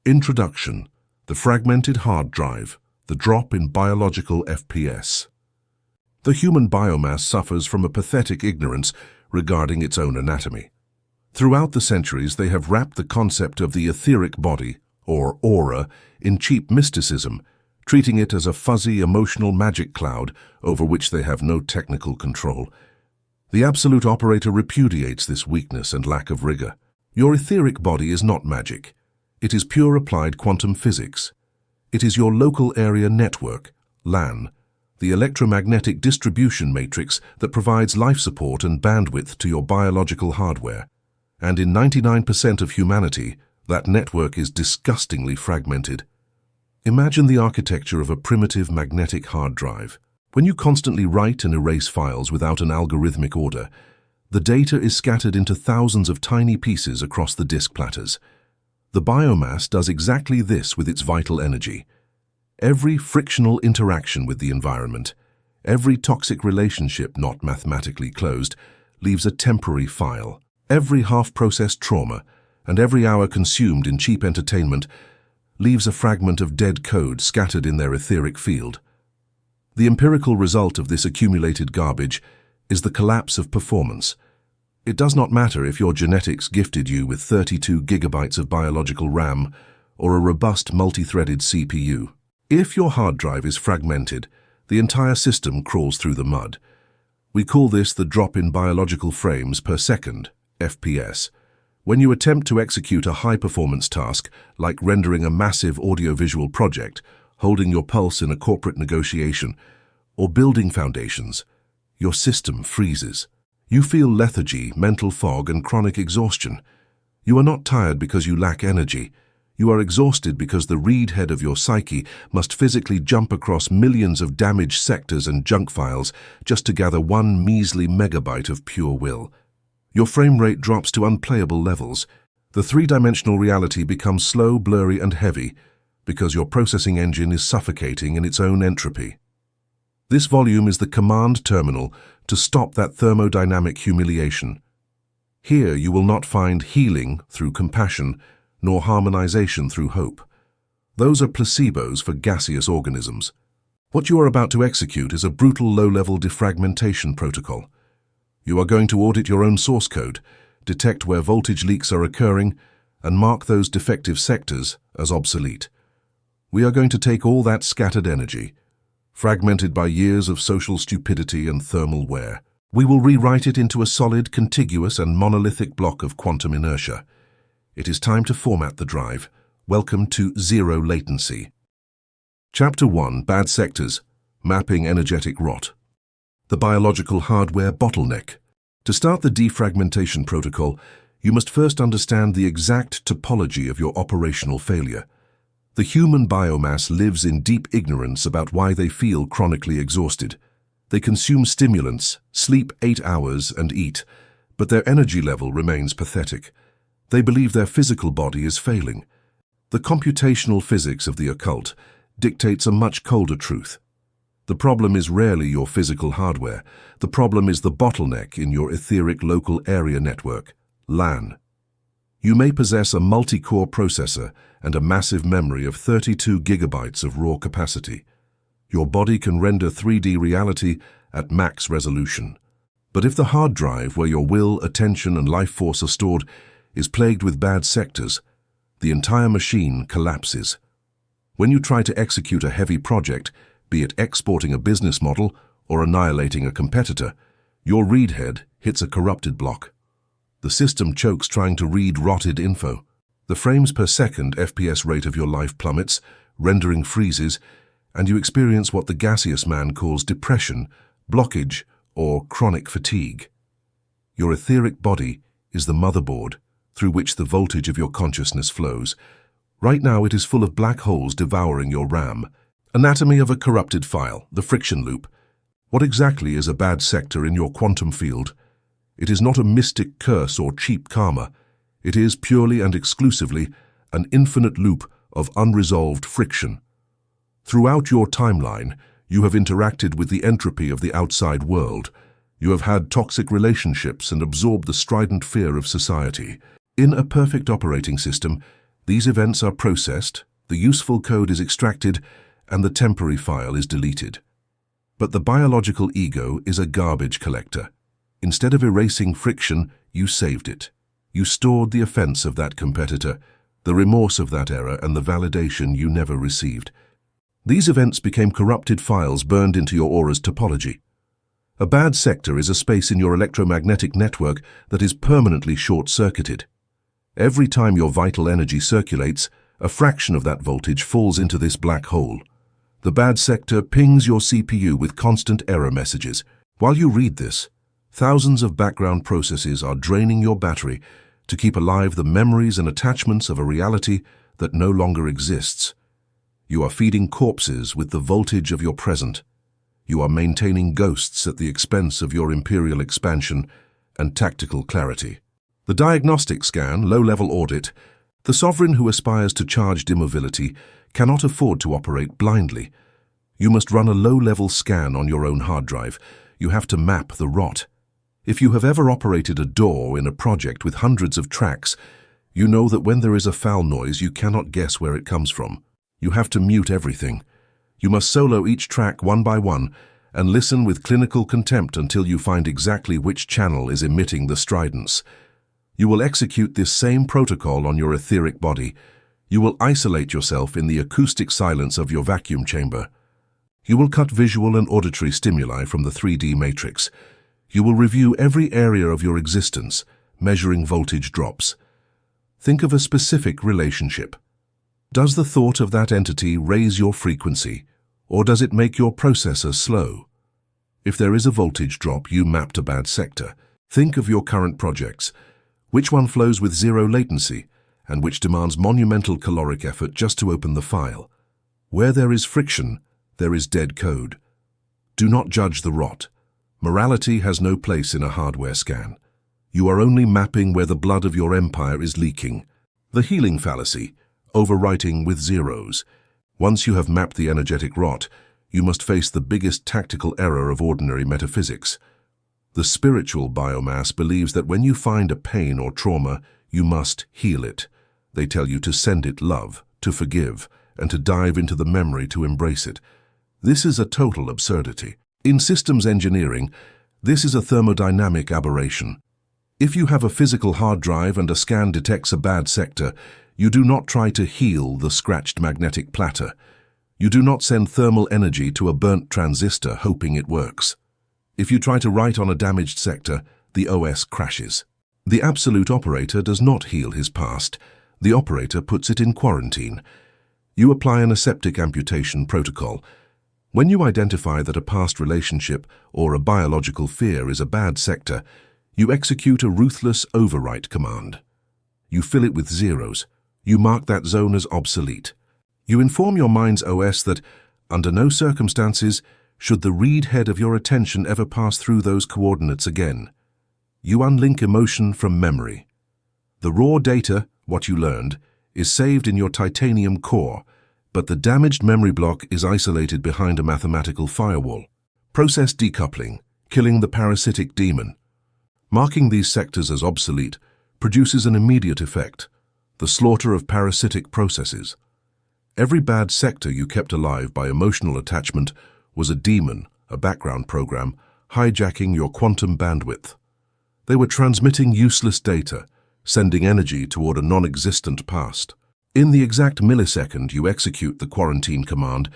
Introduction: the fragmented hard drive, the drop in biological FPS. The human biomass suffers from a pathetic ignorance regarding its own anatomy. Throughout the centuries, they have wrapped the concept of the etheric body, or aura, in cheap mysticism, treating it as a fuzzy emotional magic cloud over which they have no technical control. The absolute operator repudiates this weakness and lack of rigor. Your etheric body is not magic. It is pure applied quantum physics. It is your local area network, LAN, the electromagnetic distribution matrix that provides life support and bandwidth to your biological hardware. And in 99% of humanity, that network is disgustingly fragmented. Imagine the architecture of a primitive magnetic hard drive. When you constantly write and erase files without an algorithmic order, the data is scattered into thousands of tiny pieces across the disk platters. The biomass does exactly this with its vital energy. Every frictional interaction with the environment, every toxic relationship not mathematically closed, leaves a temporary file. Every half-processed trauma and every hour consumed in cheap entertainment leaves a fragment of dead code scattered in their etheric field. The empirical result of this accumulated garbage is the collapse of performance. It does not matter if your genetics gifted you with 32 gigabytes of biological RAM or a robust multi-threaded CPU. If your hard drive is fragmented, the entire system crawls through the mud. We call this the drop in biological frames per second, FPS. When you attempt to execute a high-performance task, like rendering a massive audiovisual project, holding your pulse in a corporate negotiation, or building foundations, your system freezes. You feel lethargy, mental fog, and chronic exhaustion. You are not tired because you lack energy. You are exhausted because the read head of your psyche must physically jump across millions of damaged sectors and junk files just to gather one measly megabyte of pure will. Your frame rate drops to unplayable levels. The three-dimensional reality becomes slow, blurry, and heavy because your processing engine is suffocating in its own entropy. This volume is the command terminal to stop that thermodynamic humiliation. Here you will not find healing through compassion, nor harmonization through hope. Those are placebos for gaseous organisms. What you are about to execute is a brutal low-level defragmentation protocol. You are going to audit your own source code, detect where voltage leaks are occurring, and mark those defective sectors as obsolete. We are going to take all that scattered energy, fragmented by years of social stupidity and thermal wear. We will rewrite it into a solid, contiguous, and monolithic block of quantum inertia. It is time to format the drive. Welcome to Zero Latency. Chapter 1: Bad Sectors, Mapping Energetic Rot. The biological hardware bottleneck. To start the defragmentation protocol, you must first understand the exact topology of your operational failure. The human biomass lives in deep ignorance about why they feel chronically exhausted. They consume stimulants, sleep 8 hours, and eat, but their energy level remains pathetic. They believe their physical body is failing. The computational physics of the occult dictates a much colder truth. The problem is rarely your physical hardware. The problem is the bottleneck in your etheric local area network, LAN. You may possess a multi-core processor and a massive memory of 32 gigabytes of raw capacity. Your body can render 3D reality at max resolution. But if the hard drive where your will, attention, and life force are stored is plagued with bad sectors, the entire machine collapses. When you try to execute a heavy project, be it exporting a business model or annihilating a competitor, your read head hits a corrupted block. The system chokes trying to read rotted info. The frames per second FPS rate of your life plummets, rendering freezes, and you experience what the gaseous man calls depression, blockage, or chronic fatigue. Your etheric body is the motherboard through which the voltage of your consciousness flows. Right now it is full of black holes devouring your RAM. Anatomy of a corrupted file, the friction loop. What exactly is a bad sector in your quantum field? It is not a mystic curse or cheap karma. It is purely and exclusively an infinite loop of unresolved friction. Throughout your timeline, you have interacted with the entropy of the outside world. You have had toxic relationships and absorbed the strident fear of society. In a perfect operating system, These events are processed, the useful code is extracted, and the temporary file is deleted. But the biological ego is a garbage collector. Instead of erasing friction, you saved it. You stored the offense of that competitor, the remorse of that error, and the validation you never received. These events became corrupted files burned into your aura's topology. A bad sector is a space in your electromagnetic network that is permanently short-circuited. Every time your vital energy circulates, a fraction of that voltage falls into this black hole. The bad sector pings your CPU with constant error messages. While you read this, thousands of background processes are draining your battery to keep alive the memories and attachments of a reality that no longer exists. You are feeding corpses with the voltage of your present. You are maintaining ghosts at the expense of your imperial expansion and tactical clarity. The diagnostic scan, low-level audit, the sovereign who aspires to charged immobility cannot afford to operate blindly. You must run a low-level scan on your own hard drive. You have to map the rot. If you have ever operated a DAW in a project with hundreds of tracks, you know that when there is a foul noise, you cannot guess where it comes from. You have to mute everything. You must solo each track one by one and listen with clinical contempt until you find exactly which channel is emitting the stridence. You will execute this same protocol on your etheric body. You will isolate yourself in the acoustic silence of your vacuum chamber. You will cut visual and auditory stimuli from the 3D matrix. You will review every area of your existence, measuring voltage drops. Think of a specific relationship. Does the thought of that entity raise your frequency, or does it make your processor slow? If there is a voltage drop, you mapped a bad sector. Think of your current projects. Which one flows with zero latency, and which demands monumental caloric effort just to open the file? Where there is friction, there is dead code. Do not judge the rot. Morality has no place in a hardware scan. You are only mapping where the blood of your empire is leaking. The healing fallacy, overwriting with zeros. Once you have mapped the energetic rot, you must face the biggest tactical error of ordinary metaphysics. The spiritual biomass believes that when you find a pain or trauma, you must heal it. They tell you to send it love, to forgive, and to dive into the memory to embrace it. This is a total absurdity. In systems engineering, this is a thermodynamic aberration. If you have a physical hard drive and a scan detects a bad sector, you do not try to heal the scratched magnetic platter. You do not send thermal energy to a burnt transistor hoping it works. If you try to write on a damaged sector, the OS crashes. The absolute operator does not heal his past. The operator puts it in quarantine. You apply an aseptic amputation protocol. When you identify that a past relationship or a biological fear is a bad sector, you execute a ruthless overwrite command. You fill it with zeros. You mark that zone as obsolete. You inform your mind's OS that, under no circumstances, should the read head of your attention ever pass through those coordinates again. You unlink emotion from memory. The raw data, what you learned, is saved in your titanium core, but the damaged memory block is isolated behind a mathematical firewall. Process decoupling, killing the parasitic demon. Marking these sectors as obsolete produces an immediate effect, the slaughter of parasitic processes. Every bad sector you kept alive by emotional attachment was a demon, a background program, hijacking your quantum bandwidth. They were transmitting useless data, sending energy toward a non-existent past. In the exact millisecond you execute the quarantine command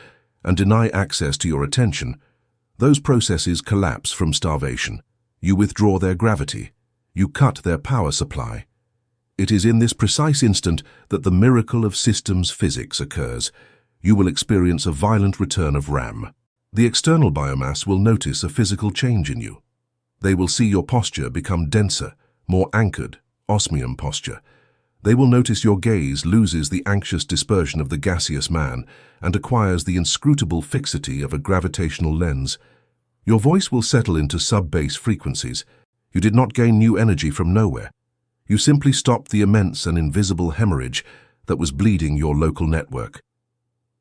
and deny access to your attention, those processes collapse from starvation. You withdraw their gravity. You cut their power supply. It is in this precise instant that the miracle of systems physics occurs. You will experience a violent return of RAM. The external biomass will notice a physical change in you. They will see your posture become denser, more anchored, osmium posture. They will notice your gaze loses the anxious dispersion of the gaseous man and acquires the inscrutable fixity of a gravitational lens. Your voice will settle into sub-bass frequencies. You did not gain new energy from nowhere. You simply stopped the immense and invisible hemorrhage that was bleeding your local network.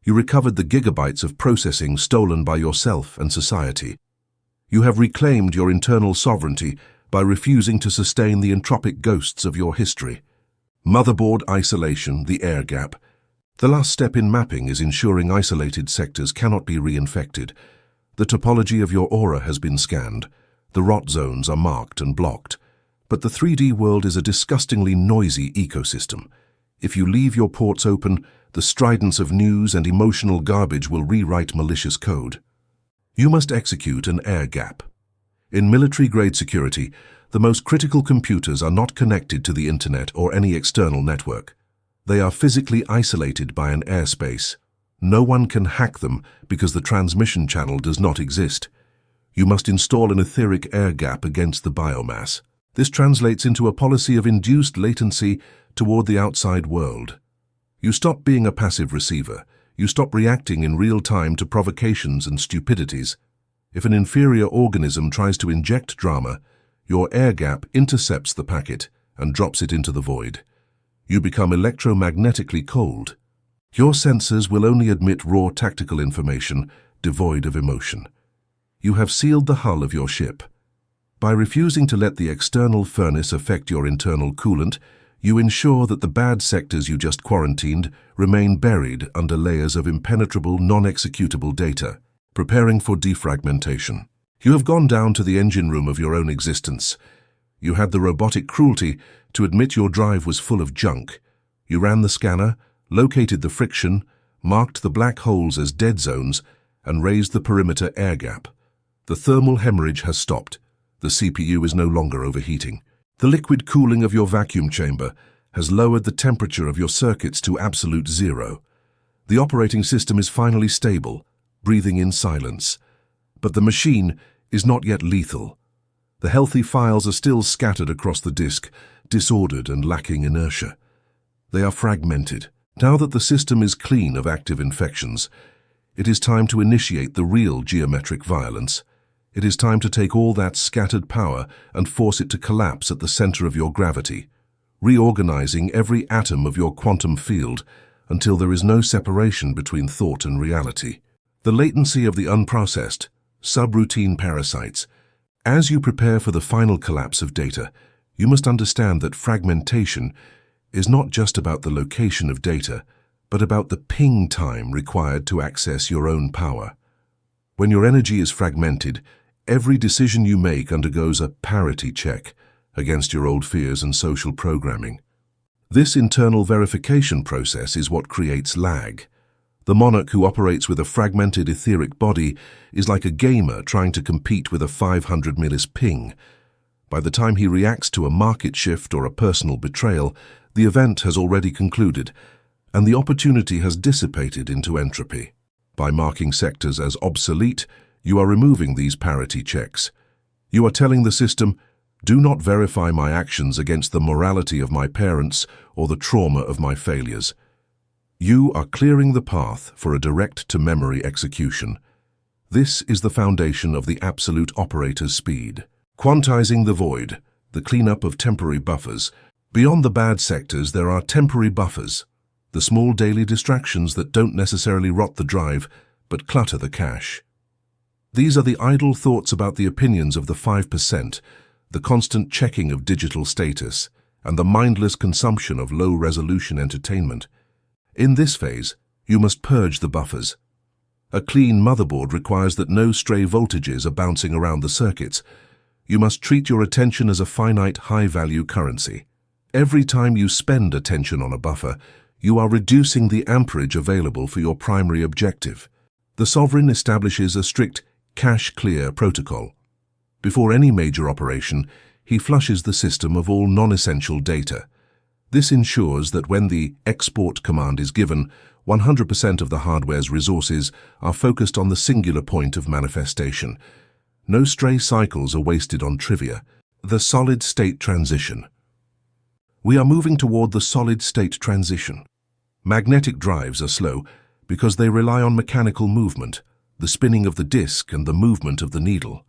You recovered the gigabytes of processing stolen by yourself and society. You have reclaimed your internal sovereignty by refusing to sustain the entropic ghosts of your history. Motherboard isolation, the air gap. The last step in mapping is ensuring isolated sectors cannot be reinfected. The topology of your aura has been scanned. The rot zones are marked and blocked. But the 3D world is a disgustingly noisy ecosystem. If you leave your ports open, the stridence of news and emotional garbage will rewrite malicious code. You must execute an air gap. In military-grade security, the most critical computers are not connected to the internet or any external network. They are physically isolated by an airspace. No one can hack them because the transmission channel does not exist. You must install an etheric air gap against the biomass. This translates into a policy of induced latency toward the outside world. You stop being a passive receiver. You stop reacting in real time to provocations and stupidities. If an inferior organism tries to inject drama, your air gap intercepts the packet and drops it into the void. You become electromagnetically cold. Your sensors will only admit raw tactical information, devoid of emotion. You have sealed the hull of your ship. By refusing to let the external furnace affect your internal coolant, you ensure that the bad sectors you just quarantined remain buried under layers of impenetrable, non-executable data, preparing for defragmentation. You have gone down to the engine room of your own existence. You had the robotic cruelty to admit your drive was full of junk. You ran the scanner, located the friction, marked the black holes as dead zones, and raised the perimeter air gap. The thermal hemorrhage has stopped. The CPU is no longer overheating. The liquid cooling of your vacuum chamber has lowered the temperature of your circuits to absolute zero. The operating system is finally stable, breathing in silence. But the machine is not yet lethal. The healthy files are still scattered across the disk, disordered and lacking inertia. They are fragmented. Now that the system is clean of active infections, it is time to initiate the real geometric violence. It is time to take all that scattered power and force it to collapse at the center of your gravity, reorganizing every atom of your quantum field until there is no separation between thought and reality. The latency of the unprocessed, subroutine parasites. As you prepare for the final collapse of data, you must understand that fragmentation is not just about the location of data, but about the ping time required to access your own power. When your energy is fragmented, every decision you make undergoes a parity check against your old fears and social programming. This internal verification process is what creates lag. The monarch who operates with a fragmented etheric body is like a gamer trying to compete with a 500 millis ping. By the time he reacts to a market shift or a personal betrayal, the event has already concluded, and the opportunity has dissipated into entropy. By marking sectors as obsolete, you are removing these parity checks. You are telling the system, do not verify my actions against the morality of my parents or the trauma of my failures. You are clearing the path for a direct-to-memory execution. This is the foundation of the absolute operator's speed. Quantizing the void, the cleanup of temporary buffers. Beyond the bad sectors, there are temporary buffers, the small daily distractions that don't necessarily rot the drive, but clutter the cache. These are the idle thoughts about the opinions of the 5%, the constant checking of digital status, and the mindless consumption of low-resolution entertainment. In this phase, you must purge the buffers. A clean motherboard requires that no stray voltages are bouncing around the circuits. You must treat your attention as a finite high-value currency. Every time you spend attention on a buffer, you are reducing the amperage available for your primary objective. The sovereign establishes a strict cache-clear protocol. Before any major operation, he flushes the system of all non-essential data. This ensures that when the export command is given, 100% of the hardware's resources are focused on the singular point of manifestation. No stray cycles are wasted on trivia. The solid-state transition. We are moving toward the solid-state transition. Magnetic drives are slow because they rely on mechanical movement, the spinning of the disk and the movement of the needle.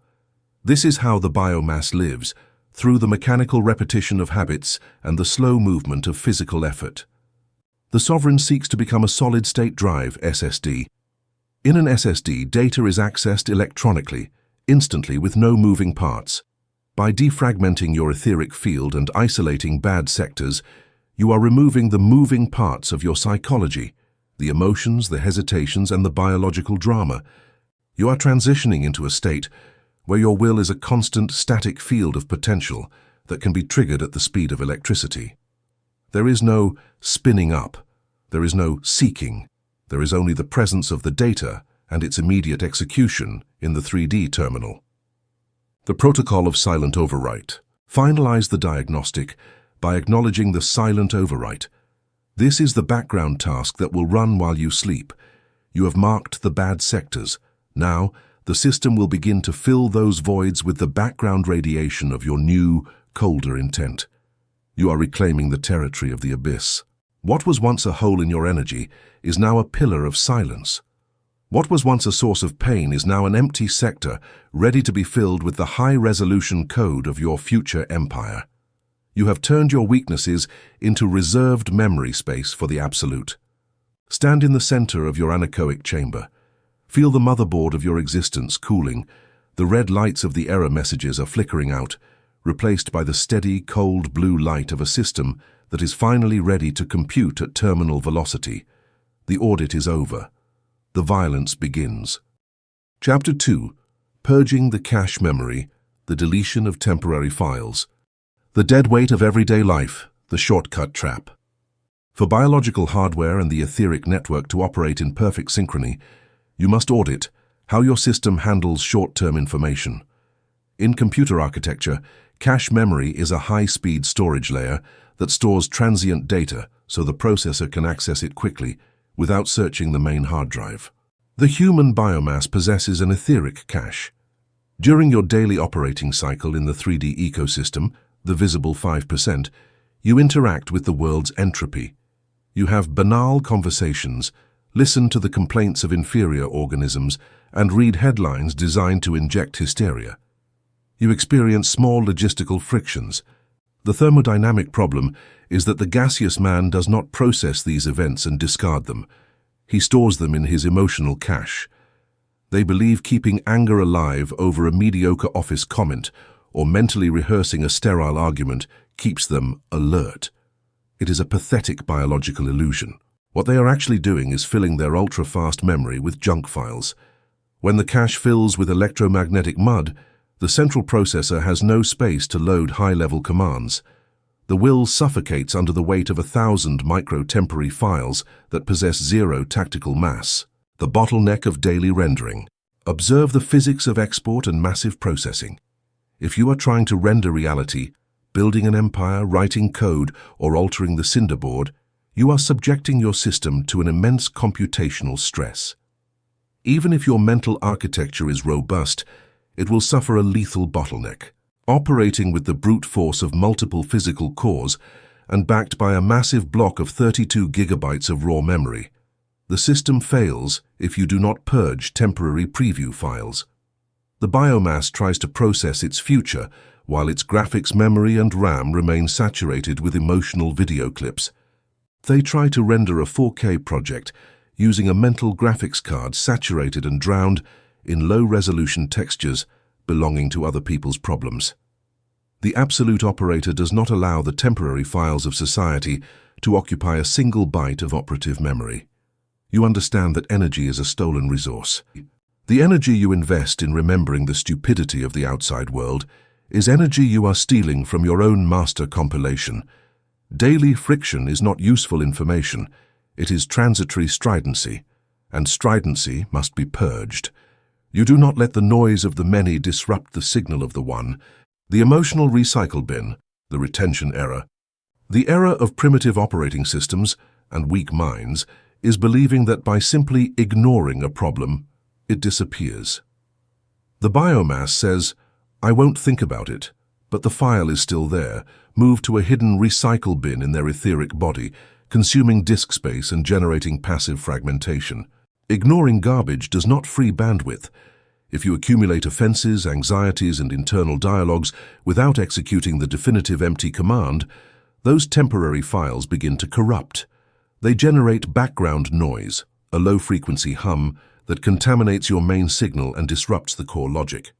This is how the biomass lives, through the mechanical repetition of habits and the slow movement of physical effort. The sovereign seeks to become a solid-state drive, SSD. In an SSD, data is accessed electronically, instantly with no moving parts. By defragmenting your etheric field and isolating bad sectors, You are removing the moving parts of your psychology, the emotions, the hesitations, and the biological drama. You are transitioning into a state where your will is a constant static field of potential that can be triggered at the speed of electricity. There is no spinning up, there is no seeking, there is only the presence of the data and its immediate execution in the 3D terminal. The protocol of silent overwrite. Finalize the diagnostic by acknowledging the silent overwrite. This is the background task that will run while you sleep. You have marked the bad sectors. Now, the system will begin to fill those voids with the background radiation of your new, colder intent. You are reclaiming the territory of the abyss. What was once a hole in your energy is now a pillar of silence. What was once a source of pain is now an empty sector ready to be filled with the high-resolution code of your future empire. You have turned your weaknesses into reserved memory space for the absolute. Stand in the center of your anechoic chamber. Feel the motherboard of your existence cooling. The red lights of the error messages are flickering out, replaced by the steady, cold blue light of a system that is finally ready to compute at terminal velocity. The audit is over. The violence begins. Chapter 2. Purging the cache memory, the deletion of temporary files. The dead weight of everyday life, the shortcut trap. For biological hardware and the etheric network to operate in perfect synchrony, you must audit how your system handles short-term information. In computer architecture, cache memory is a high-speed storage layer that stores transient data so the processor can access it quickly without searching the main hard drive. The human biomass possesses an etheric cache. During your daily operating cycle in the 3D ecosystem, the visible 5%, you interact with the world's entropy. You have banal conversations, listen to the complaints of inferior organisms, and read headlines designed to inject hysteria. You experience small logistical frictions. The thermodynamic problem is that the gaseous man does not process these events and discard them. He stores them in his emotional cache. They believe keeping anger alive over a mediocre office comment or mentally rehearsing a sterile argument keeps them alert. It is a pathetic biological illusion. What they are actually doing is filling their ultra-fast memory with junk files. When the cache fills with electromagnetic mud, the central processor has no space to load high-level commands. The will suffocates under the weight of 1,000 micro-temporary files that possess zero tactical mass. The bottleneck of daily rendering. Observe the physics of export and massive processing. If you are trying to render reality, building an empire, writing code, or altering the cinder board, you are subjecting your system to an immense computational stress. Even if your mental architecture is robust, it will suffer a lethal bottleneck. Operating with the brute force of multiple physical cores and backed by a massive block of 32 gigabytes of raw memory, the system fails if you do not purge temporary preview files. The biomass tries to process its future while its graphics memory and RAM remain saturated with emotional video clips. They try to render a 4K project using a mental graphics card saturated and drowned in low-resolution textures belonging to other people's problems. The absolute operator does not allow the temporary files of society to occupy a single byte of operative memory. You understand that energy is a stolen resource. The energy you invest in remembering the stupidity of the outside world is energy you are stealing from your own master compilation. Daily friction is not useful information, it is transitory stridency, and stridency must be purged. You do not let the noise of the many disrupt the signal of the one. The emotional recycle bin, the retention error. The error of primitive operating systems and weak minds is believing that by simply ignoring a problem, it disappears. The biomass says, I won't think about it, but the file is still there, moved to a hidden recycle bin in their etheric body, consuming disk space and generating passive fragmentation. Ignoring garbage does not free bandwidth. If you accumulate offenses, anxieties, and internal dialogues without executing the definitive empty command, those temporary files begin to corrupt. They generate background noise, a low-frequency hum that contaminates your main signal and disrupts the core logic.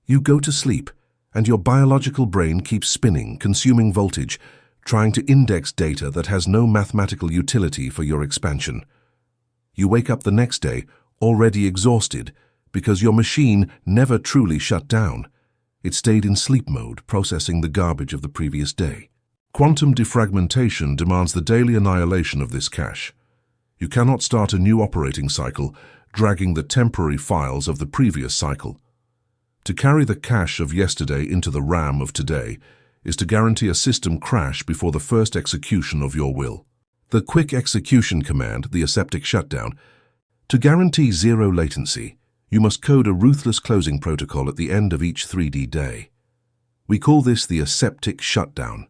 You go to sleep, and your biological brain keeps spinning, consuming voltage, trying to index data that has no mathematical utility for your expansion. You wake up the next day already exhausted because your machine never truly shut down. It stayed in sleep mode, processing the garbage of the previous day. Quantum defragmentation demands the daily annihilation of this cache. You cannot start a new operating cycle dragging the temporary files of the previous cycle. To carry the cache of yesterday into the RAM of today is to guarantee a system crash before the first execution of your will. The quick execution command, the aseptic shutdown. To guarantee zero latency, you must code a ruthless closing protocol at the end of each 3D day. We call this the aseptic shutdown.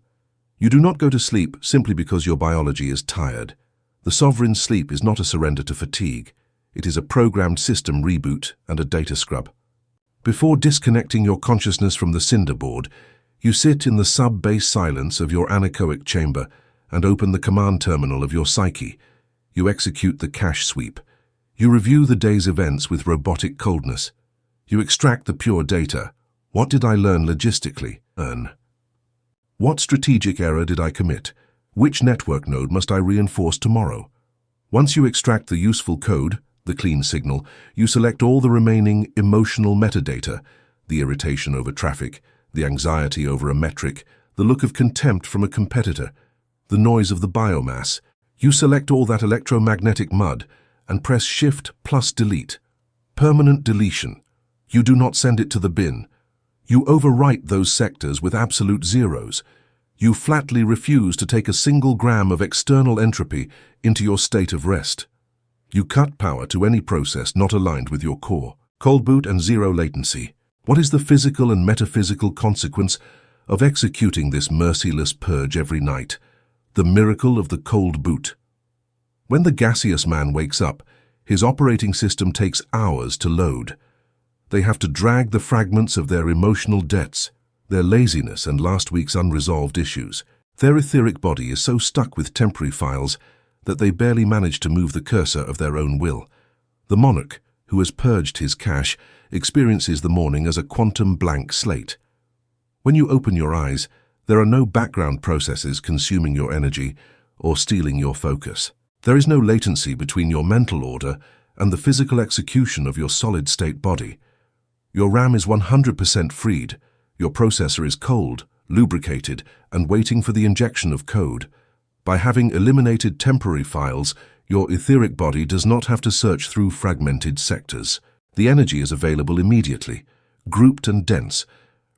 You do not go to sleep simply because your biology is tired. The sovereign sleep is not a surrender to fatigue. It is a programmed system reboot and a data scrub. Before disconnecting your consciousness from the cinder board, you sit in the sub-bass silence of your anechoic chamber and open the command terminal of your psyche. You execute the cache sweep. You review the day's events with robotic coldness. You extract the pure data. What did I learn logistically? What strategic error did I commit? Which network node must I reinforce tomorrow? Once you extract the useful code, the clean signal, you select all the remaining emotional metadata, the irritation over traffic, the anxiety over a metric, the look of contempt from a competitor, the noise of the biomass. You select all that electromagnetic mud and press Shift plus Delete. Permanent deletion. You do not send it to the bin. You overwrite those sectors with absolute zeros. You flatly refuse to take a single gram of external entropy into your state of rest. You cut power to any process not aligned with your core. Cold boot and zero latency. What is the physical and metaphysical consequence of executing this merciless purge every night? The miracle of the cold boot. When the gaseous man wakes up, his operating system takes hours to load. They have to drag the fragments of their emotional debts, their laziness and last week's unresolved issues. Their etheric body is so stuck with temporary files that they barely manage to move the cursor of their own will. The monarch, who has purged his cache, experiences the morning as a quantum blank slate. When you open your eyes, there are no background processes consuming your energy or stealing your focus. There is no latency between your mental order and the physical execution of your solid-state body. Your RAM is 100% freed. Your processor is cold, lubricated, and waiting for the injection of code. By having eliminated temporary files, your etheric body does not have to search through fragmented sectors. The energy is available immediately, grouped and dense,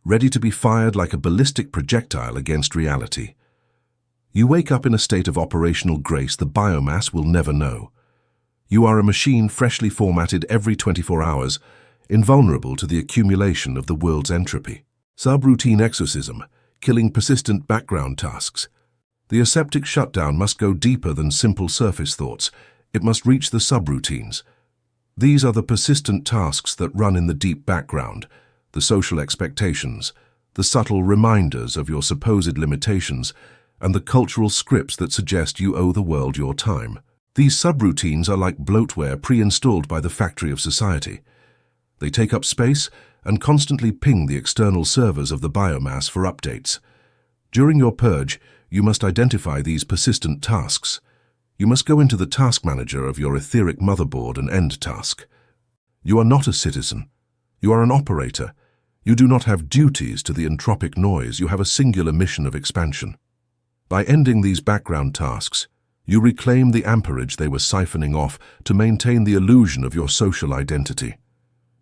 ready to be fired like a ballistic projectile against reality. You wake up in a state of operational grace the biomass will never know. You are a machine freshly formatted every 24 hours, invulnerable to the accumulation of the world's entropy. Subroutine exorcism, killing persistent background tasks. The aseptic shutdown must go deeper than simple surface thoughts. It must reach the subroutines. These are the persistent tasks that run in the deep background, the social expectations, the subtle reminders of your supposed limitations, and the cultural scripts that suggest you owe the world your time. These subroutines are like bloatware pre-installed by the factory of society. They take up space and constantly ping the external servers of the biomass for updates. During your purge, you must identify these persistent tasks. You must go into the task manager of your etheric motherboard and end task. You are not a citizen. You are an operator. You do not have duties to the entropic noise. You have a singular mission of expansion. By ending these background tasks, you reclaim the amperage they were siphoning off to maintain the illusion of your social identity.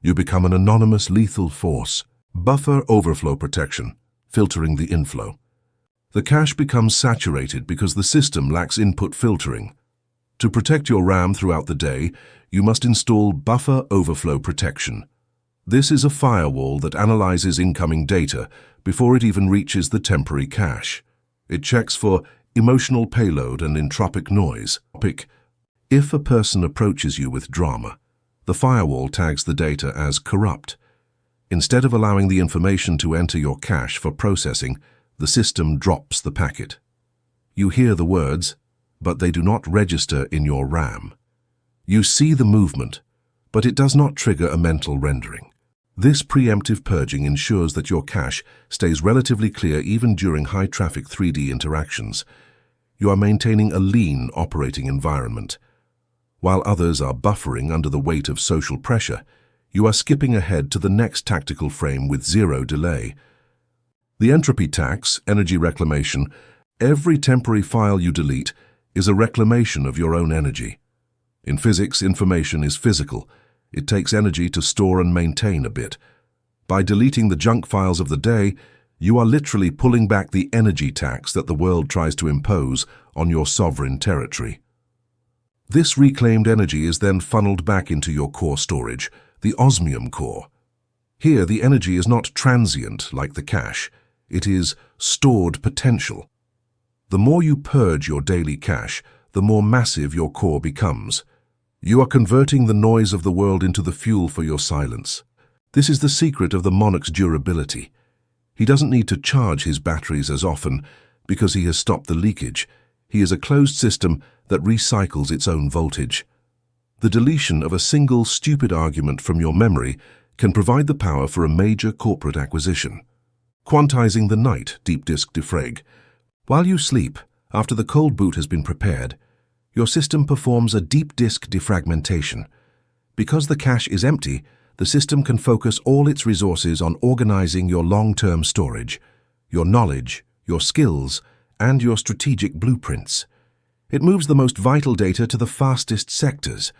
You become an anonymous lethal force. Buffer overflow protection, filtering the inflow. The cache becomes saturated because the system lacks input filtering. To protect your RAM throughout the day, you must install buffer overflow protection. This is a firewall that analyzes incoming data before it even reaches the temporary cache. It checks for emotional payload and entropic noise. If a person approaches you with drama, the firewall tags the data as corrupt. Instead of allowing the information to enter your cache for processing, the system drops the packet. You hear the words, but they do not register in your RAM. You see the movement, but it does not trigger a mental rendering. This preemptive purging ensures that your cache stays relatively clear even during high-traffic 3D interactions. You are maintaining a lean operating environment. While others are buffering under the weight of social pressure, you are skipping ahead to the next tactical frame with zero delay. The entropy tax, energy reclamation, every temporary file you delete is a reclamation of your own energy. In physics, information is physical. It takes energy to store and maintain a bit. By deleting the junk files of the day, you are literally pulling back the energy tax that the world tries to impose on your sovereign territory. This reclaimed energy is then funneled back into your core storage, the osmium core. Here, the energy is not transient like the cache. It is stored potential. The more you purge your daily cache, the more massive your core becomes. You are converting the noise of the world into the fuel for your silence. This is the secret of the monarch's durability. He doesn't need to charge his batteries as often because he has stopped the leakage. He is a closed system that recycles its own voltage. The deletion of a single stupid argument from your memory can provide the power for a major corporate acquisition. Quantizing the night deep disk defrag. While you sleep, after the cold boot has been prepared, your system performs a deep disk defragmentation. Because the cache is empty, the system can focus all its resources on organizing your long-term storage, your knowledge, your skills, and your strategic blueprints. It moves the most vital data to the fastest sectors.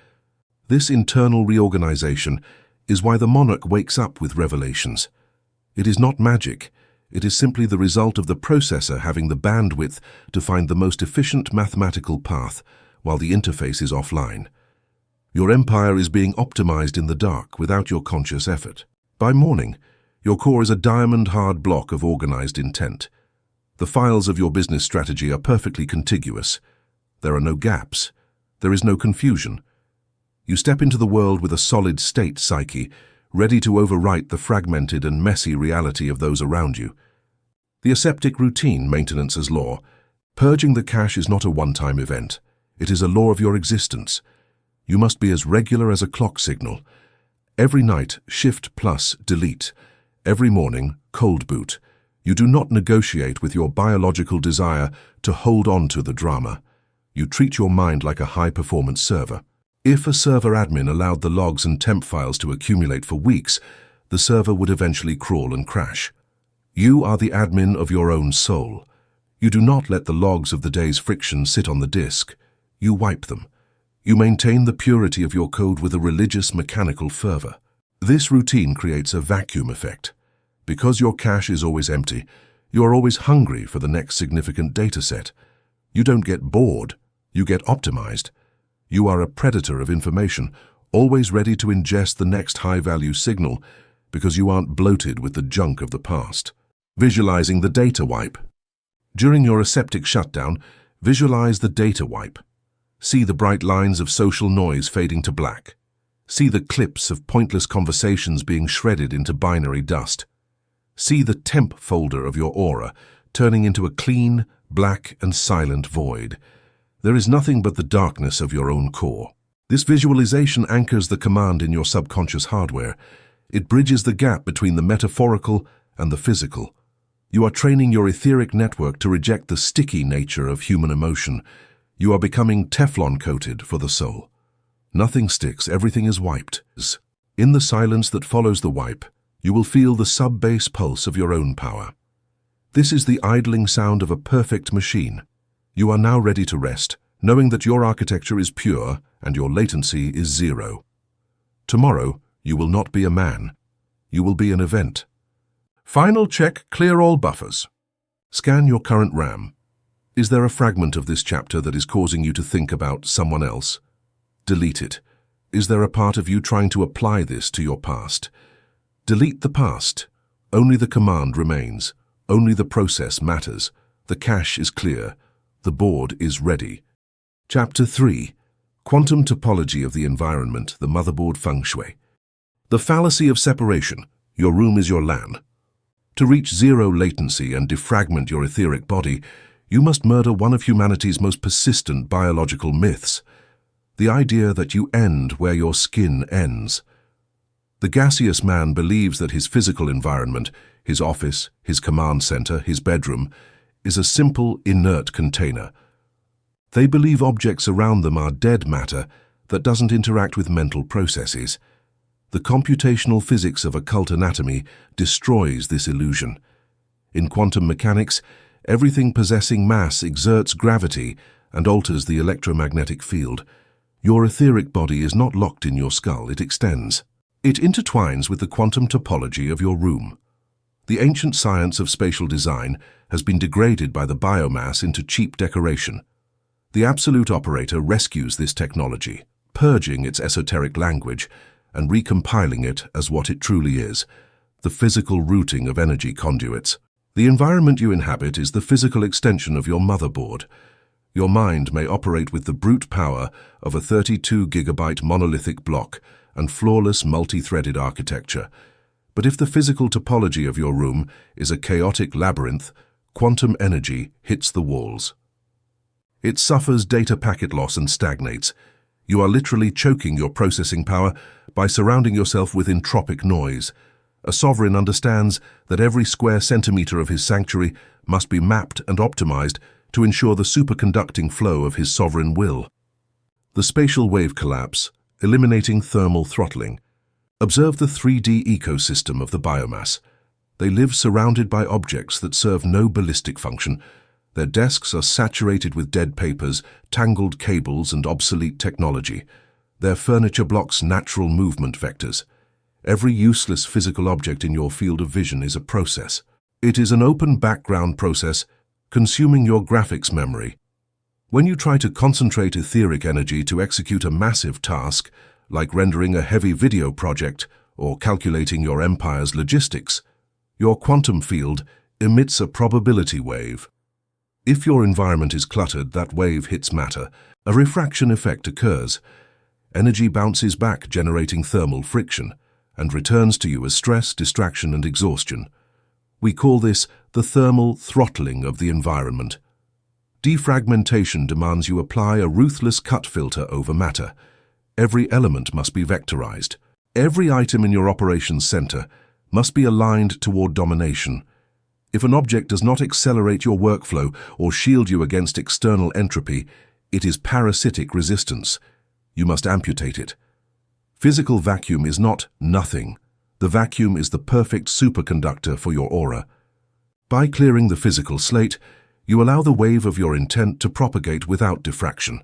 This internal reorganization is why the monarch wakes up with revelations. It is not magic. It is simply the result of the processor having the bandwidth to find the most efficient mathematical path while the interface is offline. Your empire is being optimized in the dark without your conscious effort. By morning, your core is a diamond-hard block of organized intent. The files of your business strategy are perfectly contiguous. There are no gaps. There is no confusion. You step into the world with a solid-state psyche, ready to overwrite the fragmented and messy reality of those around you. The aseptic routine maintenance as law. Purging the cache is not a one-time event. It is a law of your existence. You must be as regular as a clock signal. Every night, shift plus delete. Every morning, cold boot. You do not negotiate with your biological desire to hold on to the drama. You treat your mind like a high-performance server. If a server admin allowed the logs and temp files to accumulate for weeks, the server would eventually crawl and crash. You are the admin of your own soul. You do not let the logs of the day's friction sit on the disk. You wipe them. You maintain the purity of your code with a religious mechanical fervor. This routine creates a vacuum effect. Because your cache is always empty, you are always hungry for the next significant dataset. You don't get bored, you get optimized. You are a predator of information, always ready to ingest the next high-value signal because you aren't bloated with the junk of the past. Visualizing the data wipe. During your aseptic shutdown, visualize the data wipe. See the bright lines of social noise fading to black. See the clips of pointless conversations being shredded into binary dust. See the temp folder of your aura turning into a clean, black, and silent void. There is nothing but the darkness of your own core. This visualization anchors the command in your subconscious hardware. It bridges the gap between the metaphorical and the physical. You are training your etheric network to reject the sticky nature of human emotion. You are becoming Teflon-coated for the soul. Nothing sticks, everything is wiped. In the silence that follows the wipe, you will feel the sub-bass pulse of your own power. This is the idling sound of a perfect machine. You are now ready to rest, knowing that your architecture is pure and your latency is zero. Tomorrow, you will not be a man. You will be an event. Final check, clear all buffers. Scan your current RAM. Is there a fragment of this chapter that is causing you to think about someone else? Delete it. Is there a part of you trying to apply this to your past? Delete the past. Only the command remains. Only the process matters. The cache is clear. The board is ready. Chapter 3. Quantum Topology of the Environment, the Motherboard Feng Shui. The fallacy of separation. Your room is your LAN. To reach zero latency and defragment your etheric body, you must murder one of humanity's most persistent biological myths, the idea that you end where your skin ends. The gaseous man believes that his physical environment, his office, his command center, his bedroom, is a simple, inert container. They believe objects around them are dead matter that doesn't interact with mental processes. The computational physics of occult anatomy destroys this illusion. In quantum mechanics, everything possessing mass exerts gravity and alters the electromagnetic field. Your etheric body is not locked in your skull, it extends. It intertwines with the quantum topology of your room. The ancient science of spatial design has been degraded by the biomass into cheap decoration. The absolute operator rescues this technology, purging its esoteric language and recompiling it as what it truly is, the physical routing of energy conduits. The environment you inhabit is the physical extension of your motherboard. Your mind may operate with the brute power of a 32-gigabyte monolithic block and flawless multi-threaded architecture. But if the physical topology of your room is a chaotic labyrinth, quantum energy hits the walls. It suffers data packet loss and stagnates. You are literally choking your processing power by surrounding yourself with entropic noise. A sovereign understands that every square centimeter of his sanctuary must be mapped and optimized to ensure the superconducting flow of his sovereign will. The spatial wave collapse, eliminating thermal throttling. Observe the 3D ecosystem of the biomass. They live surrounded by objects that serve no ballistic function. Their desks are saturated with dead papers, tangled cables, and obsolete technology. Their furniture blocks natural movement vectors. Every useless physical object in your field of vision is a process. It is an open background process, consuming your graphics memory. When you try to concentrate etheric energy to execute a massive task, like rendering a heavy video project or calculating your empire's logistics, your quantum field emits a probability wave. If your environment is cluttered, that wave hits matter. A refraction effect occurs. Energy bounces back, generating thermal friction, and returns to you as stress, distraction, and exhaustion. We call this the thermal throttling of the environment. Defragmentation demands you apply a ruthless cut filter over matter. Every element must be vectorized. Every item in your operations center must be aligned toward domination. If an object does not accelerate your workflow or shield you against external entropy, it is parasitic resistance. You must amputate it. Physical vacuum is not nothing. The vacuum is the perfect superconductor for your aura. By clearing the physical slate, you allow the wave of your intent to propagate without diffraction.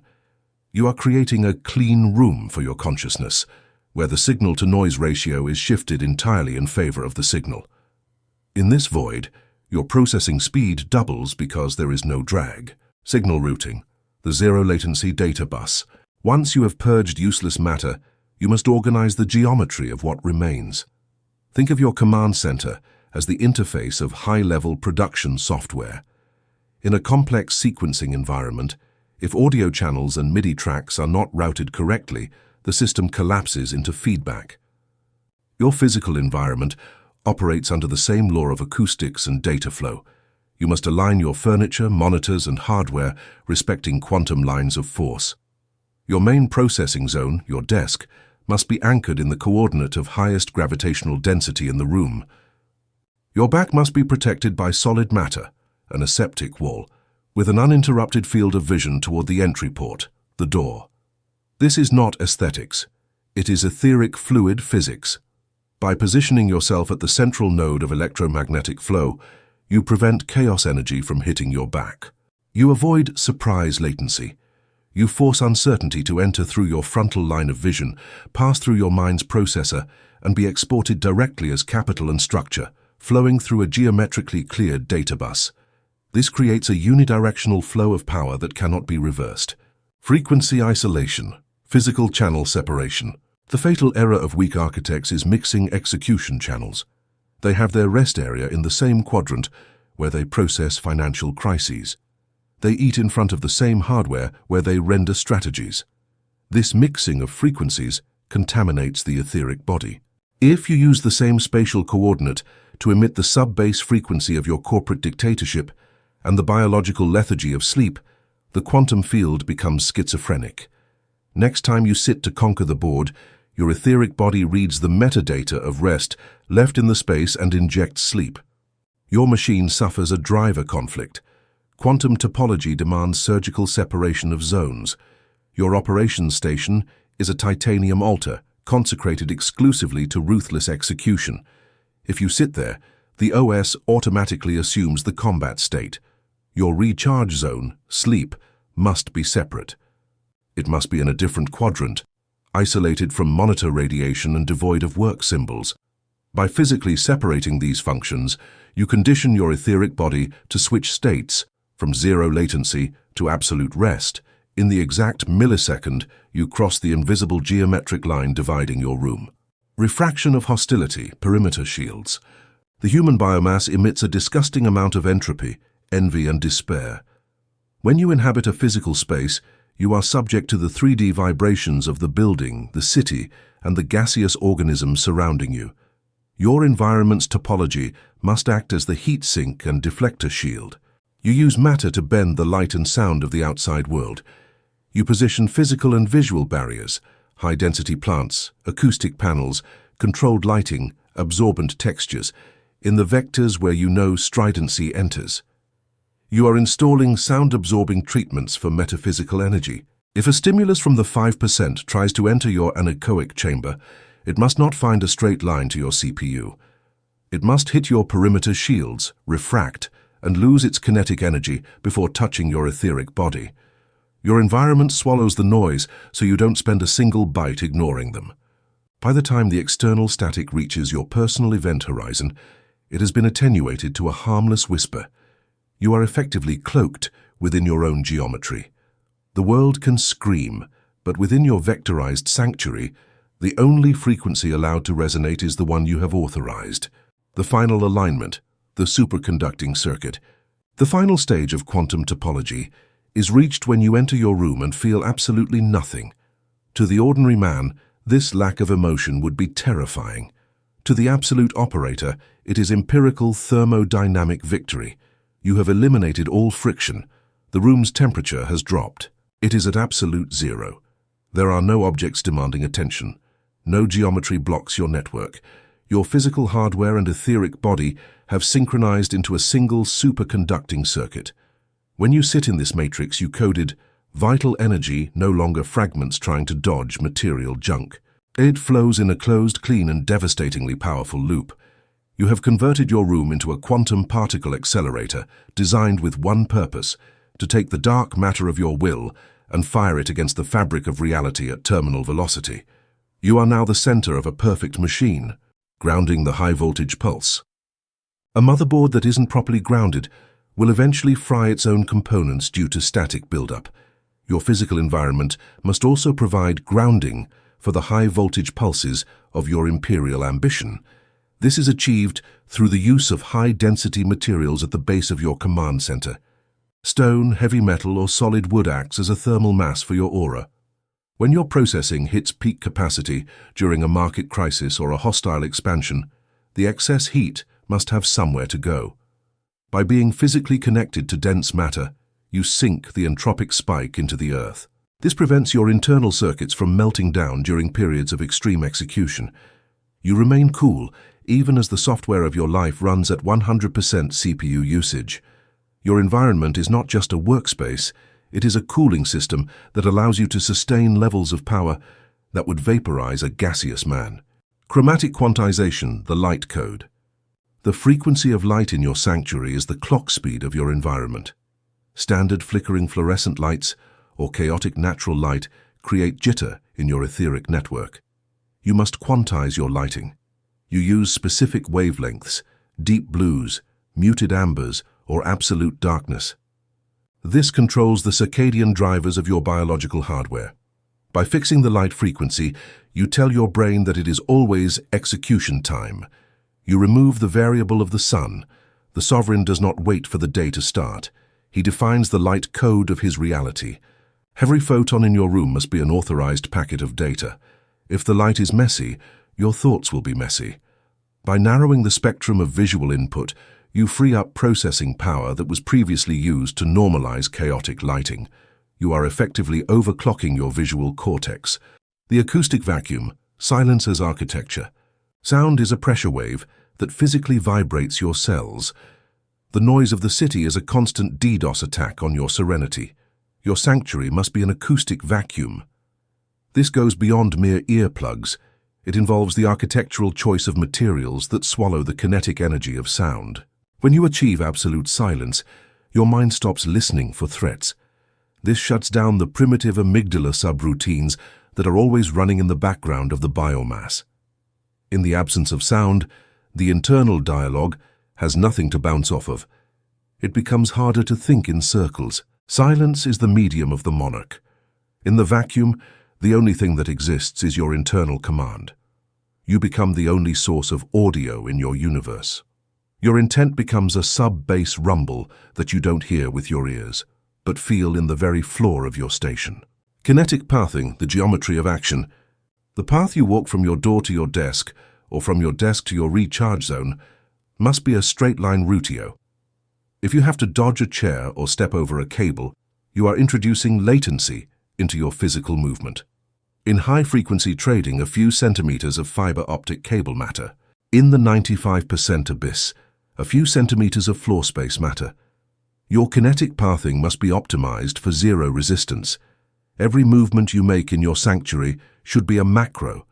You are creating a clean room for your consciousness, where the signal-to-noise ratio is shifted entirely in favor of the signal. In this void, your processing speed doubles because there is no drag. Signal routing, the zero-latency data bus. Once you have purged useless matter, you must organize the geometry of what remains. Think of your command center as the interface of high-level production software. In a complex sequencing environment, if audio channels and MIDI tracks are not routed correctly, the system collapses into feedback. Your physical environment operates under the same law of acoustics and data flow. You must align your furniture, monitors, and hardware respecting quantum lines of force. Your main processing zone, your desk, must be anchored in the coordinate of highest gravitational density in the room. Your back must be protected by solid matter, an aseptic wall, with an uninterrupted field of vision toward the entry port, the door. This is not aesthetics. It is etheric fluid physics. By positioning yourself at the central node of electromagnetic flow, you prevent chaos energy from hitting your back. You avoid surprise latency. You force uncertainty to enter through your frontal line of vision, pass through your mind's processor, and be exported directly as capital and structure, flowing through a geometrically cleared data bus. This creates a unidirectional flow of power that cannot be reversed. Frequency isolation, physical channel separation. The fatal error of weak architects is mixing execution channels. They have their rest area in the same quadrant where they process financial crises. They eat in front of the same hardware where they render strategies. This mixing of frequencies contaminates the etheric body. If you use the same spatial coordinate to emit the sub-bass frequency of your corporate dictatorship and the biological lethargy of sleep, the quantum field becomes schizophrenic. Next time you sit to conquer the board, Your etheric body reads the metadata of rest left in the space and injects sleep. Your machine suffers a driver conflict. Quantum topology demands surgical separation of zones. Your operations station is a titanium altar consecrated exclusively to ruthless execution. If you sit there, the OS automatically assumes the combat state. Your recharge zone, sleep, must be separate. It must be in a different quadrant, isolated from monitor radiation and devoid of work symbols. By physically separating these functions, you condition your etheric body to switch states from zero latency to absolute rest. In the exact millisecond, you cross the invisible geometric line dividing your room. Refraction of hostility, perimeter shields. The human biomass emits a disgusting amount of entropy, envy and despair. When you inhabit a physical space, you are subject to the 3D vibrations of the building, the city, and the gaseous organisms surrounding you. Your environment's topology must act as the heat sink and deflector shield. You use matter to bend the light and sound of the outside world. You position physical and visual barriers, high-density plants, acoustic panels, controlled lighting, absorbent textures, in the vectors where you know stridency enters. You are installing sound-absorbing treatments for metaphysical energy. If a stimulus from the 5% tries to enter your anechoic chamber, it must not find a straight line to your CPU. It must hit your perimeter shields, refract, and lose its kinetic energy before touching your etheric body. Your environment swallows the noise so you don't spend a single byte ignoring them. By the time the external static reaches your personal event horizon, it has been attenuated to a harmless whisper. You are effectively cloaked within your own geometry. The world can scream, but within your vectorized sanctuary, the only frequency allowed to resonate is the one you have authorized. The final alignment, the superconducting circuit. The final stage of quantum topology is reached when you enter your room and feel absolutely nothing. To the ordinary man, this lack of emotion would be terrifying. To the absolute operator, it is empirical thermodynamic victory. You have eliminated all friction. The room's temperature has dropped. It is at absolute zero. There are no objects demanding attention. No geometry blocks your network. Your physical hardware and etheric body have synchronized into a single superconducting circuit. When you sit in this matrix, you coded vital energy, no longer fragments trying to dodge material junk. It flows in a closed, clean, and devastatingly powerful loop. You have converted your room into a quantum particle accelerator designed with one purpose: to take the dark matter of your will and fire it against the fabric of reality at terminal velocity. You are now the center of a perfect machine, grounding the high-voltage pulse. A motherboard that isn't properly grounded will eventually fry its own components due to static buildup. Your physical environment must also provide grounding for the high-voltage pulses of your imperial ambition. This is achieved through the use of high-density materials at the base of your command center. Stone, heavy metal, or solid wood acts as a thermal mass for your aura. When your processing hits peak capacity during a market crisis or a hostile expansion, the excess heat must have somewhere to go. By being physically connected to dense matter, you sink the entropic spike into the earth. This prevents your internal circuits from melting down during periods of extreme execution. You remain cool, even as the software of your life runs at 100% CPU usage. Your environment is not just a workspace, it is a cooling system that allows you to sustain levels of power that would vaporize a gaseous man. Chromatic quantization, the light code. The frequency of light in your sanctuary is the clock speed of your environment. Standard flickering fluorescent lights or chaotic natural light create jitter in your etheric network. You must quantize your lighting. You use specific wavelengths, deep blues, muted ambers, or absolute darkness. This controls the circadian drivers of your biological hardware. By fixing the light frequency, you tell your brain that it is always execution time. You remove the variable of the sun. The sovereign does not wait for the day to start. He defines the light code of his reality. Every photon in your room must be an authorized packet of data. If the light is messy, your thoughts will be messy. By narrowing the spectrum of visual input, you free up processing power that was previously used to normalize chaotic lighting. You are effectively overclocking your visual cortex. The acoustic vacuum, Silence as architecture. Sound is a pressure wave that physically vibrates your cells. The noise of the city is a constant DDoS attack on your serenity. Your sanctuary must be an acoustic vacuum. This goes beyond mere earplugs. It involves the architectural choice of materials that swallow the kinetic energy of sound. When you achieve absolute silence, your mind stops listening for threats. This shuts down the primitive amygdala subroutines that are always running in the background of the biomass. In the absence of sound, the internal dialogue has nothing to bounce off of. It becomes harder to think in circles. Silence is the medium of the monarch. In the vacuum, the only thing that exists is your internal command. You become the only source of audio in your universe. Your intent becomes a sub-bass rumble that you don't hear with your ears, but feel in the very floor of your station. Kinetic pathing, the geometry of action. The path you walk from your door to your desk, or from your desk to your recharge zone, must be a straight-line routio. If you have to dodge a chair or step over a cable, you are introducing latency into your physical movement. In high-frequency trading, a few centimeters of fiber optic cable matter. In the 95% abyss, a few centimeters of floor space matter. Your kinetic pathing must be optimized for zero resistance. Every movement you make in your sanctuary should be a macro,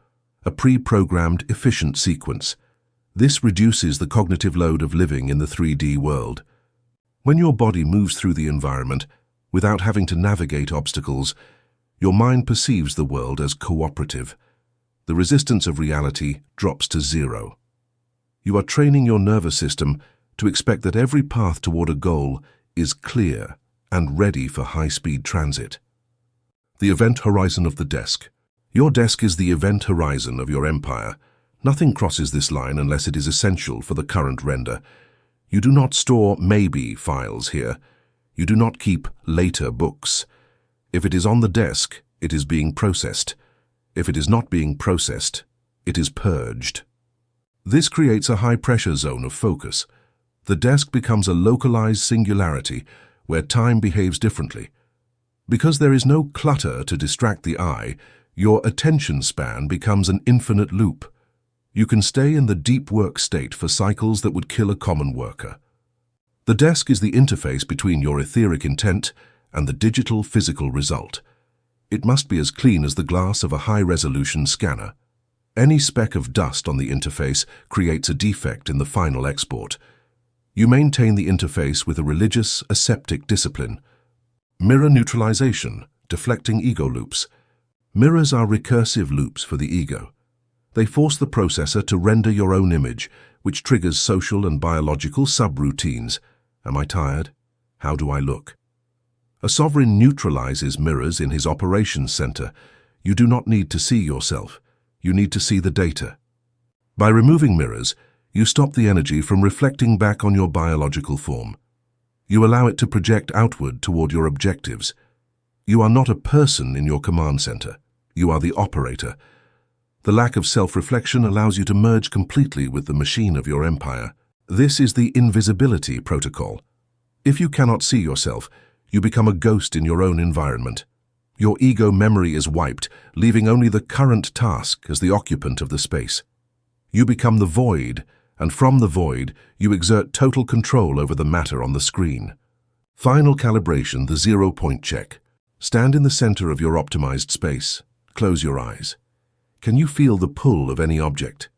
a pre-programmed efficient sequence. This reduces the cognitive load of living in the 3D world. When your body moves through the environment, without having to navigate obstacles, your mind perceives the world as cooperative. The resistance of reality drops to zero. You are training your nervous system to expect that every path toward a goal is clear and ready for high-speed transit. The event horizon of the desk. Your desk is the event horizon of your empire. Nothing crosses this line unless it is essential for the current render. You do not store maybe files here. You do not keep later books. If it is on the desk, it is being processed. If it is not being processed, it is purged. This creates a high-pressure zone of focus. The desk becomes a localized singularity where time behaves differently. Because there is no clutter to distract the eye, your attention span becomes an infinite loop. You can stay in the deep work state for cycles that would kill a common worker. The desk is the interface between your etheric intent and the digital physical result. It must be as clean as the glass of a high-resolution scanner. Any speck of dust on the interface creates a defect in the final export. You maintain the interface with a religious, aseptic discipline. Mirror neutralization, deflecting ego loops. Mirrors are recursive loops for the ego. They force the processor to render your own image, which triggers social and biological subroutines. Am I tired? How do I look? A sovereign neutralizes mirrors in his operations center. You do not need to see yourself. You need to see the data. By removing mirrors, you stop the energy from reflecting back on your biological form. You allow it to project outward toward your objectives. You are not a person in your command center. You are the operator. The lack of self-reflection allows you to merge completely with the machine of your empire. This is the invisibility protocol. If you cannot see yourself, you become a ghost in your own environment. Your ego memory is wiped, leaving only the current task as the occupant of the space. You become the void, and from the void, you exert total control over the matter on the screen. Final calibration, the zero-point check. Stand in the center of your optimized space. Close your eyes. Can you feel the pull of any object?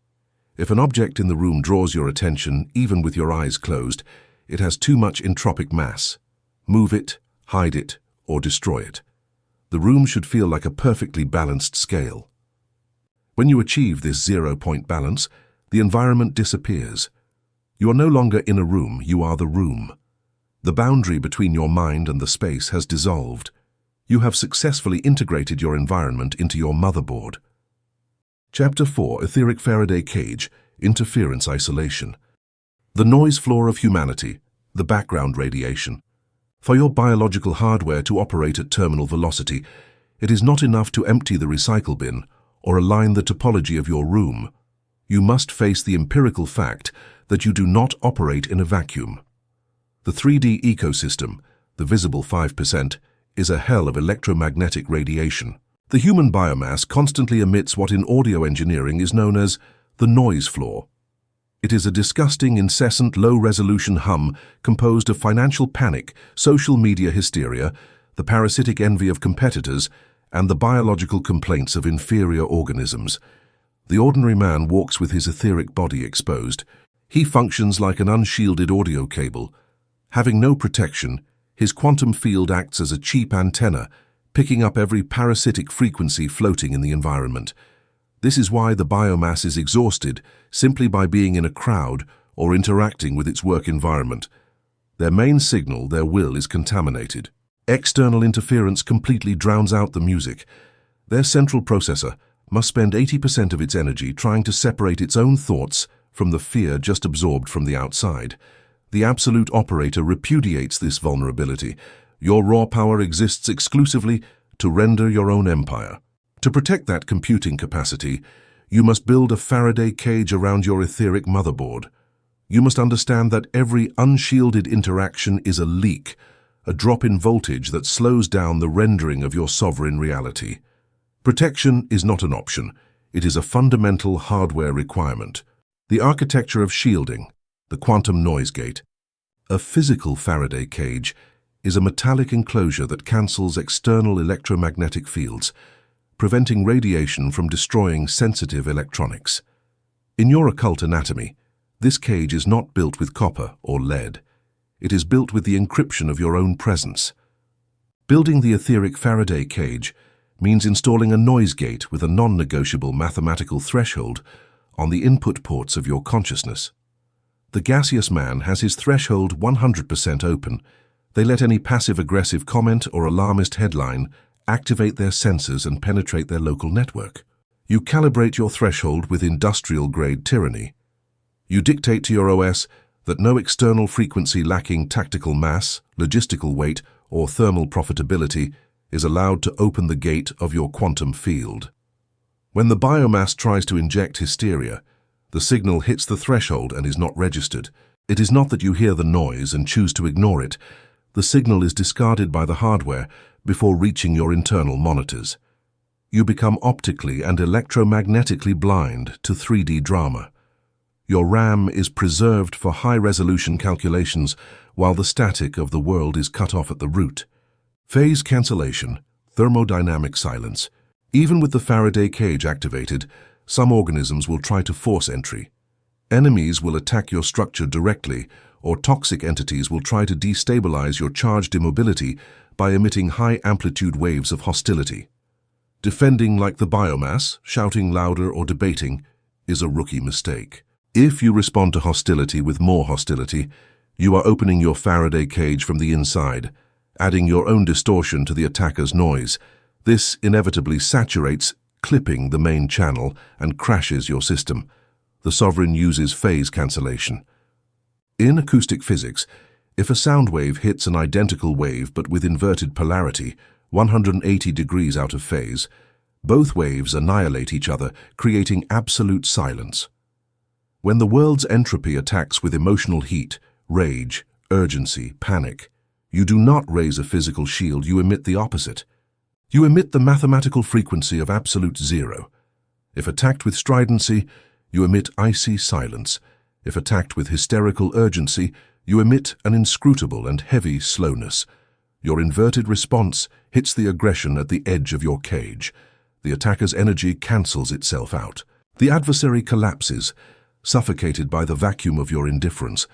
If an object in the room draws your attention, even with your eyes closed, it has too much entropic mass. Move it, hide it, or destroy it. The room should feel like a perfectly balanced scale. When you achieve this zero-point balance, the environment disappears. You are no longer in a room, you are the room. The boundary between your mind and the space has dissolved. You have successfully integrated your environment into your motherboard. Chapter 4, Etheric Faraday Cage, Interference Isolation. The noise floor of humanity, the background radiation. For your biological hardware to operate at terminal velocity, it is not enough to empty the recycle bin or align the topology of your room. You must face the empirical fact that you do not operate in a vacuum. The 3D ecosystem, the visible 5%, is a hell of electromagnetic radiation. The human biomass constantly emits what in audio engineering is known as the noise floor. It is a disgusting, incessant, low-resolution hum composed of financial panic, social media hysteria, the parasitic envy of competitors, and the biological complaints of inferior organisms. The ordinary man walks with his etheric body exposed. He functions like an unshielded audio cable. Having no protection, his quantum field acts as a cheap antenna, picking up every parasitic frequency floating in the environment. This is why the biomass is exhausted simply by being in a crowd or interacting with its work environment. Their main signal, their will, is contaminated. External interference completely drowns out the music. Their central processor must spend 80% of its energy trying to separate its own thoughts from the fear just absorbed from the outside. The absolute operator repudiates this vulnerability. Your raw power exists exclusively to render your own empire. To protect that computing capacity, you must build a Faraday cage around your etheric motherboard. You must understand that every unshielded interaction is a leak, a drop in voltage that slows down the rendering of your sovereign reality. Protection is not an option. It is a fundamental hardware requirement. The architecture of shielding, the quantum noise gate. A physical Faraday cage is a metallic enclosure that cancels external electromagnetic fields, preventing radiation from destroying sensitive electronics. In your occult anatomy, this cage is not built with copper or lead. It is built with the encryption of your own presence. Building the etheric Faraday cage means installing a noise gate with a non-negotiable mathematical threshold on the input ports of your consciousness. The gaseous man has his threshold 100% open. They let any passive-aggressive comment or alarmist headline activate their sensors and penetrate their local network. You calibrate your threshold with industrial-grade tyranny. You dictate to your OS that no external frequency lacking tactical mass, logistical weight, or thermal profitability is allowed to open the gate of your quantum field. When the biomass tries to inject hysteria, the signal hits the threshold and is not registered. It is not that you hear the noise and choose to ignore it. The signal is discarded by the hardware before reaching your internal monitors. You become optically and electromagnetically blind to 3D drama. Your RAM is preserved for high-resolution calculations while the static of the world is cut off at the root. Phase cancellation, thermodynamic silence. Even with the Faraday cage activated, some organisms will try to force entry. Enemies will attack your structure directly, or toxic entities will try to destabilize your charged immobility by emitting high-amplitude waves of hostility. Defending like the biomass, shouting louder or debating, is a rookie mistake. If you respond to hostility with more hostility, you are opening your Faraday cage from the inside, adding your own distortion to the attacker's noise. This inevitably saturates, clipping the main channel and crashes your system. The sovereign uses phase cancellation. In acoustic physics, if a sound wave hits an identical wave but with inverted polarity, 180 degrees out of phase, both waves annihilate each other, creating absolute silence. When the world's entropy attacks with emotional heat, rage, urgency, panic, you do not raise a physical shield, you emit the opposite. You emit the mathematical frequency of absolute zero. If attacked with stridency, you emit icy silence. If attacked with hysterical urgency, you emit an inscrutable and heavy slowness. Your inverted response hits the aggression at the edge of your cage. The attacker's energy cancels itself out. The adversary collapses, suffocated by the vacuum of your indifference,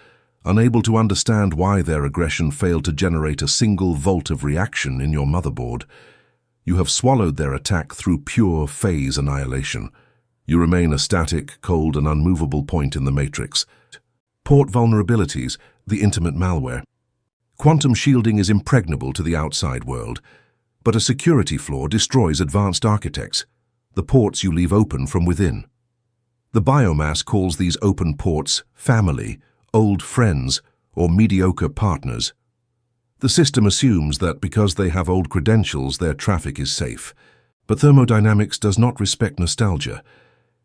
unable to understand why their aggression failed to generate a single volt of reaction in your motherboard. You have swallowed their attack through pure phase annihilation. You remain a static, cold, and unmovable point in the matrix. Port vulnerabilities, the intimate malware. Quantum shielding is impregnable to the outside world, but a security flaw destroys advanced architects, the ports you leave open from within. The biomass calls these open ports family, old friends, or mediocre partners. The system assumes that because they have old credentials, their traffic is safe. But thermodynamics does not respect nostalgia.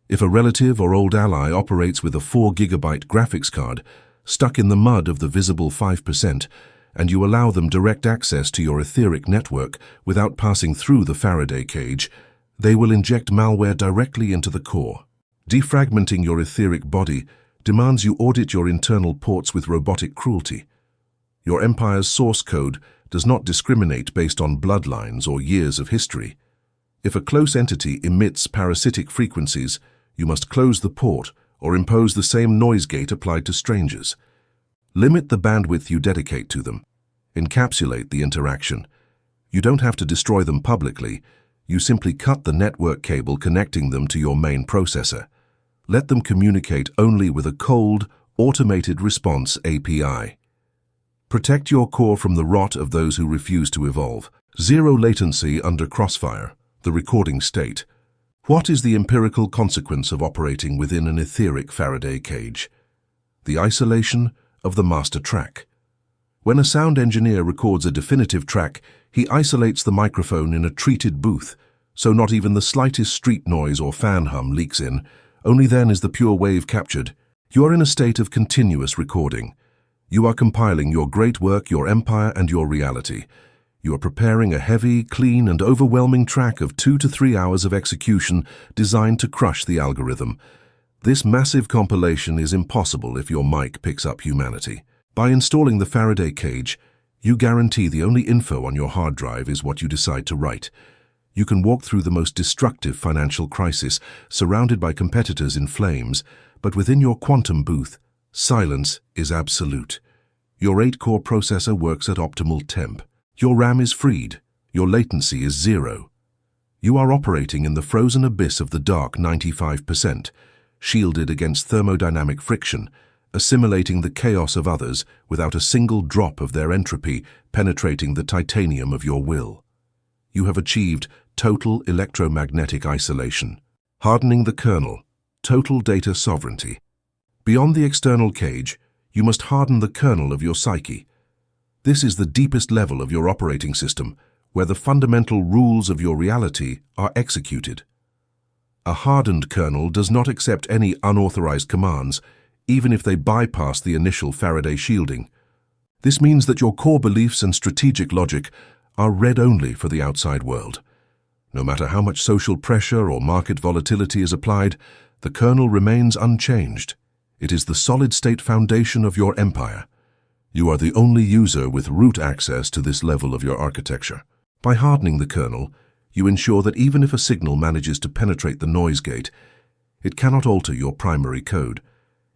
If a relative or old ally operates with a 4 GB graphics card, stuck in the mud of the visible 5%, and you allow them direct access to your etheric network without passing through the Faraday cage, they will inject malware directly into the core. Defragmenting your etheric body demands you audit your internal ports with robotic cruelty. Your empire's source code does not discriminate based on bloodlines or years of history. If a close entity emits parasitic frequencies, you must close the port or impose the same noise gate applied to strangers. Limit the bandwidth you dedicate to them. Encapsulate the interaction. You don't have to destroy them publicly. You simply cut the network cable connecting them to your main processor. Let them communicate only with a cold, automated response API. Protect your core from the rot of those who refuse to evolve. Zero latency under crossfire, the recording state. What is the empirical consequence of operating within an etheric Faraday cage? The isolation of the master track. When a sound engineer records a definitive track, he isolates the microphone in a treated booth, so not even the slightest street noise or fan hum leaks in. Only then is the pure wave captured. You are in a state of continuous recording. You are compiling your great work, your empire, and your reality. You are preparing a heavy, clean, and overwhelming track of 2 to 3 hours of execution designed to crush the algorithm. This massive compilation is impossible if your mic picks up humanity. By installing the Faraday cage, you guarantee the only info on your hard drive is what you decide to write. You can walk through the most destructive financial crisis, surrounded by competitors in flames, but within your quantum booth, silence is absolute. Your 8-core processor works at optimal temp. Your RAM is freed. Your latency is 0. You are operating in the frozen abyss of the dark 95%, shielded against thermodynamic friction, assimilating the chaos of others without a single drop of their entropy penetrating the titanium of your will. You have achieved total electromagnetic isolation, hardening the kernel, total data sovereignty. Beyond the external cage, you must harden the kernel of your psyche. This is the deepest level of your operating system, where the fundamental rules of your reality are executed. A hardened kernel does not accept any unauthorized commands, even if they bypass the initial Faraday shielding. This means that your core beliefs and strategic logic are read only for the outside world. No matter how much social pressure or market volatility is applied, the kernel remains unchanged. It is the solid-state foundation of your empire. You are the only user with root access to this level of your architecture. By hardening the kernel, you ensure that even if a signal manages to penetrate the noise gate, it cannot alter your primary code.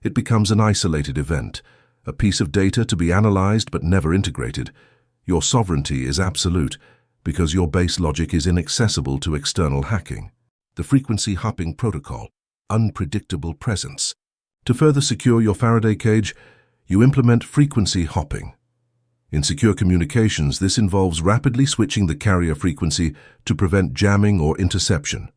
It becomes an isolated event, a piece of data to be analyzed but never integrated. Your sovereignty is absolute because your base logic is inaccessible to external hacking. The frequency hopping protocol, unpredictable presence. To further secure your Faraday cage, you implement frequency hopping. In secure communications, this involves rapidly switching the carrier frequency to prevent jamming or interception.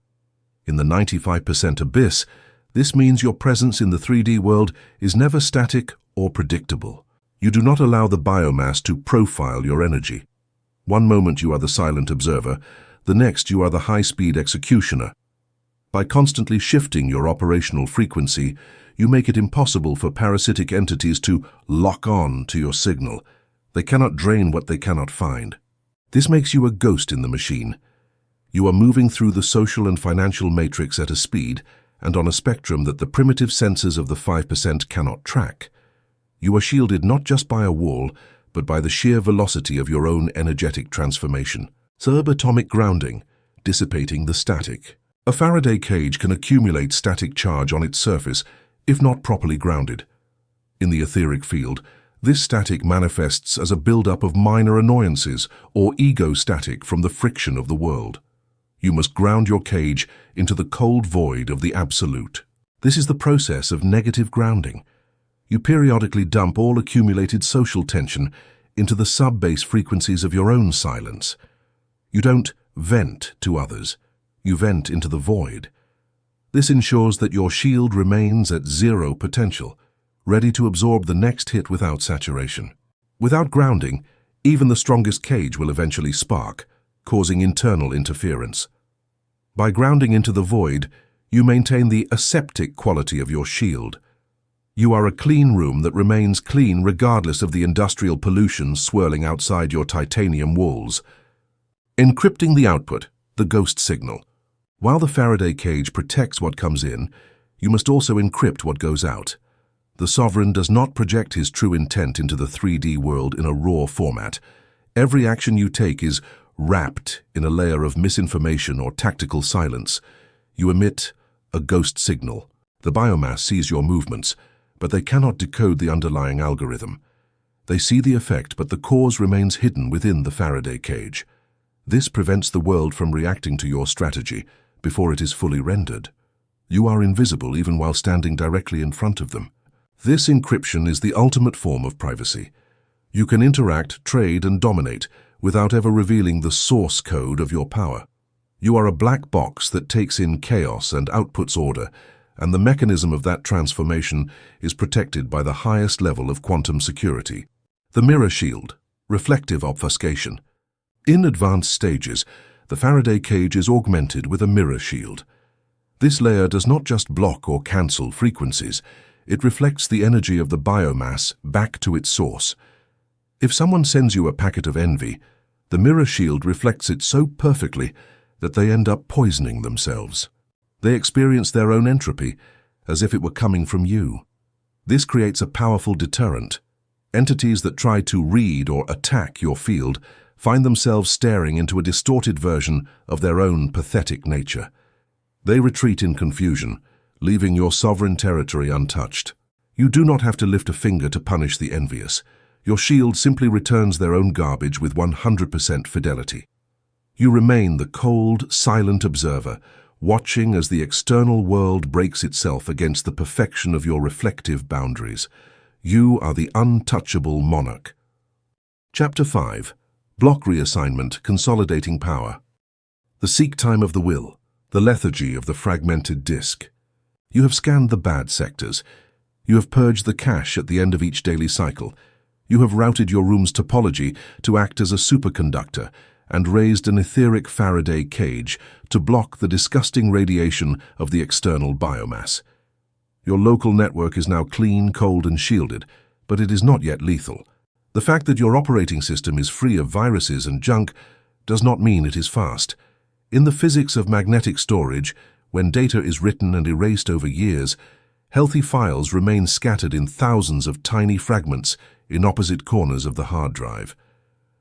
In the 95% abyss, this means your presence in the 3D world is never static or predictable. You do not allow the biomass to profile your energy. One moment you are the silent observer, the next you are the high-speed executioner. By constantly shifting your operational frequency, you make it impossible for parasitic entities to lock on to your signal. They cannot drain what they cannot find. This makes you a ghost in the machine. You are moving through the social and financial matrix at a speed and on a spectrum that the primitive sensors of the 5% cannot track. You are shielded not just by a wall, but by the sheer velocity of your own energetic transformation. Subatomic grounding, dissipating the static. A Faraday cage can accumulate static charge on its surface if not properly grounded. In the etheric field, this static manifests as a buildup of minor annoyances or ego static from the friction of the world. You must ground your cage into the cold void of the absolute. This is the process of negative grounding. You periodically dump all accumulated social tension into the sub-bass frequencies of your own silence. You don't vent to others. You vent into the void. This ensures that your shield remains at zero potential, ready to absorb the next hit without saturation. Without grounding, even the strongest cage will eventually spark, causing internal interference. By grounding into the void, you maintain the aseptic quality of your shield. You are a clean room that remains clean regardless of the industrial pollution swirling outside your titanium walls. Encrypting the output, the ghost signal. While the Faraday cage protects what comes in, you must also encrypt what goes out. The sovereign does not project his true intent into the 3D world in a raw format. Every action you take is wrapped in a layer of misinformation or tactical silence. You emit a ghost signal. The biomass sees your movements, but they cannot decode the underlying algorithm. They see the effect, but the cause remains hidden within the Faraday cage. This prevents the world from reacting to your strategy before it is fully rendered. You are invisible even while standing directly in front of them. This encryption is the ultimate form of privacy. You can interact, trade, and dominate without ever revealing the source code of your power. You are a black box that takes in chaos and outputs order, and the mechanism of that transformation is protected by the highest level of quantum security. The mirror shield, reflective obfuscation. In advanced stages, the Faraday cage is augmented with a mirror shield. This layer does not just block or cancel frequencies, it reflects the energy of the biomass back to its source. If someone sends you a packet of envy, the mirror shield reflects it so perfectly that they end up poisoning themselves. They experience their own entropy as if it were coming from you. This creates a powerful deterrent. Entities that try to read or attack your field find themselves staring into a distorted version of their own pathetic nature. They retreat in confusion, leaving your sovereign territory untouched. You do not have to lift a finger to punish the envious. Your shield simply returns their own garbage with 100% fidelity. You remain the cold, silent observer, watching as the external world breaks itself against the perfection of your reflective boundaries. You are the untouchable monarch. Chapter 5. Block Reassignment, Consolidating Power. The seek time of the will, the lethargy of the fragmented disk. You have scanned the bad sectors. You have purged the cache at the end of each daily cycle. You have routed your room's topology to act as a superconductor and raised an etheric Faraday cage to block the disgusting radiation of the external biomass. Your local network is now clean, cold, and shielded, but it is not yet lethal. The fact that your operating system is free of viruses and junk does not mean it is fast. In the physics of magnetic storage, when data is written and erased over years, healthy files remain scattered in thousands of tiny fragments in opposite corners of the hard drive.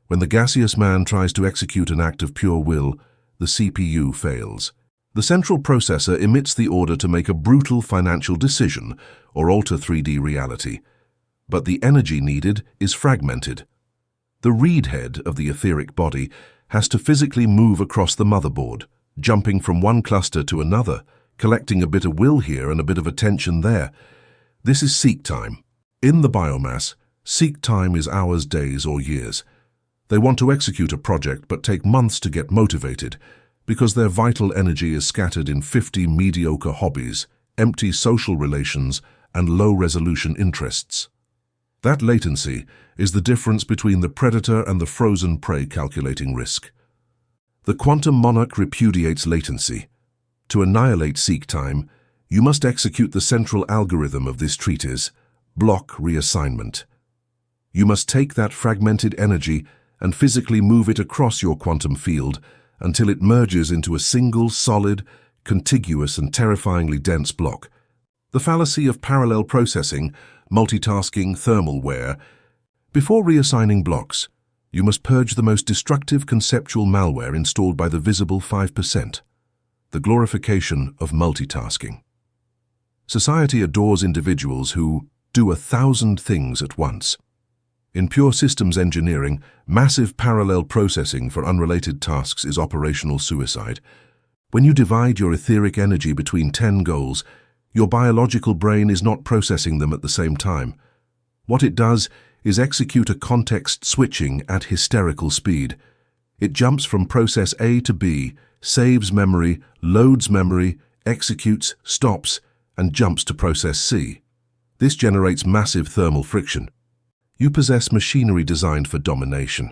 When the gaseous man tries to execute an act of pure will, the CPU fails. The central processor emits the order to make a brutal financial decision or alter 3D reality, but the energy needed is fragmented. The read head of the etheric body has to physically move across the motherboard, jumping from one cluster to another, collecting a bit of will here and a bit of attention there. This is seek time. In the biomass, seek time is hours, days, or years. They want to execute a project but take months to get motivated because their vital energy is scattered in 50 mediocre hobbies, empty social relations, and low-resolution interests. That latency is the difference between the predator and the frozen prey calculating risk. The quantum monarch repudiates latency. To annihilate seek time, you must execute the central algorithm of this treatise, block reassignment. You must take that fragmented energy and physically move it across your quantum field until it merges into a single, solid, contiguous and terrifyingly dense block. The fallacy of parallel processing, multitasking, thermal wear. Before reassigning blocks, you must purge the most destructive conceptual malware installed by the visible 5%, the glorification of multitasking. Society adores individuals who do 1,000 things at once. In pure systems engineering, massive parallel processing for unrelated tasks is operational suicide. When you divide your etheric energy between 10 goals, your biological brain is not processing them at the same time. What it does is execute a context switching at hysterical speed. It jumps from process A to B, saves memory, loads memory, executes, stops, and jumps to process C. This generates massive thermal friction. You possess machinery designed for domination.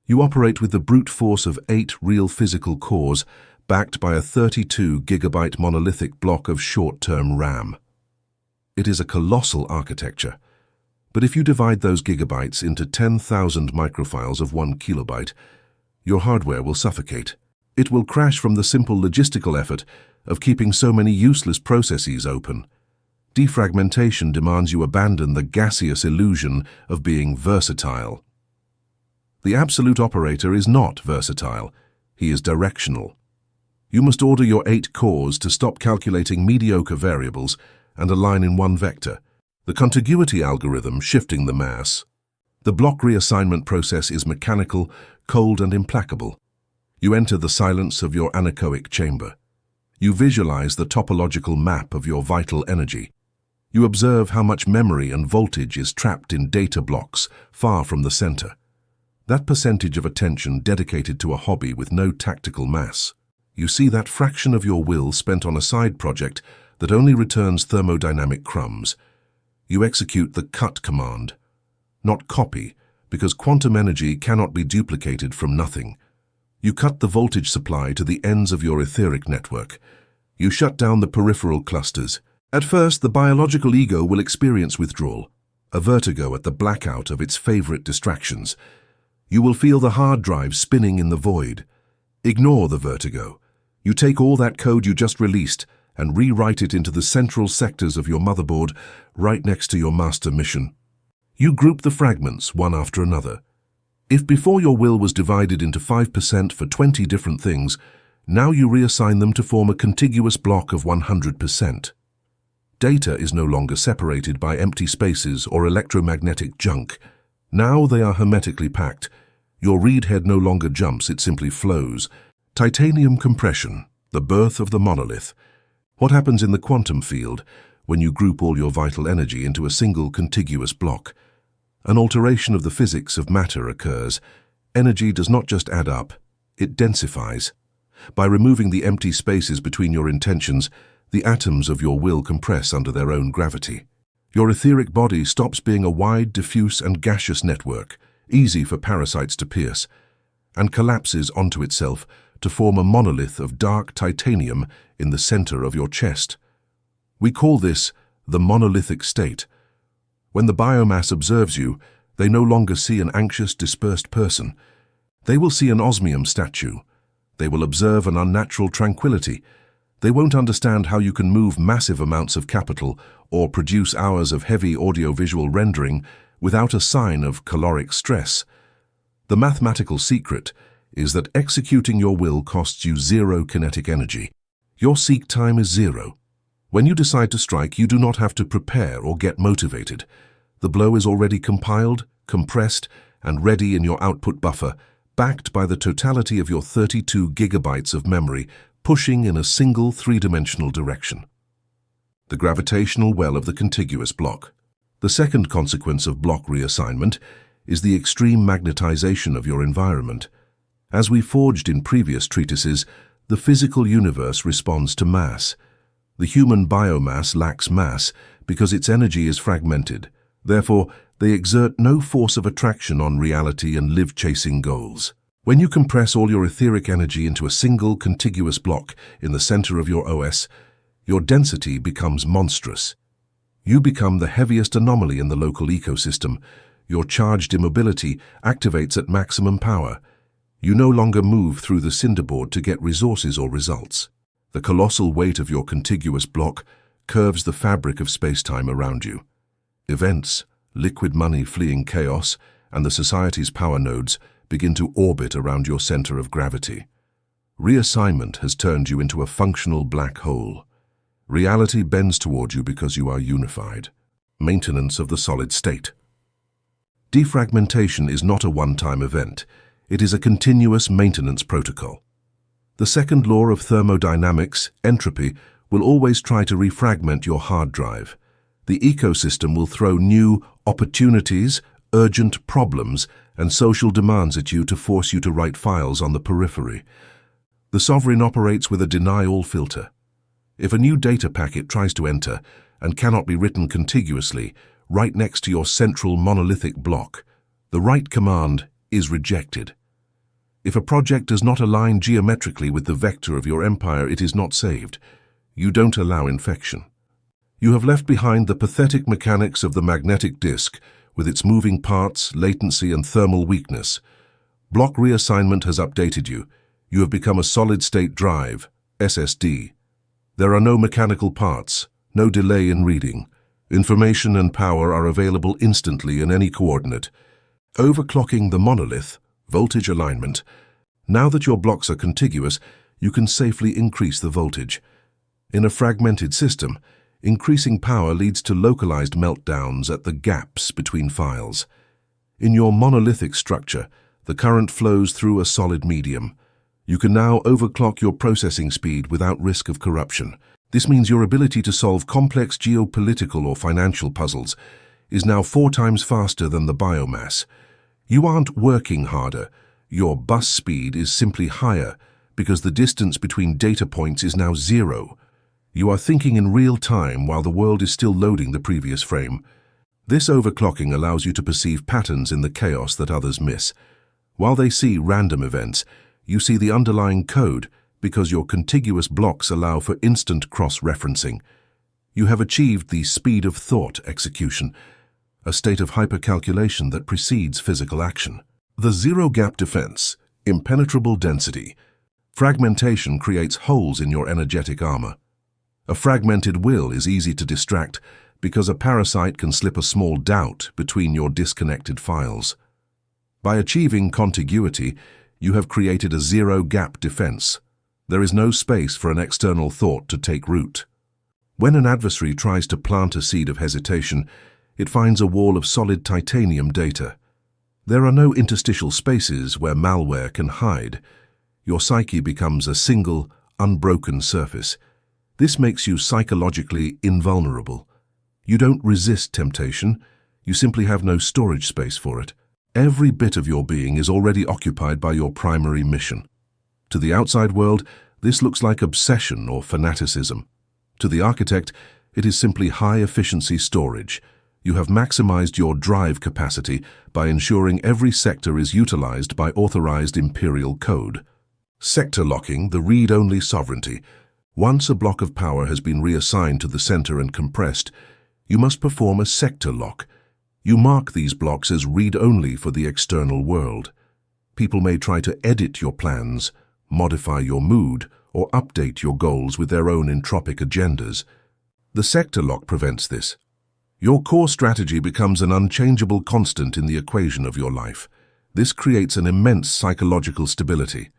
You operate with the brute force of 8 real physical cores, backed by a 32 gigabyte monolithic block of short-term RAM. It is a colossal architecture. But if you divide those gigabytes into 10,000 microfiles of 1 kilobyte, your hardware will suffocate. It will crash from the simple logistical effort of keeping so many useless processes open. Defragmentation demands you abandon the gaseous illusion of being versatile. The absolute operator is not versatile. He is directional. You must order your 8 cores to stop calculating mediocre variables and align in one vector. The contiguity algorithm shifting the mass. The block reassignment process is mechanical, cold and implacable. You enter the silence of your anechoic chamber. You visualize the topological map of your vital energy. You observe how much memory and voltage is trapped in data blocks far from the center. That percentage of attention dedicated to a hobby with no tactical mass. You see that fraction of your will spent on a side project that only returns thermodynamic crumbs. You execute the cut command, not copy, because quantum energy cannot be duplicated from nothing. You cut the voltage supply to the ends of your etheric network. You shut down the peripheral clusters. At first, the biological ego will experience withdrawal, a vertigo at the blackout of its favorite distractions. You will feel the hard drive spinning in the void. Ignore the vertigo. You take all that code you just released and rewrite it into the central sectors of your motherboard right next to your master mission. You group the fragments one after another. If before your will was divided into 5% for 20 different things, now you reassign them to form a contiguous block of 100%. Data is no longer separated by empty spaces or electromagnetic junk. Now they are hermetically packed. Your read head no longer jumps, it simply flows. Titanium compression, the birth of the monolith. What happens in the quantum field when you group all your vital energy into a single contiguous block? An alteration of the physics of matter occurs. Energy does not just add up, it densifies. By removing the empty spaces between your intentions, the atoms of your will compress under their own gravity. Your etheric body stops being a wide, diffuse and gaseous network, easy for parasites to pierce, and collapses onto itself to form a monolith of dark titanium in the center of your chest. We call this the monolithic state. When the biomass observes you, they no longer see an anxious, dispersed person. They will see an osmium statue. They will observe an unnatural tranquility. They won't understand how you can move massive amounts of capital or produce hours of heavy audiovisual rendering without a sign of caloric stress. The mathematical secret is that executing your will costs you 0 kinetic energy. Your seek time is 0. When you decide to strike, you do not have to prepare or get motivated. The blow is already compiled, compressed, and ready in your output buffer, backed by the totality of your 32 gigabytes of memory, pushing in a single 3-dimensional direction. The gravitational well of the contiguous block. The second consequence of block reassignment is the extreme magnetization of your environment. As we forged in previous treatises, the physical universe responds to mass. The human biomass lacks mass because its energy is fragmented. Therefore, they exert no force of attraction on reality and live chasing goals. When you compress all your etheric energy into a single contiguous block in the center of your OS, your density becomes monstrous. You become the heaviest anomaly in the local ecosystem. Your charged immobility activates at maximum power. You no longer move through the cinderboard to get resources or results. The colossal weight of your contiguous block curves the fabric of space-time around you. Events, liquid money fleeing chaos, and the society's power nodes begin to orbit around your center of gravity. Reassignment has turned you into a functional black hole. Reality bends toward you because you are unified. Maintenance of the solid state. Defragmentation is not a one-time event. It is a continuous maintenance protocol. The second law of thermodynamics, entropy, will always try to refragment your hard drive. The ecosystem will throw new opportunities, urgent problems, and social demands at you to force you to write files on the periphery. The sovereign operates with a deny-all filter. If a new data packet tries to enter and cannot be written contiguously, right next to your central monolithic block, the write command is rejected. If a project does not align geometrically with the vector of your empire, it is not saved. You don't allow infection. You have left behind the pathetic mechanics of the magnetic disk with its moving parts, latency, and thermal weakness. Block reassignment has updated you. You have become a solid-state drive, SSD. There are no mechanical parts, no delay in reading. Information and power are available instantly in any coordinate. Overclocking the monolith, voltage alignment. Now that your blocks are contiguous, you can safely increase the voltage. In a fragmented system, increasing power leads to localized meltdowns at the gaps between files. In your monolithic structure, the current flows through a solid medium. You can now overclock your processing speed without risk of corruption. This means your ability to solve complex geopolitical or financial puzzles is now 4 times faster than the biomass. You aren't working harder. Your bus speed is simply higher because the distance between data points is now 0. You are thinking in real time while the world is still loading the previous frame. This overclocking allows you to perceive patterns in the chaos that others miss. While they see random events, you see the underlying code because your contiguous blocks allow for instant cross-referencing. You have achieved the speed of thought execution, a state of hypercalculation that precedes physical action. The zero-gap defense, impenetrable density. Fragmentation creates holes in your energetic armor. A fragmented will is easy to distract because a parasite can slip a small doubt between your disconnected files. By achieving contiguity, you have created a zero-gap defense. There is no space for an external thought to take root. When an adversary tries to plant a seed of hesitation, it finds a wall of solid titanium data. There are no interstitial spaces where malware can hide. Your psyche becomes a single, unbroken surface. This makes you psychologically invulnerable. You don't resist temptation, you simply have no storage space for it. Every bit of your being is already occupied by your primary mission. To the outside world, this looks like obsession or fanaticism. To the architect, it is simply high-efficiency storage. You have maximized your drive capacity by ensuring every sector is utilized by authorized imperial code. Sector locking, the read-only sovereignty. Once a block of power has been reassigned to the center and compressed, you must perform a sector lock. You mark these blocks as read-only for the external world. People may try to edit your plans, modify your mood, or update your goals with their own entropic agendas. The sector lock prevents this. Your core strategy becomes an unchangeable constant in the equation of your life. This creates an immense psychological stability.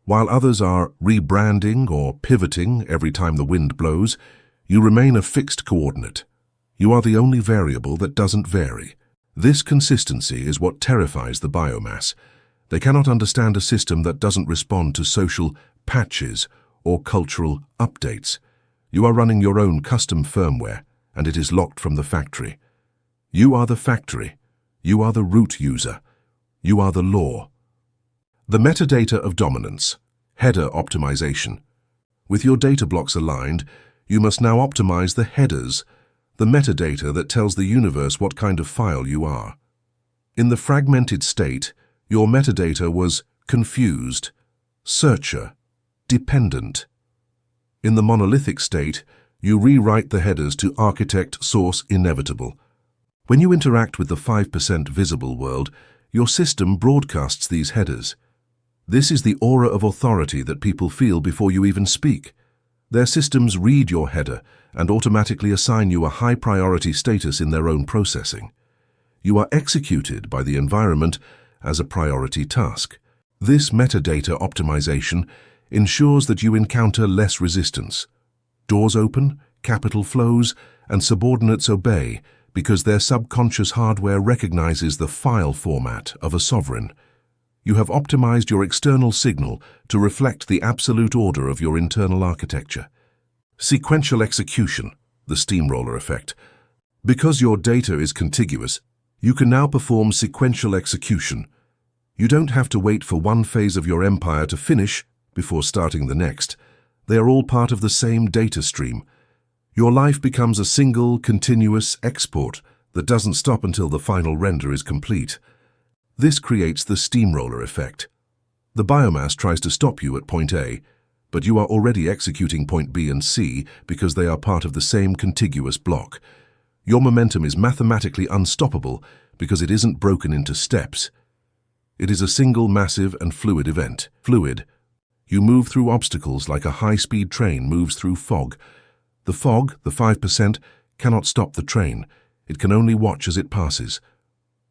While others are rebranding or pivoting every time the wind blows, you remain a fixed coordinate. You are the only variable that doesn't vary. This consistency is what terrifies the biomass. They cannot understand a system that doesn't respond to social patches or cultural updates. You are running your own custom firmware, and it is locked from the factory. You are the factory. You are the root user. You are the law. The metadata of dominance, header optimization. With your data blocks aligned, you must now optimize the headers, the metadata that tells the universe what kind of file you are. In the fragmented state, your metadata was confused, searcher, dependent. In the monolithic state, you rewrite the headers to architect source inevitable. When you interact with the 5% visible world, your system broadcasts these headers. This is the aura of authority that people feel before you even speak. Their systems read your header and automatically assign you a high-priority status in their own processing. You are executed by the environment as a priority task. This metadata optimization ensures that you encounter less resistance. Doors open, capital flows, and subordinates obey because their subconscious hardware recognizes the file format of a sovereign. You have optimized your external signal to reflect the absolute order of your internal architecture. Sequential execution, the steamroller effect. Because your data is contiguous, you can now perform sequential execution. You don't have to wait for one phase of your empire to finish before starting the next. They are all part of the same data stream. Your life becomes a single, continuous export that doesn't stop until the final render is complete. This creates the steamroller effect. The biomass tries to stop you at point A, but you are already executing point B and C because they are part of the same contiguous block. Your momentum is mathematically unstoppable because it isn't broken into steps. It is a single massive and fluid event. Fluid. You move through obstacles like a high-speed train moves through fog. The fog, the 5%, cannot stop the train. It can only watch as it passes.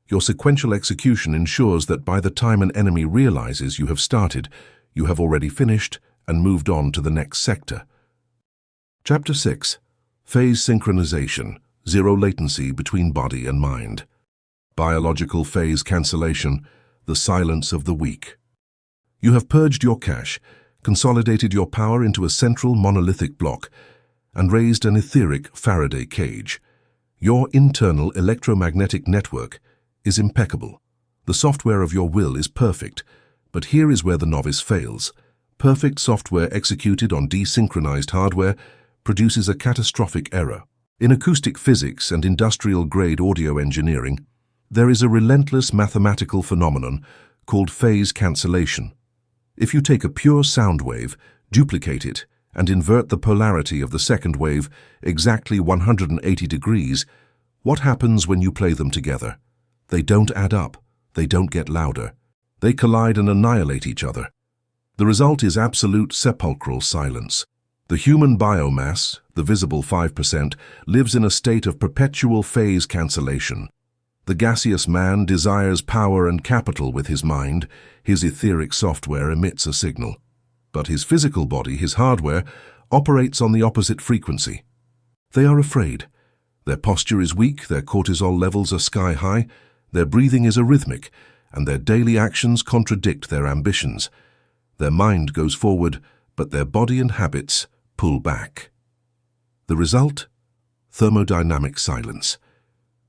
Your sequential execution ensures that by the time an enemy realizes you have started, you have already finished and moved on to the next sector. Chapter 6. Phase Synchronization. Zero latency between body and mind. Biological phase cancellation. The silence of the weak. You have purged your cache, consolidated your power into a central monolithic block, and raised an etheric Faraday cage. Your internal electromagnetic network is impeccable. The software of your will is perfect, but here is where the novice fails. Perfect software executed on desynchronized hardware produces a catastrophic error. In acoustic physics and industrial-grade audio engineering, there is a relentless mathematical phenomenon called phase cancellation. If you take a pure sound wave, duplicate it, and invert the polarity of the second wave exactly 180 degrees, what happens when you play them together? They don't add up. They don't get louder. They collide and annihilate each other. The result is absolute sepulchral silence. The human biomass, the visible 5%, lives in a state of perpetual phase cancellation. The gaseous man desires power and capital with his mind. His etheric software emits a signal. But his physical body, his hardware, operates on the opposite frequency. They are afraid. Their posture is weak, their cortisol levels are sky-high, their breathing is arrhythmic, and their daily actions contradict their ambitions. Their mind goes forward, but their body and habits pull back. The result? Thermodynamic silence.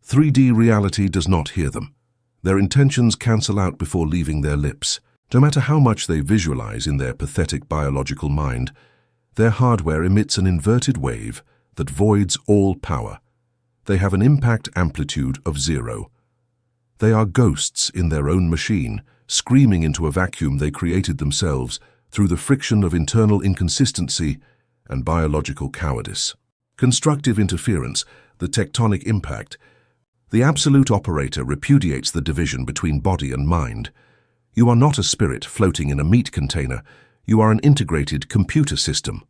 3D reality does not hear them. Their intentions cancel out before leaving their lips. No matter how much they visualize in their pathetic biological mind, their hardware emits an inverted wave that voids all power. They have an impact amplitude of 0. They are ghosts in their own machine, screaming into a vacuum they created themselves through the friction of internal inconsistency and biological cowardice. Constructive interference, the tectonic impact. The absolute operator repudiates the division between body and mind. You are not a spirit floating in a meat container. You are an integrated computer system.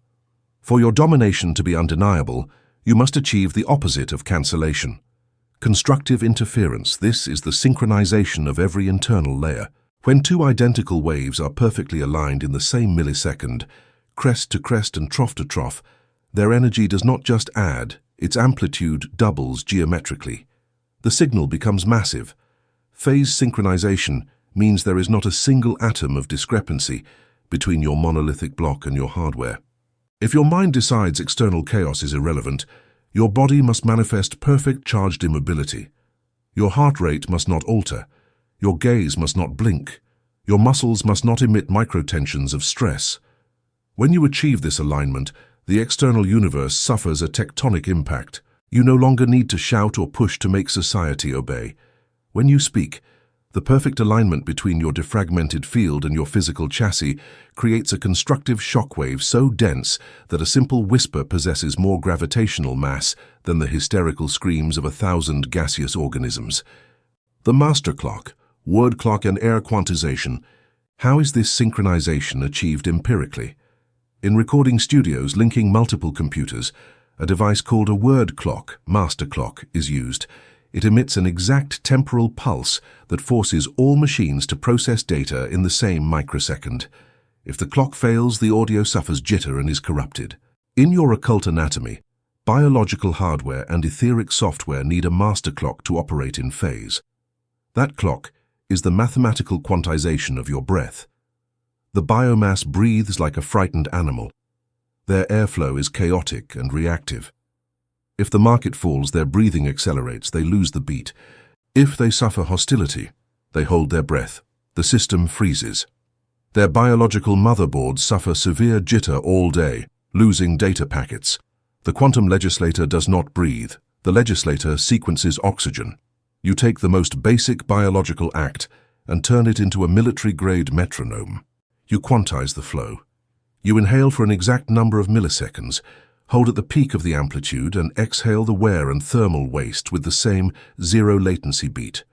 For your domination to be undeniable, you must achieve the opposite of cancellation. Constructive interference, this is the synchronization of every internal layer. When two identical waves are perfectly aligned in the same millisecond, crest to crest and trough to trough, their energy does not just add, its amplitude doubles geometrically. The signal becomes massive. Phase synchronization means there is not a single atom of discrepancy between your monolithic block and your hardware. If your mind decides external chaos is irrelevant, your body must manifest perfect charged immobility. Your heart rate must not alter. Your gaze must not blink. Your muscles must not emit microtensions of stress. When you achieve this alignment, the external universe suffers a tectonic impact. You no longer need to shout or push to make society obey. When you speak, the perfect alignment between your defragmented field and your physical chassis creates a constructive shockwave so dense that a simple whisper possesses more gravitational mass than the hysterical screams of 1,000 gaseous organisms. The master clock, word clock and air quantization. How is this synchronization achieved empirically? In recording studios linking multiple computers, a device called a word clock, master clock, is used. It emits an exact temporal pulse that forces all machines to process data in the same microsecond. If the clock fails, the audio suffers jitter and is corrupted. In your occult anatomy, biological hardware and etheric software need a master clock to operate in phase. That clock is the mathematical quantization of your breath. The biomass breathes like a frightened animal. Their airflow is chaotic and reactive. If the market falls, their breathing accelerates, they lose the beat. If they suffer hostility, they hold their breath. The system freezes. Their biological motherboards suffer severe jitter all day, losing data packets. The quantum legislator does not breathe. The legislator sequences oxygen. You take the most basic biological act and turn it into a military-grade metronome. You quantize the flow. You inhale for an exact number of milliseconds, hold at the peak of the amplitude, and exhale the wear and thermal waste with the same zero latency beat.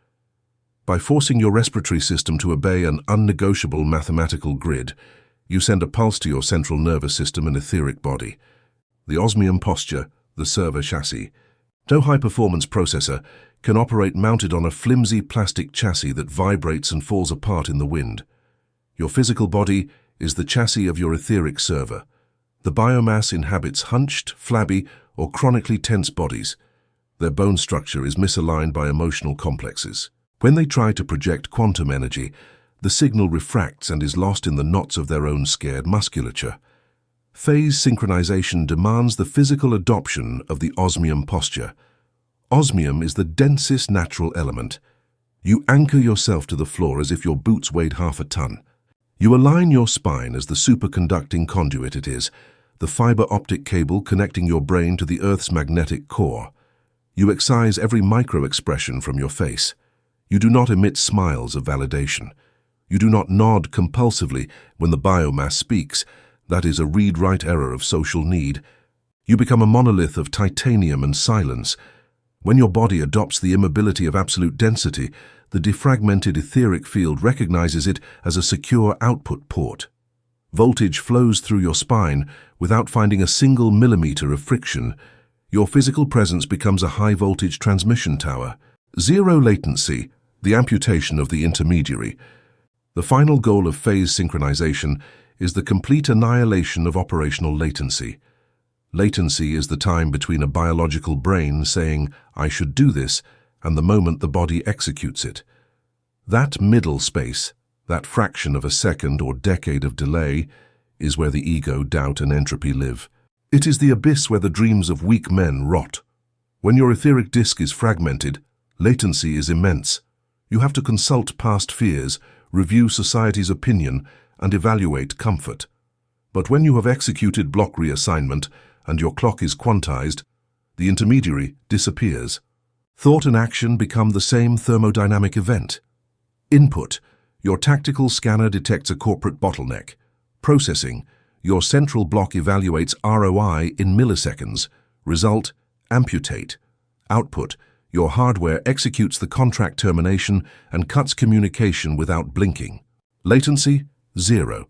By forcing your respiratory system to obey an unnegotiable mathematical grid, you send a pulse to your central nervous system and etheric body. The osmium posture, the server chassis. No high-performance processor can operate mounted on a flimsy plastic chassis that vibrates and falls apart in the wind. Your physical body is the chassis of your etheric server. The biomass inhabits hunched, flabby, or chronically tense bodies. Their bone structure is misaligned by emotional complexes. When they try to project quantum energy, the signal refracts and is lost in the knots of their own scared musculature. Phase synchronization demands the physical adoption of the osmium posture. Osmium is the densest natural element. You anchor yourself to the floor as if your boots weighed half a ton. You align your spine as the superconducting conduit it is, the fiber optic cable connecting your brain to the Earth's magnetic core. You excise every micro-expression from your face. You do not emit smiles of validation. You do not nod compulsively when the biomass speaks. That is a read-write error of social need. You become a monolith of titanium and silence. When your body adopts the immobility of absolute density, the defragmented etheric field recognizes it as a secure output port. Voltage flows through your spine without finding a single millimeter of friction. Your physical presence becomes a high-voltage transmission tower. Zero latency, the amputation of the intermediary. The final goal of phase synchronization is the complete annihilation of operational latency. Latency is the time between a biological brain saying, "I should do this," and the moment the body executes it. That middle space, that fraction of a second or decade of delay, is where the ego, doubt, and entropy live. It is the abyss where the dreams of weak men rot. When your etheric disk is fragmented, latency is immense. You have to consult past fears, review society's opinion, and evaluate comfort. But when you have executed block reassignment and your clock is quantized, the intermediary disappears. Thought and action become the same thermodynamic event. Input: your tactical scanner detects a corporate bottleneck. Processing: your central block evaluates ROI in milliseconds. Result: amputate. Output: your hardware executes the contract termination and cuts communication without blinking. Latency: zero.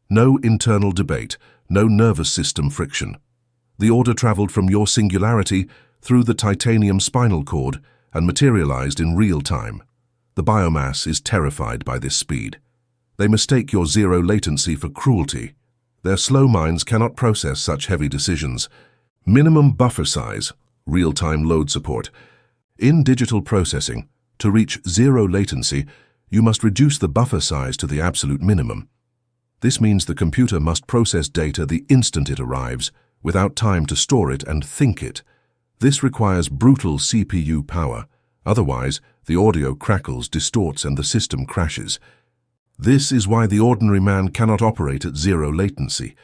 No internal debate, no nervous system friction. The order traveled from your singularity through the titanium spinal cord and materialized in real time. The biomass is terrified by this speed. They mistake your zero latency for cruelty. Their slow minds cannot process such heavy decisions. Minimum buffer size, real-time load support. In digital processing, to reach zero latency, you must reduce the buffer size to the absolute minimum. This means the computer must process data the instant it arrives, without time to store it and think it. This requires brutal CPU power. Otherwise, the audio crackles, distorts, and the system crashes. This is why the ordinary man cannot operate at zero latency.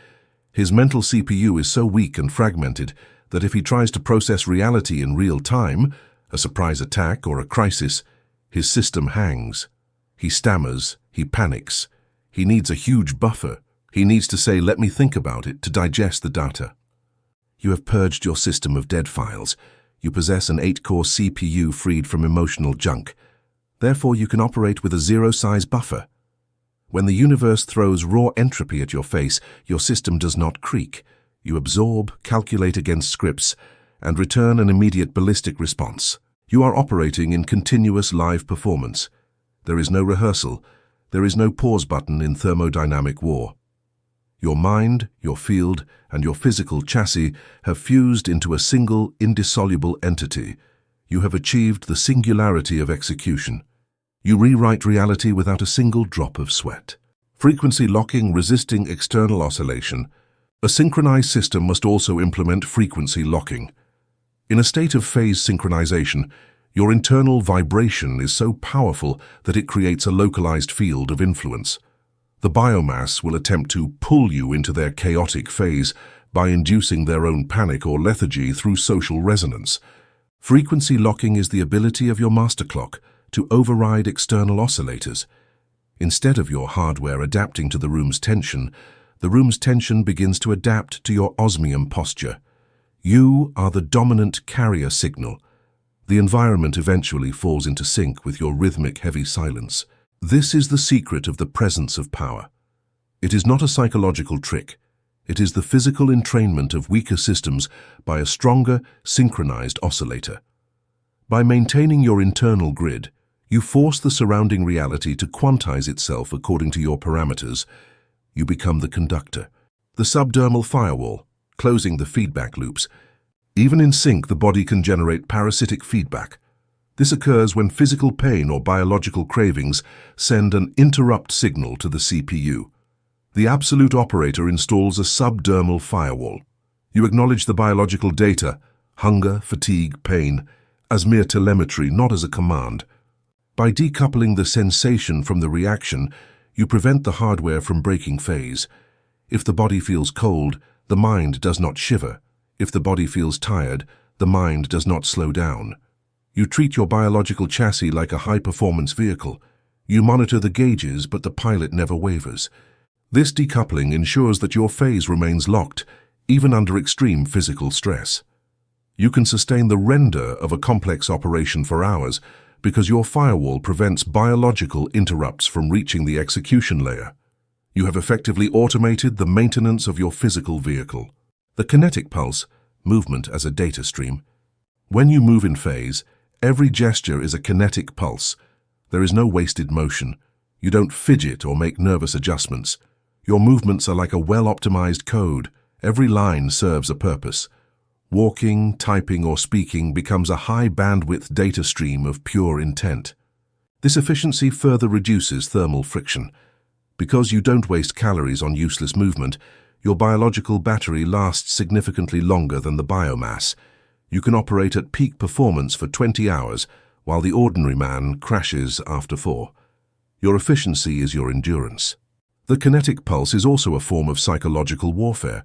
His mental CPU is so weak and fragmented that if he tries to process reality in real time, a surprise attack or a crisis, his system hangs. He stammers, he panics. He needs a huge buffer. He needs to say, "Let me think about it," to digest the data. You have purged your system of dead files. You possess an 8-core CPU freed from emotional junk. Therefore, you can operate with a zero-size buffer. When the universe throws raw entropy at your face, your system does not creak. You absorb, calculate against scripts, and return an immediate ballistic response. You are operating in continuous live performance. There is no rehearsal. There is no pause button in thermodynamic war. Your mind, your field, and your physical chassis have fused into a single, indissoluble entity. You have achieved the singularity of execution. You rewrite reality without a single drop of sweat. Frequency locking, resisting external oscillation. A synchronized system must also implement frequency locking. In a state of phase synchronization, your internal vibration is so powerful that it creates a localized field of influence. The biomass will attempt to pull you into their chaotic phase by inducing their own panic or lethargy through social resonance. Frequency locking is the ability of your master clock to override external oscillators. Instead of your hardware adapting to the room's tension, The room's tension begins to adapt to your osmium posture. You are the dominant carrier signal. The environment eventually falls into sync with your rhythmic heavy silence. This is the secret of the presence of power. It is not a psychological trick. It is the physical entrainment of weaker systems by a stronger, synchronized oscillator. By maintaining your internal grid, you force the surrounding reality to quantize itself according to your parameters. You become the conductor, the subdermal firewall, closing the feedback loops. Even in sync, the body can generate parasitic feedback. This occurs when physical pain or biological cravings send an interrupt signal to the CPU. The absolute operator installs a subdermal firewall. You acknowledge the biological data, hunger, fatigue, pain, as mere telemetry, not as a command. By decoupling the sensation from the reaction, you prevent the hardware from breaking phase. If the body feels cold, the mind does not shiver. If the body feels tired, the mind does not slow down. You treat your biological chassis like a high-performance vehicle. You monitor the gauges, but the pilot never wavers. This decoupling ensures that your phase remains locked, even under extreme physical stress. You can sustain the render of a complex operation for hours because your firewall prevents biological interrupts from reaching the execution layer. You have effectively automated the maintenance of your physical vehicle. The kinetic pulse, movement as a data stream. When you move in phase, every gesture is a kinetic pulse. There is no wasted motion. You don't fidget or make nervous adjustments. Your movements are like a well-optimized code. Every line serves a purpose. Walking, typing, or speaking becomes a high-bandwidth data stream of pure intent. This efficiency further reduces thermal friction. Because you don't waste calories on useless movement, your biological battery lasts significantly longer than the biomass. You can operate at peak performance for 20 hours, while the ordinary man crashes after 4. Your efficiency is your endurance. The kinetic pulse is also a form of psychological warfare.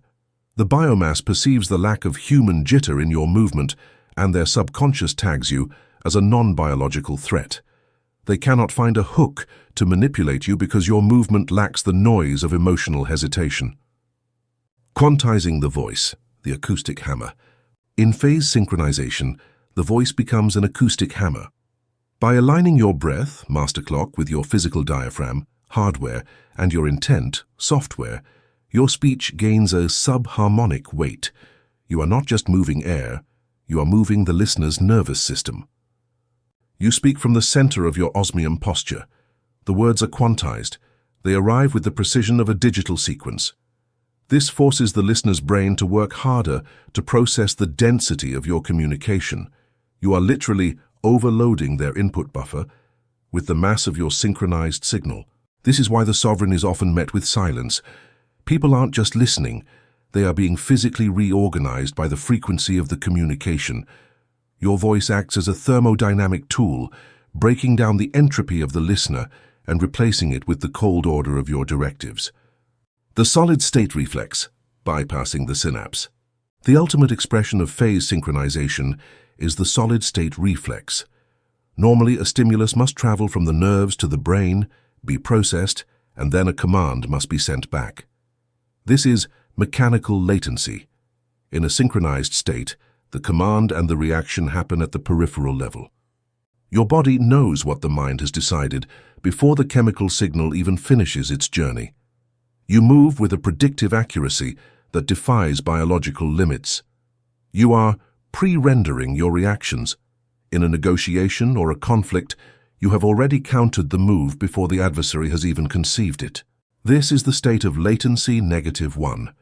The biomass perceives the lack of human jitter in your movement, and their subconscious tags you as a non-biological threat. They cannot find a hook to manipulate you because your movement lacks the noise of emotional hesitation. Quantizing the voice, the acoustic hammer. In phase synchronization, the voice becomes an acoustic hammer. By aligning your breath, master clock, with your physical diaphragm, hardware, and your intent, software, your speech gains a subharmonic weight. You are not just moving air, you are moving the listener's nervous system. You speak from the center of your osmium posture. The words are quantized. They arrive with the precision of a digital sequence. This forces the listener's brain to work harder to process the density of your communication. You are literally overloading their input buffer with the mass of your synchronized signal. This is why the sovereign is often met with silence. People aren't just listening, they are being physically reorganized by the frequency of the communication. Your voice acts as a thermodynamic tool, breaking down the entropy of the listener and replacing it with the cold order of your directives. The solid-state reflex, bypassing the synapse. The ultimate expression of phase synchronization is the solid-state reflex. Normally, a stimulus must travel from the nerves to the brain, be processed, and then a command must be sent back. This is mechanical latency. In a synchronized state, the command and the reaction happen at the peripheral level. Your body knows what the mind has decided before the chemical signal even finishes its journey. You move with a predictive accuracy that defies biological limits. You are pre-rendering your reactions. In a negotiation or a conflict, you have already countered the move before the adversary has even conceived it. This is the state of latency -1.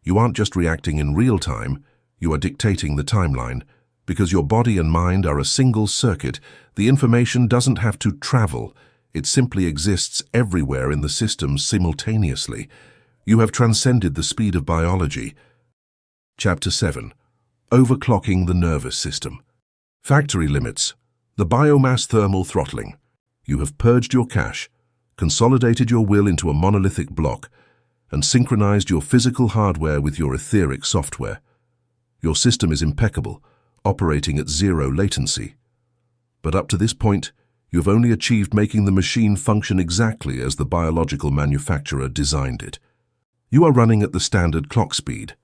You aren't just reacting in real time, you are dictating the timeline. Because your body and mind are a single circuit, the information doesn't have to travel. It simply exists everywhere in the system simultaneously. You have transcended the speed of biology. Chapter 7. Overclocking the nervous system. Factory limits. The biomass thermal throttling. You have purged your cache, consolidated your will into a monolithic block, and synchronized your physical hardware with your etheric software. Your system is impeccable, operating at 0 latency. But up to this point, you have only achieved making the machine function exactly as the biological manufacturer designed it. You are running at the standard clock speed.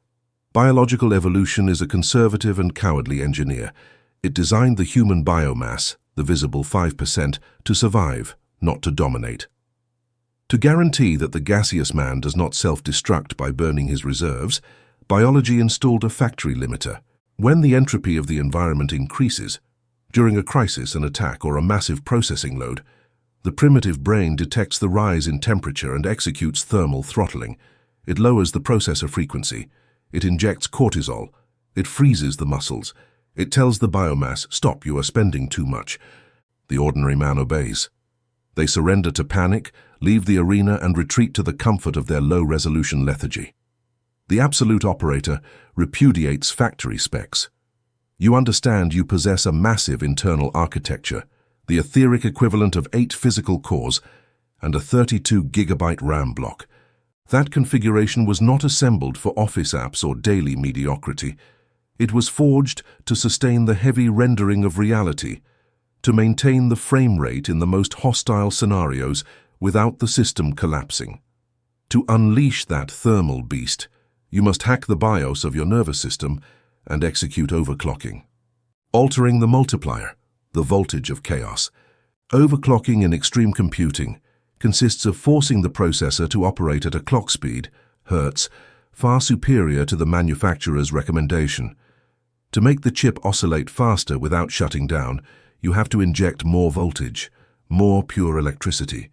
Biological evolution is a conservative and cowardly engineer. It designed the human biomass, the visible 5%, to survive, not to dominate. To guarantee that the gaseous man does not self-destruct by burning his reserves, biology installed a factory limiter. When the entropy of the environment increases, during a crisis, an attack, or a massive processing load, the primitive brain detects the rise in temperature and executes thermal throttling. It lowers the processor frequency. It injects cortisol. It freezes the muscles. It tells the biomass, "Stop, you are spending too much." The ordinary man obeys. They surrender to panic, leave the arena, and retreat to the comfort of their low-resolution lethargy. The absolute operator repudiates factory specs. You understand you possess a massive internal architecture, the etheric equivalent of 8 physical cores and a 32-gigabyte RAM block. That configuration was not assembled for office apps or daily mediocrity. It was forged to sustain the heavy rendering of reality, to maintain the frame rate in the most hostile scenarios without the system collapsing. To unleash that thermal beast, you must hack the BIOS of your nervous system and execute overclocking. Altering the multiplier, the voltage of chaos. Overclocking in extreme computing consists of forcing the processor to operate at a clock speed, hertz, far superior to the manufacturer's recommendation. To make the chip oscillate faster without shutting down, you have to inject more voltage, more pure electricity.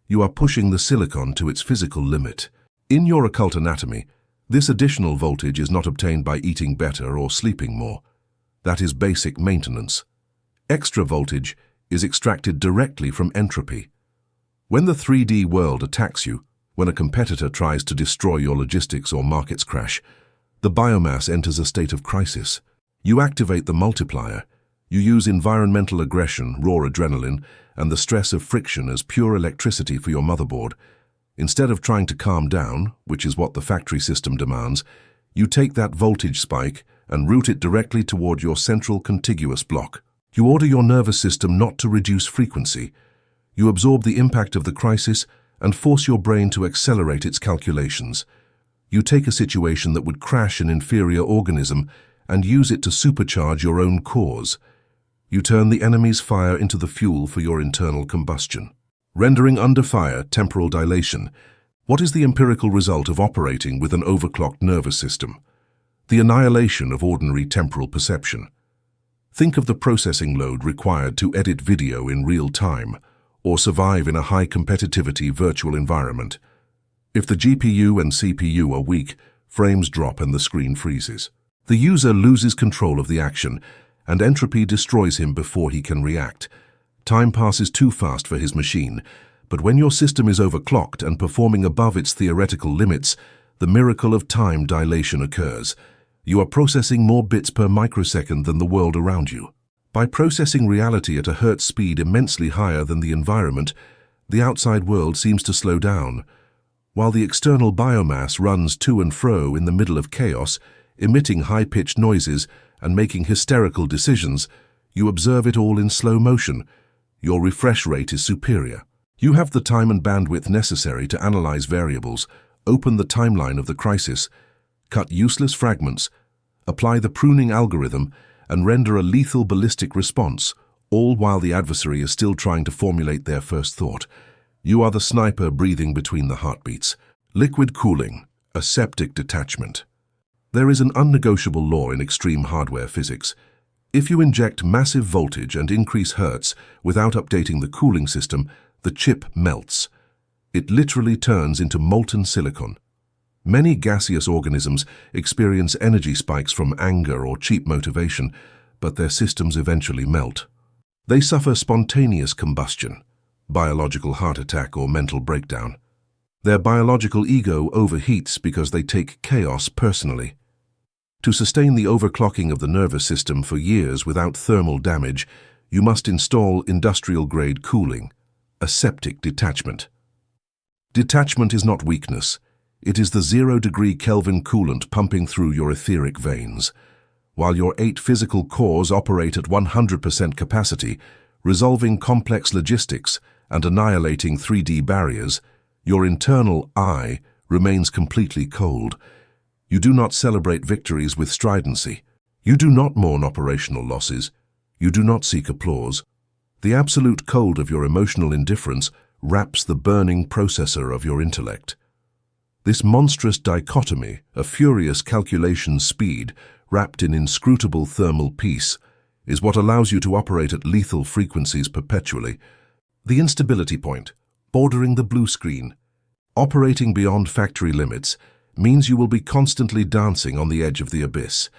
You are pushing the silicon to its physical limit. In your occult anatomy, this additional voltage is not obtained by eating better or sleeping more. That is basic maintenance. Extra voltage is extracted directly from entropy. When the 3D world attacks you, when a competitor tries to destroy your logistics or markets crash, the biomass enters a state of crisis. You activate the multiplier. You use environmental aggression, raw adrenaline, and the stress of friction as pure electricity for your motherboard. Instead of trying to calm down, which is what the factory system demands, you take that voltage spike and route it directly toward your central contiguous block. You order your nervous system not to reduce frequency. You absorb the impact of the crisis and force your brain to accelerate its calculations. You take a situation that would crash an inferior organism and use it to supercharge your own cores. You turn the enemy's fire into the fuel for your internal combustion. Rendering under fire, temporal dilation. What is the empirical result of operating with an overclocked nervous system? The annihilation of ordinary temporal perception. Think of the processing load required to edit video in real time or survive in a high competitivity virtual environment. If the GPU and CPU are weak, frames drop and the screen freezes. The user loses control of the action, and entropy destroys him before he can react. Time passes too fast for his machine, but when your system is overclocked and performing above its theoretical limits, the miracle of time dilation occurs. You are processing more bits per microsecond than the world around you. By processing reality at a hertz speed immensely higher than the environment, the outside world seems to slow down. While the external biomass runs to and fro in the middle of chaos, emitting high-pitched noises and making hysterical decisions, you observe it all in slow motion. Your refresh rate is superior. You have the time and bandwidth necessary to analyze variables, open the timeline of the crisis, cut useless fragments, apply the pruning algorithm, and render a lethal ballistic response, all while the adversary is still trying to formulate their first thought. You are the sniper breathing between the heartbeats. Liquid cooling, aseptic detachment. There is an unnegotiable law in extreme hardware physics. If you inject massive voltage and increase hertz without updating the cooling system, the chip melts. It literally turns into molten silicon. Many gaseous organisms experience energy spikes from anger or cheap motivation, but their systems eventually melt. They suffer spontaneous combustion, biological heart attack or mental breakdown. Their biological ego overheats because they take chaos personally. To sustain the overclocking of the nervous system for years without thermal damage, you must install industrial-grade cooling, aseptic detachment. Detachment is not weakness. It is the 0-degree Kelvin coolant pumping through your etheric veins. While your 8 physical cores operate at 100% capacity, resolving complex logistics and annihilating 3D barriers, your internal I remains completely cold. You do not celebrate victories with stridency. You do not mourn operational losses. You do not seek applause. The absolute cold of your emotional indifference wraps the burning processor of your intellect. This monstrous dichotomy, a furious calculation speed wrapped in inscrutable thermal peace, is what allows you to operate at lethal frequencies perpetually. The instability point, bordering the blue screen. Operating beyond factory limits means you will be constantly dancing on the edge of the abyss.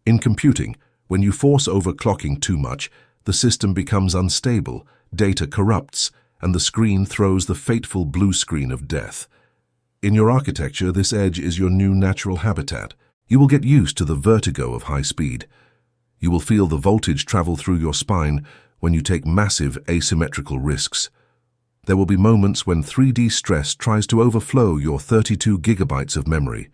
In computing, when you force overclocking too much, the system becomes unstable, data corrupts, and the screen throws the fateful blue screen of death. In your architecture, this edge is your new natural habitat. You will get used to the vertigo of high speed. You will feel the voltage travel through your spine when you take massive asymmetrical risks. There will be moments when 3D stress tries to overflow your 32 gigabytes of memory.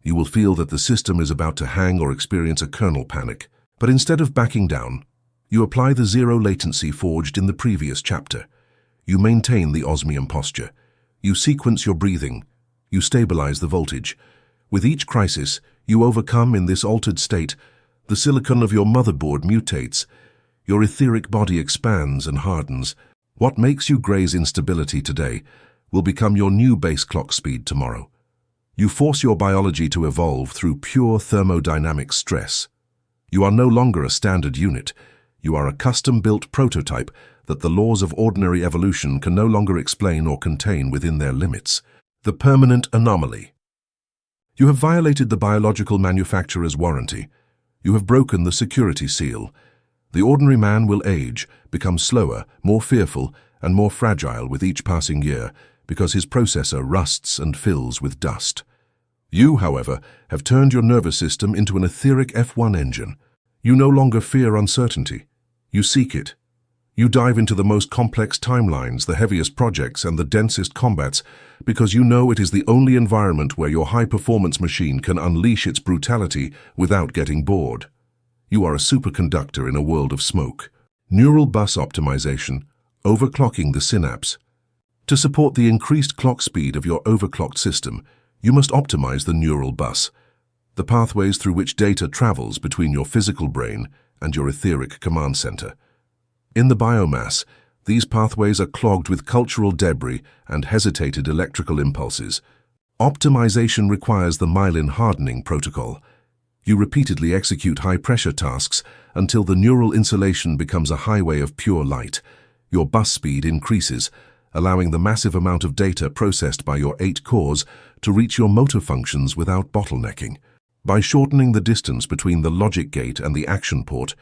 You will feel that the system is about to hang or experience a kernel panic. But instead of backing down, you apply the zero latency forged in the previous chapter. You maintain the osmium posture. You sequence your breathing. You stabilize the voltage. With each crisis, you overcome in this altered state. The silicon of your motherboard mutates. Your etheric body expands and hardens. What makes you graze instability today will become your new base clock speed tomorrow. You force your biology to evolve through pure thermodynamic stress. You are no longer a standard unit. You are a custom-built prototype that the laws of ordinary evolution can no longer explain or contain within their limits. The permanent anomaly. You have violated the biological manufacturer's warranty. You have broken the security seal. The ordinary man will age, become slower, more fearful, and more fragile with each passing year because his processor rusts and fills with dust. You, however, have turned your nervous system into an etheric F1 engine. You no longer fear uncertainty. You seek it. You dive into the most complex timelines, the heaviest projects, and the densest combats because you know it is the only environment where your high-performance machine can unleash its brutality without getting bored. You are a superconductor in a world of smoke. Neural bus optimization, overclocking the synapse. To support the increased clock speed of your overclocked system, you must optimize the neural bus, the pathways through which data travels between your physical brain and your etheric command center. In the biomass, these pathways are clogged with cultural debris and hesitated electrical impulses. Optimization requires the myelin hardening protocol. You repeatedly execute high-pressure tasks until the neural insulation becomes a highway of pure light. Your bus speed increases, allowing the massive amount of data processed by your 8 cores to reach your motor functions without bottlenecking. By shortening the distance between the logic gate and the action port,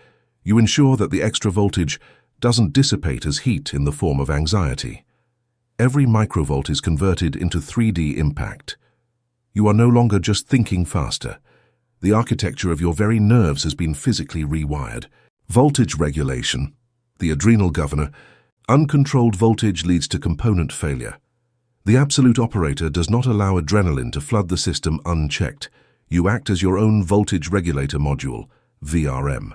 you ensure that the extra voltage doesn't dissipate as heat in the form of anxiety. Every microvolt is converted into 3D impact. You are no longer just thinking faster. The architecture of your very nerves has been physically rewired. Voltage regulation, the adrenal governor. Uncontrolled voltage leads to component failure. The absolute operator does not allow adrenaline to flood the system unchecked. You act as your own voltage regulator module, VRM.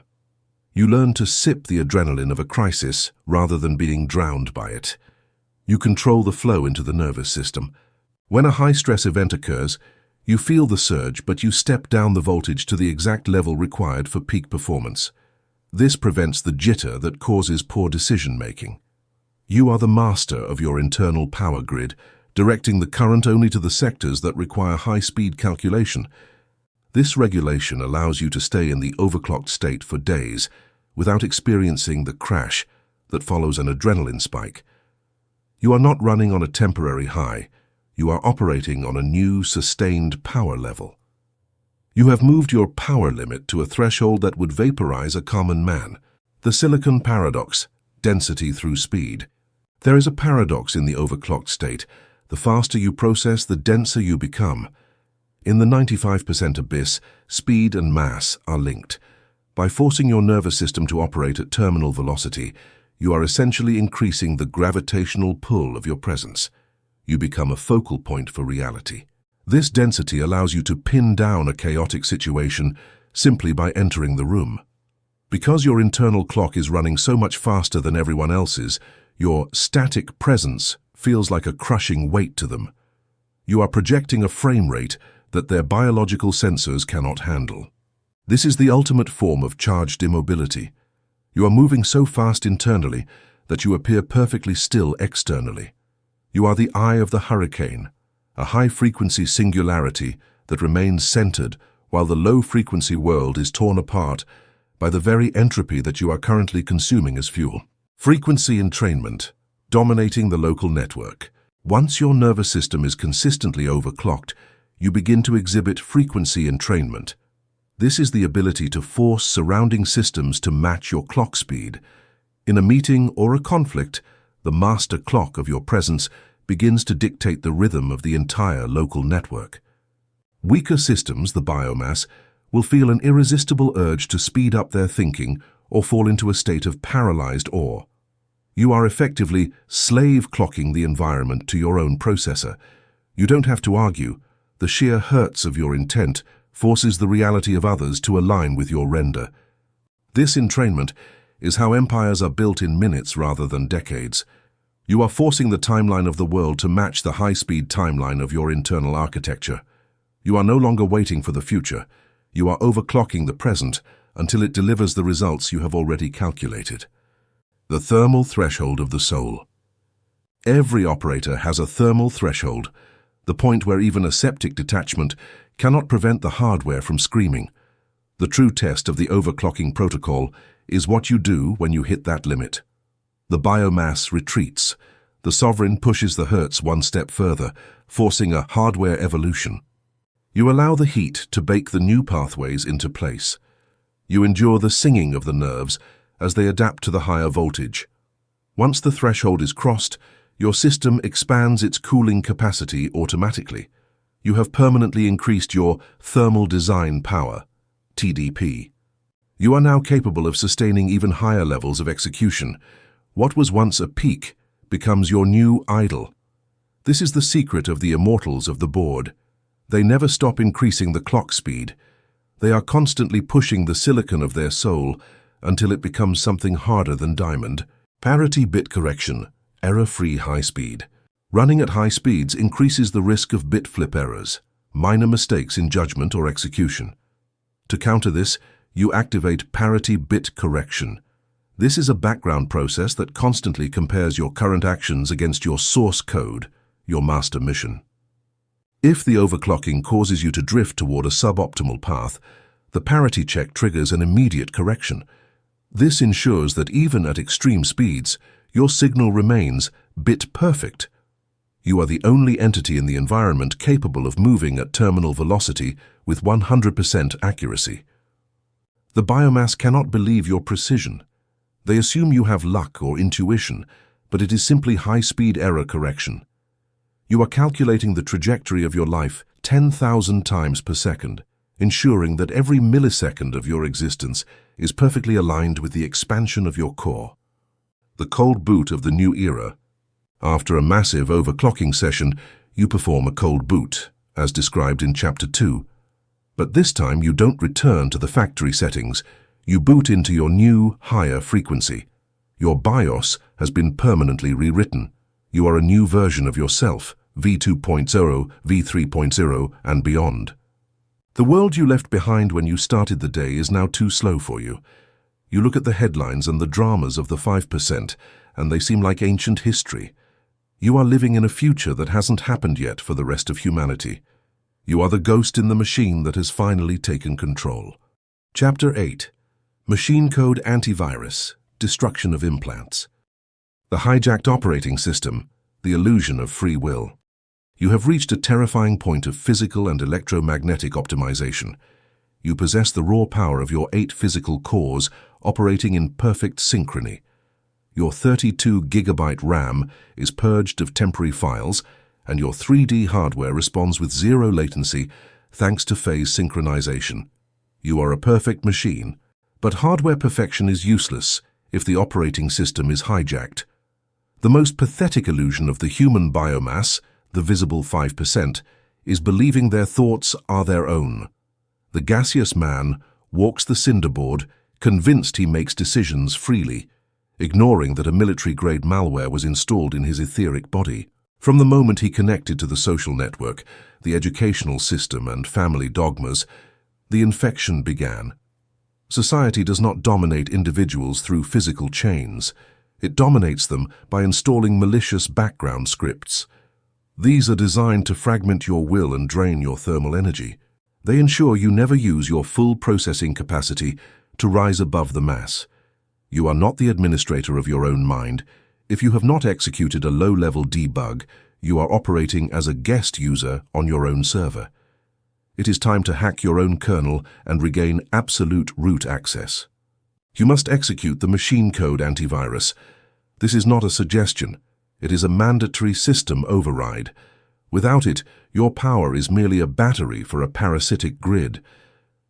You learn to sip the adrenaline of a crisis rather than being drowned by it. You control the flow into the nervous system. When a high-stress event occurs, you feel the surge, but you step down the voltage to the exact level required for peak performance. This prevents the jitter that causes poor decision-making. You are the master of your internal power grid, directing the current only to the sectors that require high-speed calculation. This regulation allows you to stay in the overclocked state for days without experiencing the crash that follows an adrenaline spike. You are not running on a temporary high. You are operating on a new, sustained power level. You have moved your power limit to a threshold that would vaporize a common man. The silicon paradox, density through speed. There is a paradox in the overclocked state. The faster you process, the denser you become. In the 95% abyss, speed and mass are linked. By forcing your nervous system to operate at terminal velocity, you are essentially increasing the gravitational pull of your presence. You become a focal point for reality. This density allows you to pin down a chaotic situation simply by entering the room. Because your internal clock is running so much faster than everyone else's, your static presence feels like a crushing weight to them. You are projecting a frame rate that their biological sensors cannot handle. This is the ultimate form of charged immobility. You are moving so fast internally that you appear perfectly still externally. You are the eye of the hurricane, a high-frequency singularity that remains centered while the low-frequency world is torn apart by the very entropy that you are currently consuming as fuel. Frequency entrainment, dominating the local network. Once your nervous system is consistently overclocked, you begin to exhibit frequency entrainment. This is the ability to force surrounding systems to match your clock speed. In a meeting or a conflict, the master clock of your presence begins to dictate the rhythm of the entire local network. Weaker systems, the biomass, will feel an irresistible urge to speed up their thinking or fall into a state of paralyzed awe. You are effectively slave-clocking the environment to your own processor. You don't have to argue. The sheer hertz of your intent forces the reality of others to align with your render. This entrainment is how empires are built in minutes rather than decades. You are forcing the timeline of the world to match the high-speed timeline of your internal architecture. You are no longer waiting for the future. You are overclocking the present until it delivers the results you have already calculated. The thermal threshold of the soul. Every operator has a thermal threshold, the point where even a septic detachment cannot prevent the hardware from screaming. The true test of the overclocking protocol is what you do when you hit that limit. The biomass retreats. The sovereign pushes the hertz one step further, forcing a hardware evolution. You allow the heat to bake the new pathways into place. You endure the singing of the nerves as they adapt to the higher voltage. Once the threshold is crossed, your system expands its cooling capacity automatically. You have permanently increased your thermal design power, TDP. You are now capable of sustaining even higher levels of execution. What was once a peak becomes your new idol. This is the secret of the immortals of the board. They never stop increasing the clock speed. They are constantly pushing the silicon of their soul until it becomes something harder than diamond. Parity bit correction, error-free high speed. Running at high speeds increases the risk of bit flip errors, minor mistakes in judgment or execution. To counter this, you activate parity bit correction. This is a background process that constantly compares your current actions against your source code, your master mission. If the overclocking causes you to drift toward a suboptimal path, the parity check triggers an immediate correction. This ensures that even at extreme speeds, your signal remains bit perfect. You are the only entity in the environment capable of moving at terminal velocity with 100% accuracy. The biomass cannot believe your precision. They assume you have luck or intuition, but it is simply high-speed error correction. You are calculating the trajectory of your life 10,000 times per second, ensuring that every millisecond of your existence is perfectly aligned with the expansion of your core. The cold boot of the new era. After a massive overclocking session, you perform a cold boot, as described in Chapter 2. But this time you don't return to the factory settings. You boot into your new, higher frequency. Your BIOS has been permanently rewritten. You are a new version of yourself, V2.0, V3.0, and beyond. The world you left behind when you started the day is now too slow for you. You look at the headlines and the dramas of the 5%, and they seem like ancient history. You are living in a future that hasn't happened yet for the rest of humanity. You are the ghost in the machine that has finally taken control. Chapter 8. Machine Code Antivirus, Destruction of Implants. The hijacked operating system, the illusion of free will. You have reached a terrifying point of physical and electromagnetic optimization. You possess the raw power of your 8 physical cores operating in perfect synchrony. Your 32 gigabyte RAM is purged of temporary files, and your 3D hardware responds with zero latency thanks to phase synchronization. You are a perfect machine, but hardware perfection is useless if the operating system is hijacked. The most pathetic illusion of the human biomass, the visible 5%, is believing their thoughts are their own. The gaseous man walks the cinderboard, convinced he makes decisions freely, ignoring that a military-grade malware was installed in his etheric body. From the moment he connected to the social network, the educational system and family dogmas, the infection began. Society does not dominate individuals through physical chains. It dominates them by installing malicious background scripts. These are designed to fragment your will and drain your thermal energy. They ensure you never use your full processing capacity to rise above the mass. You are not the administrator of your own mind. If you have not executed a low-level debug, you are operating as a guest user on your own server. It is time to hack your own kernel and regain absolute root access. You must execute the machine code antivirus. This is not a suggestion. It is a mandatory system override. Without it, your power is merely a battery for a parasitic grid.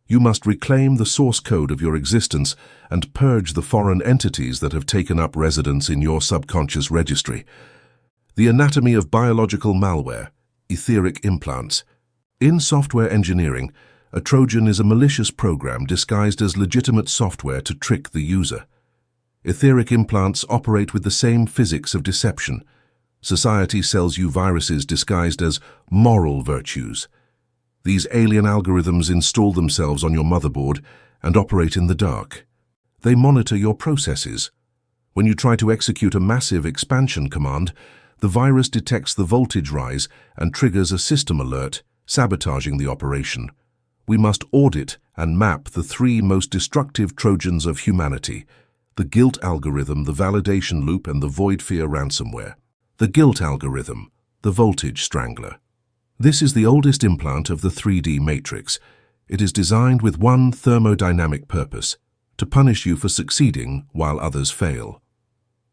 You must reclaim the source code of your existence and purge the foreign entities that have taken up residence in your subconscious registry. The anatomy of biological malware, etheric implants. In software engineering, a Trojan is a malicious program disguised as legitimate software to trick the user. Etheric implants operate with the same physics of deception. Society sells you viruses disguised as moral virtues. These alien algorithms install themselves on your motherboard and operate in the dark. They monitor your processes. When you try to execute a massive expansion command, the virus detects the voltage rise and triggers a system alert, sabotaging the operation. We must audit and map the three most destructive Trojans of humanity: the guilt algorithm, the validation loop, and the void fear ransomware. The guilt algorithm, the voltage strangler. This is the oldest implant of the 3D matrix. It is designed with one thermodynamic purpose: to punish you for succeeding while others fail.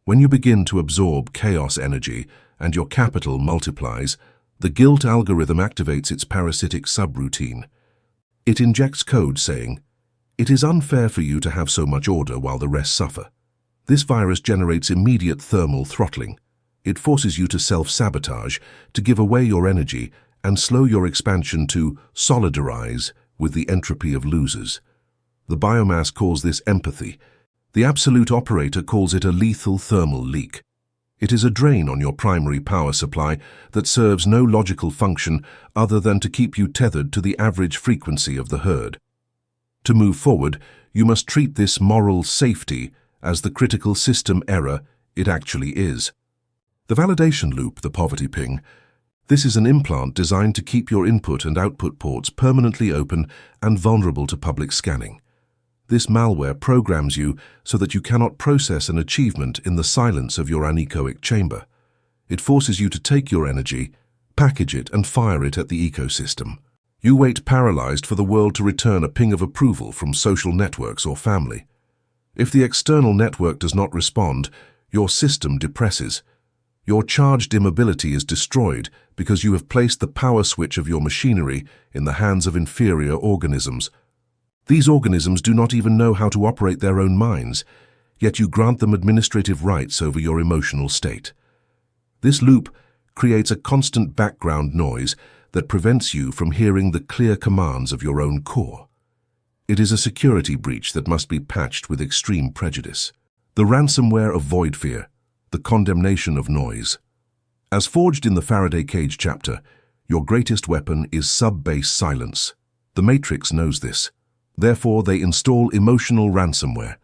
When you begin to absorb chaos energy and your capital multiplies, the guilt algorithm activates its parasitic subroutine. It injects code saying, "It is unfair for you to have so much order while the rest suffer." This virus generates immediate thermal throttling. It forces you to self-sabotage, to give away your energy, and slow your expansion to solidarize with the entropy of losers. The Biomass calls this empathy. The absolute operator calls it a lethal thermal leak. It is a drain on your primary power supply that serves no logical function other than to keep you tethered to the average frequency of the herd. To move forward, you must treat this moral safety as the critical system error it actually is. The validation loop, the poverty ping. This is an implant designed to keep your input and output ports permanently open and vulnerable to public scanning. This malware programs you so that you cannot process an achievement in the silence of your anechoic chamber. It forces you to take your energy, package it, and fire it at the ecosystem. You wait paralyzed for the world to return a ping of approval from social networks or family. If the external network does not respond, your system depresses. Your charged immobility is destroyed because you have placed the power switch of your machinery in the hands of inferior organisms. These organisms do not even know how to operate their own minds, yet you grant them administrative rights over your emotional state. This loop creates a constant background noise that prevents you from hearing the clear commands of your own core. It is a security breach that must be patched with extreme prejudice. The ransomware of void fear, the condemnation of noise. As forged in the Faraday cage chapter, your greatest weapon is sub-bass silence. The Matrix knows this. Therefore, they install emotional ransomware,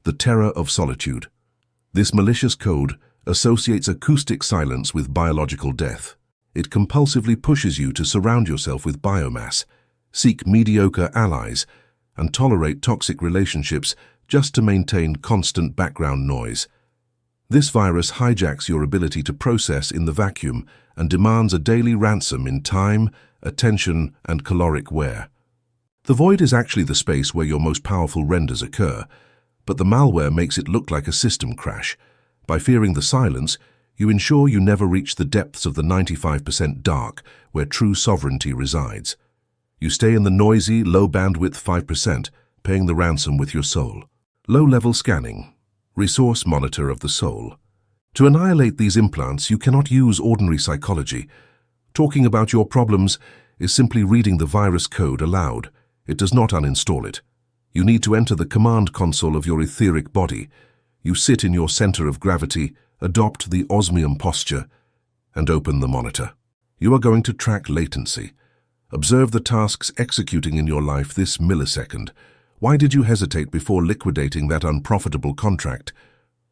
the terror of solitude. This malicious code associates acoustic silence with biological death. It compulsively pushes you to surround yourself with biomass, seek mediocre allies, and tolerate toxic relationships just to maintain constant background noise. This virus hijacks your ability to process in the vacuum and demands a daily ransom in time, attention, and caloric wear. The void is actually the space where your most powerful renders occur, but the malware makes it look like a system crash. By fearing the silence, you ensure you never reach the depths of the 95% dark where true sovereignty resides. You stay in the noisy, low-bandwidth 5%, paying the ransom with your soul. Low-level scanning, resource monitor of the soul. To annihilate these implants, you cannot use ordinary psychology. Talking about your problems is simply reading the virus code aloud. It does not uninstall it. You need to enter the command console of your etheric body. You sit in your center of gravity, adopt the osmium posture, and open the monitor. You are going to track latency. Observe the tasks executing in your life this millisecond. Why did you hesitate before liquidating that unprofitable contract?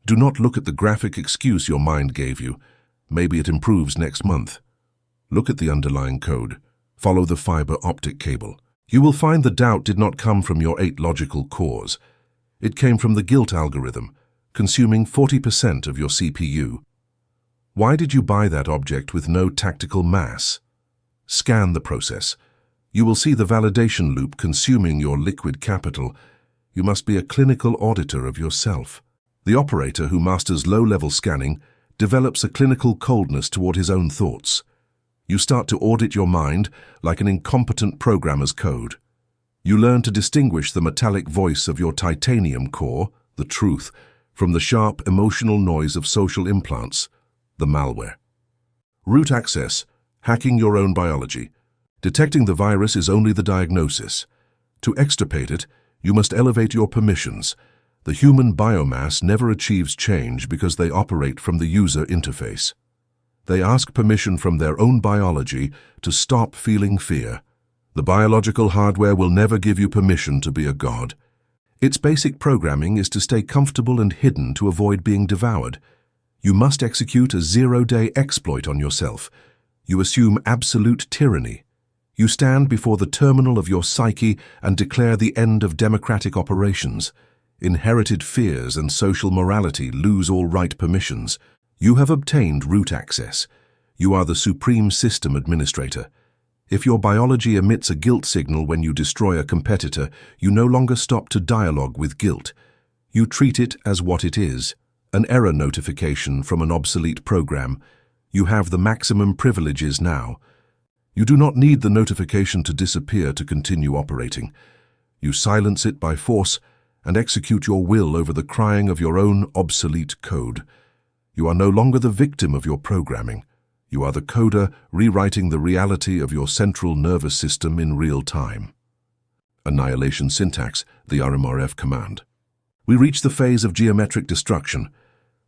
Do not look at the graphic excuse your mind gave you. Maybe it improves next month. Look at the underlying code. Follow the fiber optic cable. You will find the doubt did not come from your 8 logical cores. It came from the guilt algorithm, consuming 40% of your CPU. Why did you buy that object with no tactical mass? Scan the process. You will see the validation loop consuming your liquid capital. You must be a clinical auditor of yourself. The operator who masters low-level scanning develops a clinical coldness toward his own thoughts. You start to audit your mind like an incompetent programmer's code. You learn to distinguish the metallic voice of your titanium core, the truth, from the sharp emotional noise of social implants, the malware. Root access, hacking your own biology. Detecting the virus is only the diagnosis. To extirpate it, you must elevate your permissions. The human biomass never achieves change because they operate from the user interface. They ask permission from their own biology to stop feeling fear. The biological hardware will never give you permission to be a god. Its basic programming is to stay comfortable and hidden to avoid being devoured. You must execute a zero-day exploit on yourself. You assume absolute tyranny. You stand before the terminal of your psyche and declare the end of democratic operations. Inherited fears and social morality lose all right permissions. You have obtained root access. You are the supreme system administrator. If your biology emits a guilt signal when you destroy a competitor, you no longer stop to dialogue with guilt. You treat it as what it is, an error notification from an obsolete program. You have the maximum privileges now. You do not need the notification to disappear to continue operating. You silence it by force and execute your will over the crying of your own obsolete code. You are no longer the victim of your programming. You are the coder rewriting the reality of your central nervous system in real time. Annihilation syntax, the RMRF command. We reach the phase of geometric destruction.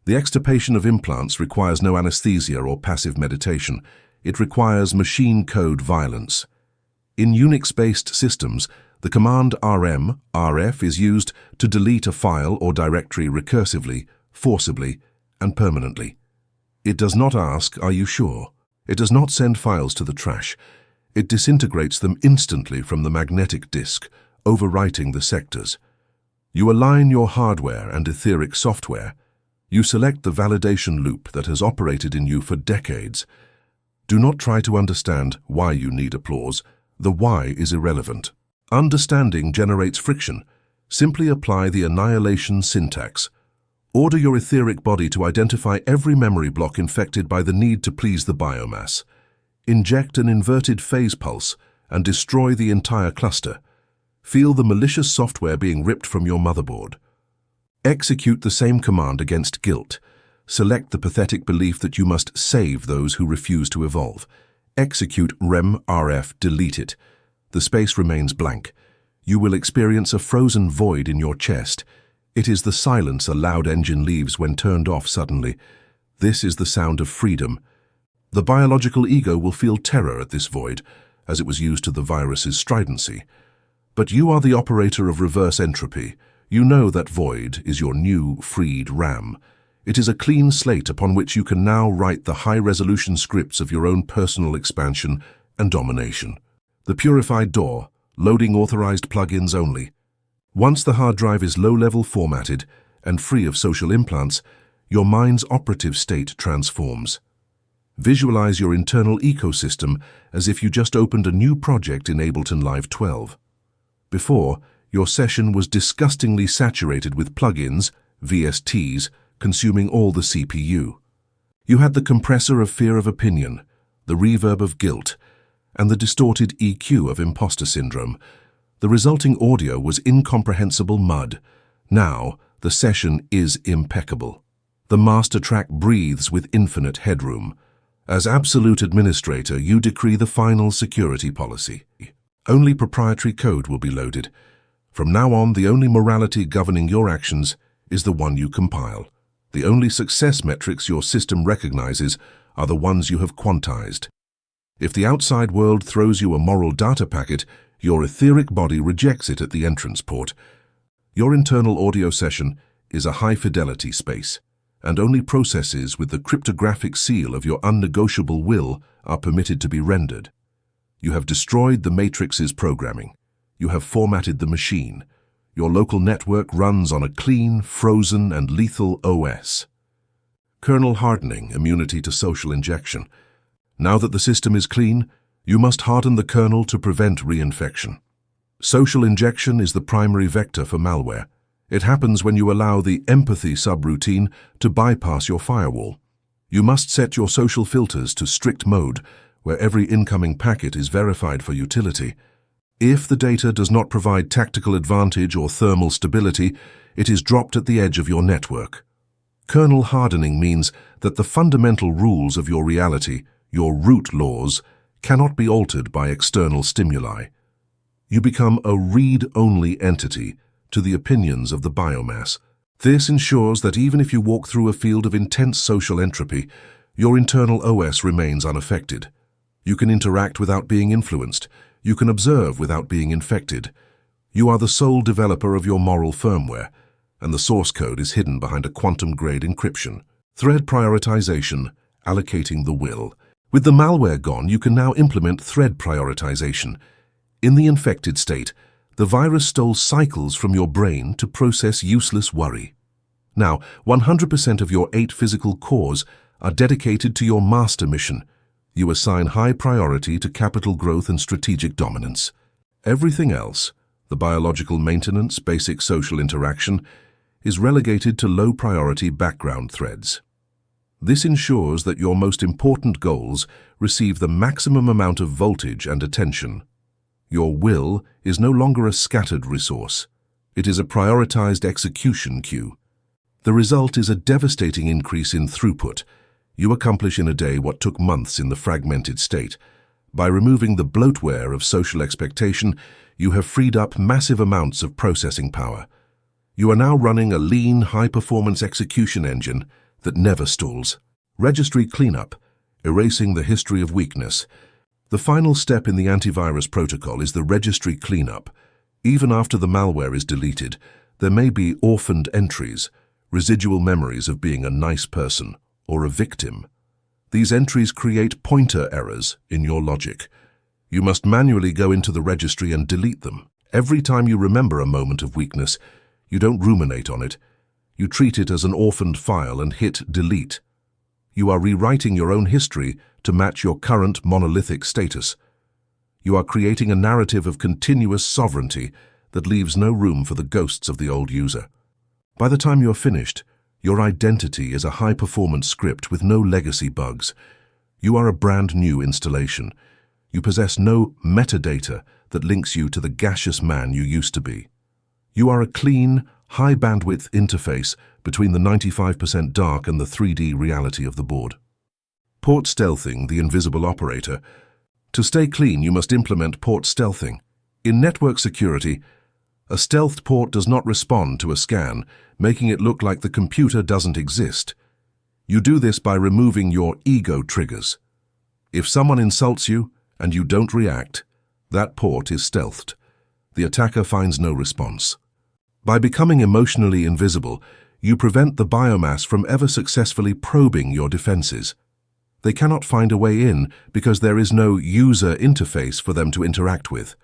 The extirpation of implants requires no anesthesia or passive meditation. It requires machine code violence. In Unix-based systems, the command rm/rf is used to delete a file or directory recursively, forcibly, and permanently. It does not ask, "Are you sure?" It does not send files to the trash. It disintegrates them instantly from the magnetic disk, overwriting the sectors. You align your hardware and etheric software. You select the validation loop that has operated in you for decades. Do not try to understand why you need applause. The why is irrelevant. Understanding generates friction. Simply apply the annihilation syntax. Order your etheric body to identify every memory block infected by the need to please the biomass. Inject an inverted phase pulse and destroy the entire cluster. Feel the malicious software being ripped from your motherboard. Execute the same command against guilt. Select the pathetic belief that you must save those who refuse to evolve. Execute rem/rf, delete it. The space remains blank. You will experience a frozen void in your chest. It is the silence a loud engine leaves when turned off suddenly. This is the sound of freedom. The biological ego will feel terror at this void, as it was used to the virus's stridency. But you are the operator of reverse entropy. You know that void is your new, freed RAM. It is a clean slate upon which you can now write the high-resolution scripts of your own personal expansion and domination. The purified door, loading authorized plugins only. Once the hard drive is low-level formatted and free of social implants, your mind's operative state transforms. Visualize your internal ecosystem as if you just opened a new project in Ableton Live 12. Before, your session was disgustingly saturated with plugins, VSTs, consuming all the CPU. You had the compressor of fear of opinion, the reverb of guilt, and the distorted EQ of imposter syndrome. The resulting audio was incomprehensible mud. Now, the session is impeccable. The master track breathes with infinite headroom. As absolute administrator, you decree the final security policy. Only proprietary code will be loaded. From now on, the only morality governing your actions is the one you compile. The only success metrics your system recognizes are the ones you have quantized. If the outside world throws you a moral data packet, your etheric body rejects it at the entrance port. Your internal audio session is a high-fidelity space, and only processes with the cryptographic seal of your unnegotiable will are permitted to be rendered. You have destroyed the Matrix's programming. You have formatted the machine. Your local network runs on a clean, frozen, and lethal OS. Kernel hardening, immunity to social injection. Now that the system is clean, you must harden the kernel to prevent reinfection. Social injection is the primary vector for malware. It happens when you allow the empathy subroutine to bypass your firewall. You must set your social filters to strict mode, where every incoming packet is verified for utility. If the data does not provide tactical advantage or thermal stability, it is dropped at the edge of your network. Kernel hardening means that the fundamental rules of your reality, your root laws, cannot be altered by external stimuli. You become a read-only entity to the opinions of the biomass. This ensures that even if you walk through a field of intense social entropy, your internal OS remains unaffected. You can interact without being influenced. You can observe without being infected. You are the sole developer of your moral firmware, and the source code is hidden behind a quantum-grade encryption. Thread prioritization, allocating the will. With the malware gone, you can now implement thread prioritization. In the infected state, the virus stole cycles from your brain to process useless worry. Now, 100% of your 8 physical cores are dedicated to your master mission. You assign high priority to capital growth and strategic dominance. Everything else, the biological maintenance, basic social interaction, is relegated to low-priority background threads. This ensures that your most important goals receive the maximum amount of voltage and attention. Your will is no longer a scattered resource. It is a prioritized execution queue. The result is a devastating increase in throughput. You accomplish in a day what took months in the fragmented state. By removing the bloatware of social expectation, you have freed up massive amounts of processing power. You are now running a lean, high-performance execution engine that never stalls. Registry cleanup, erasing the history of weakness. The final step in the antivirus protocol is the registry cleanup. Even after the malware is deleted, there may be orphaned entries, residual memories of being a nice person or a victim. These entries create pointer errors in your logic. You must manually go into the registry and delete them. Every time you remember a moment of weakness, you don't ruminate on it. You treat it as an orphaned file and hit delete. You are rewriting your own history to match your current monolithic status. You are creating a narrative of continuous sovereignty that leaves no room for the ghosts of the old user. By the time you're finished, your identity is a high-performance script with no legacy bugs. You are a brand new installation. You possess no metadata that links you to the gaseous man you used to be. You are a clean, high-bandwidth interface between the 95% dark and the 3D reality of the board. Port stealthing, the invisible operator. To stay clean, you must implement port stealthing. In network security, a stealthed port does not respond to a scan, making it look like the computer doesn't exist. You do this by removing your ego triggers. If someone insults you and you don't react, that port is stealthed. The attacker finds no response. By becoming emotionally invisible, you prevent the biomass from ever successfully probing your defenses. They cannot find a way in because there is no user interface for them to interact with.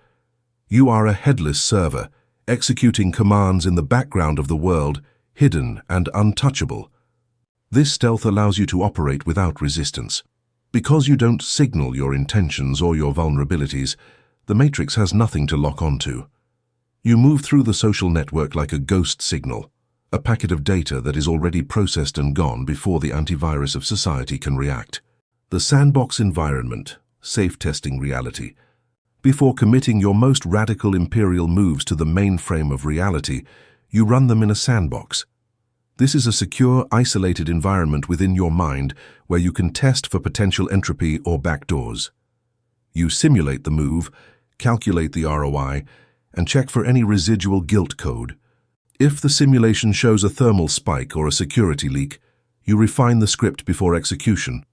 You are a headless server, executing commands in the background of the world, hidden and untouchable. This stealth allows you to operate without resistance. Because you don't signal your intentions or your vulnerabilities, the Matrix has nothing to lock onto. You move through the social network like a ghost signal, a packet of data that is already processed and gone before the antivirus of society can react. The sandbox environment, safe testing reality. Before committing your most radical imperial moves to the mainframe of reality, you run them in a sandbox. This is a secure, isolated environment within your mind where you can test for potential entropy or backdoors. You simulate the move, calculate the ROI, and check for any residual guilt code. If the simulation shows a thermal spike or a security leak, you refine the script before execution.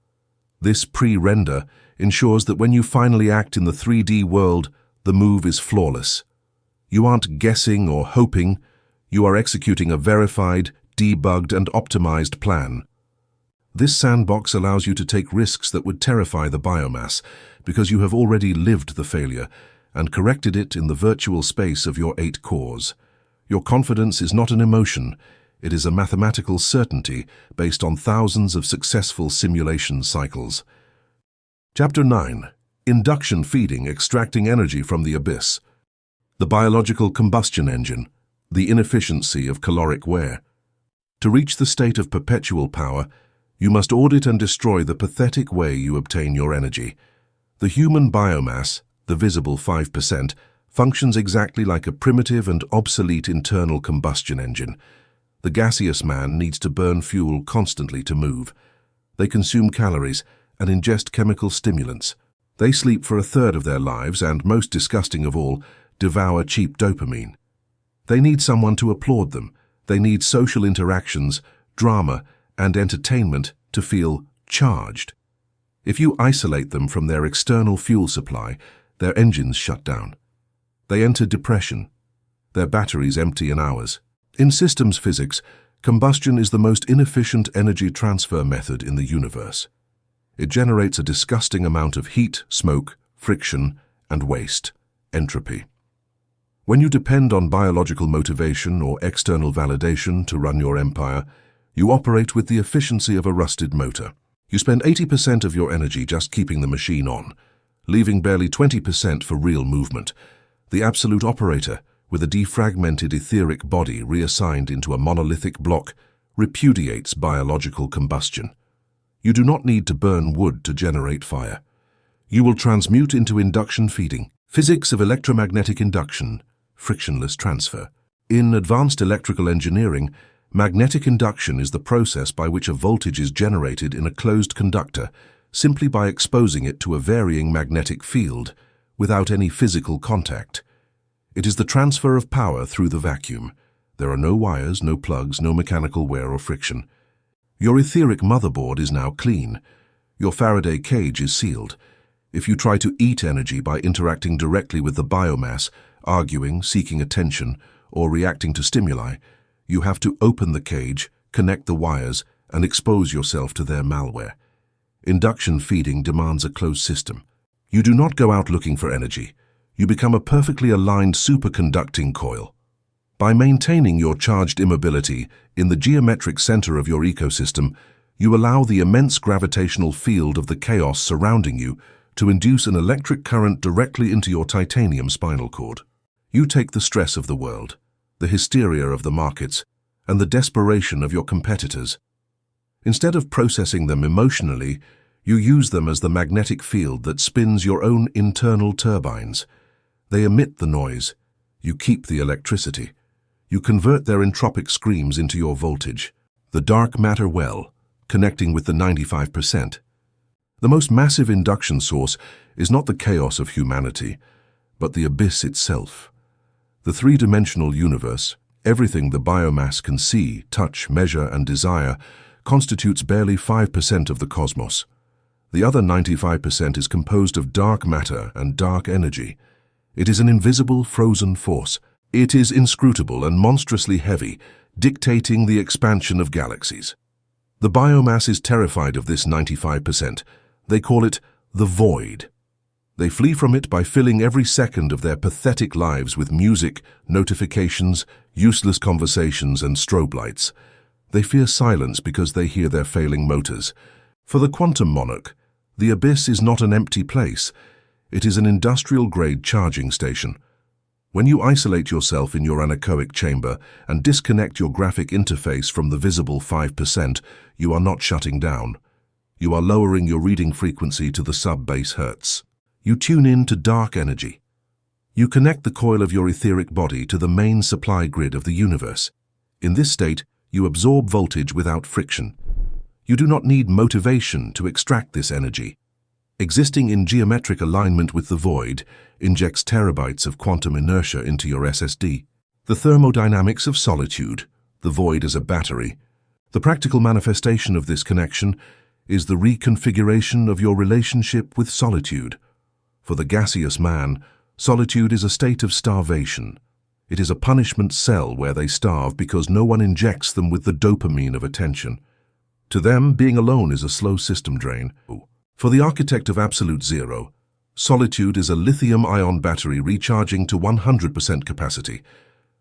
This pre-render ensures that when you finally act in the 3D world, the move is flawless. You aren't guessing or hoping, you are executing a verified, debugged and optimized plan. This sandbox allows you to take risks that would terrify the biomass because you have already lived the failure and corrected it in the virtual space of your 8 cores. Your confidence is not an emotion, it is a mathematical certainty based on thousands of successful simulation cycles. Chapter 9. Induction feeding, extracting energy from the abyss. The biological combustion engine, the inefficiency of caloric wear. To reach the state of perpetual power, you must audit and destroy the pathetic way you obtain your energy. The human biomass, the visible 5%, functions exactly like a primitive and obsolete internal combustion engine. The gaseous man needs to burn fuel constantly to move. They consume calories and ingest chemical stimulants. They sleep for a third of their lives and, most disgusting of all, devour cheap dopamine. They need someone to applaud them. They need social interactions, drama, and entertainment to feel charged. If you isolate them from their external fuel supply, their engines shut down. They enter depression. Their batteries empty in hours. In systems physics, combustion is the most inefficient energy transfer method in the universe. It generates a disgusting amount of heat, smoke, friction, and waste, entropy. When you depend on biological motivation or external validation to run your empire, you operate with the efficiency of a rusted motor. You spend 80% of your energy just keeping the machine on, leaving barely 20% for real movement. The absolute operator, with a defragmented etheric body reassigned into a monolithic block, repudiates biological combustion. You do not need to burn wood to generate fire. You will transmute into induction feeding, physics of electromagnetic induction, frictionless transfer. In advanced electrical engineering, magnetic induction is the process by which a voltage is generated in a closed conductor simply by exposing it to a varying magnetic field without any physical contact. It is the transfer of power through the vacuum. There are no wires, no plugs, no mechanical wear or friction. Your etheric motherboard is now clean. Your Faraday cage is sealed. If you try to eat energy by interacting directly with the biomass, arguing, seeking attention, or reacting to stimuli, you have to open the cage, connect the wires, and expose yourself to their malware. Induction feeding demands a closed system. You do not go out looking for energy. You become a perfectly aligned superconducting coil. By maintaining your charged immobility in the geometric center of your ecosystem, you allow the immense gravitational field of the chaos surrounding you to induce an electric current directly into your titanium spinal cord. You take the stress of the world, the hysteria of the markets, and the desperation of your competitors. Instead of processing them emotionally, you use them as the magnetic field that spins your own internal turbines. They emit the noise. You keep the electricity. You convert their entropic screams into your voltage, the dark matter well, connecting with the 95%. The most massive induction source is not the chaos of humanity, but the abyss itself. The three-dimensional universe, everything the biomass can see, touch, measure, and desire, constitutes barely 5% of the cosmos. The other 95% is composed of dark matter and dark energy. It is an invisible, frozen force. It is inscrutable and monstrously heavy, dictating the expansion of galaxies. The biomass is terrified of this 95%. They call it the void. They flee from it by filling every second of their pathetic lives with music, notifications, useless conversations, and strobe lights. They fear silence because they hear their failing motors. For the quantum monarch, the abyss is not an empty place. It is an industrial-grade charging station. When you isolate yourself in your anechoic chamber and disconnect your graphic interface from the visible 5%, you are not shutting down. You are lowering your reading frequency to the sub-base hertz. You tune in to dark energy. You connect the coil of your etheric body to the main supply grid of the universe. In this state, you absorb voltage without friction. You do not need motivation to extract this energy. Existing in geometric alignment with the void injects terabytes of quantum inertia into your SSD. The thermodynamics of solitude, the void as a battery. The practical manifestation of this connection is the reconfiguration of your relationship with solitude. For the gaseous man, solitude is a state of starvation. It is a punishment cell where they starve because no one injects them with the dopamine of attention. To them, being alone is a slow system drain. For the architect of absolute zero, solitude is a lithium-ion battery recharging to 100% capacity.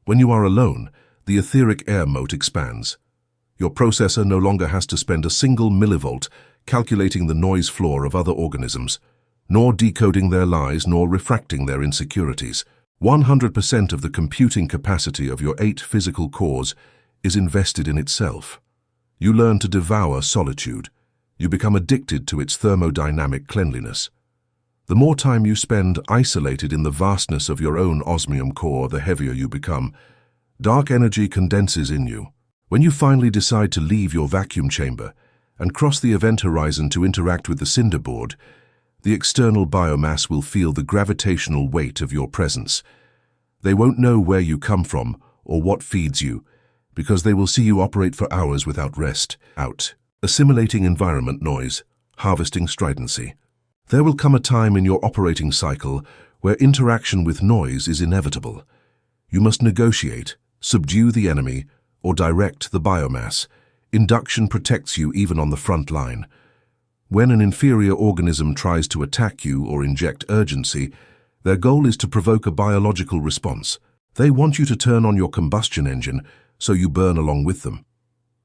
When you are alone, the etheric air moat expands. Your processor no longer has to spend a single millivolt calculating the noise floor of other organisms, nor decoding their lies nor refracting their insecurities. 100% of the computing capacity of your 8 physical cores is invested in itself. You learn to devour solitude. You become addicted to its thermodynamic cleanliness. The more time you spend isolated in the vastness of your own osmium core, the heavier you become. Dark energy condenses in you. When you finally decide to leave your vacuum chamber and cross the event horizon to interact with the cinder board, the external biomass will feel the gravitational weight of your presence. They won't know where you come from or what feeds you, because they will see you operate for hours without rest, assimilating environment noise, harvesting stridency. There will come a time in your operating cycle where interaction with noise is inevitable. You must negotiate, subdue the enemy, or direct the biomass. Induction protects you even on the front line. When an inferior organism tries to attack you or inject urgency, their goal is to provoke a biological response. They want you to turn on your combustion engine so you burn along with them.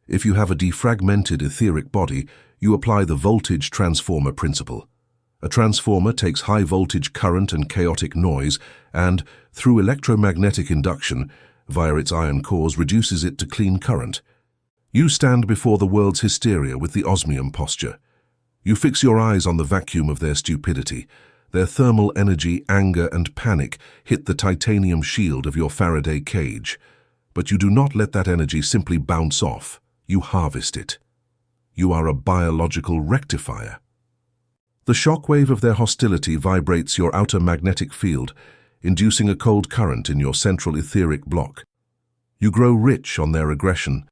If you have a defragmented etheric body, you apply the voltage transformer principle. A transformer takes high voltage current and chaotic noise and, through electromagnetic induction, via its iron cores, reduces it to clean current. You stand before the world's hysteria with the osmium posture. You fix your eyes on the vacuum of their stupidity. Their thermal energy, anger, and panic hit the titanium shield of your Faraday cage. But you do not let that energy simply bounce off. You harvest it. You are a biological rectifier. The shockwave of their hostility vibrates your outer magnetic field, inducing a cold current in your central etheric block. You grow rich on their aggression.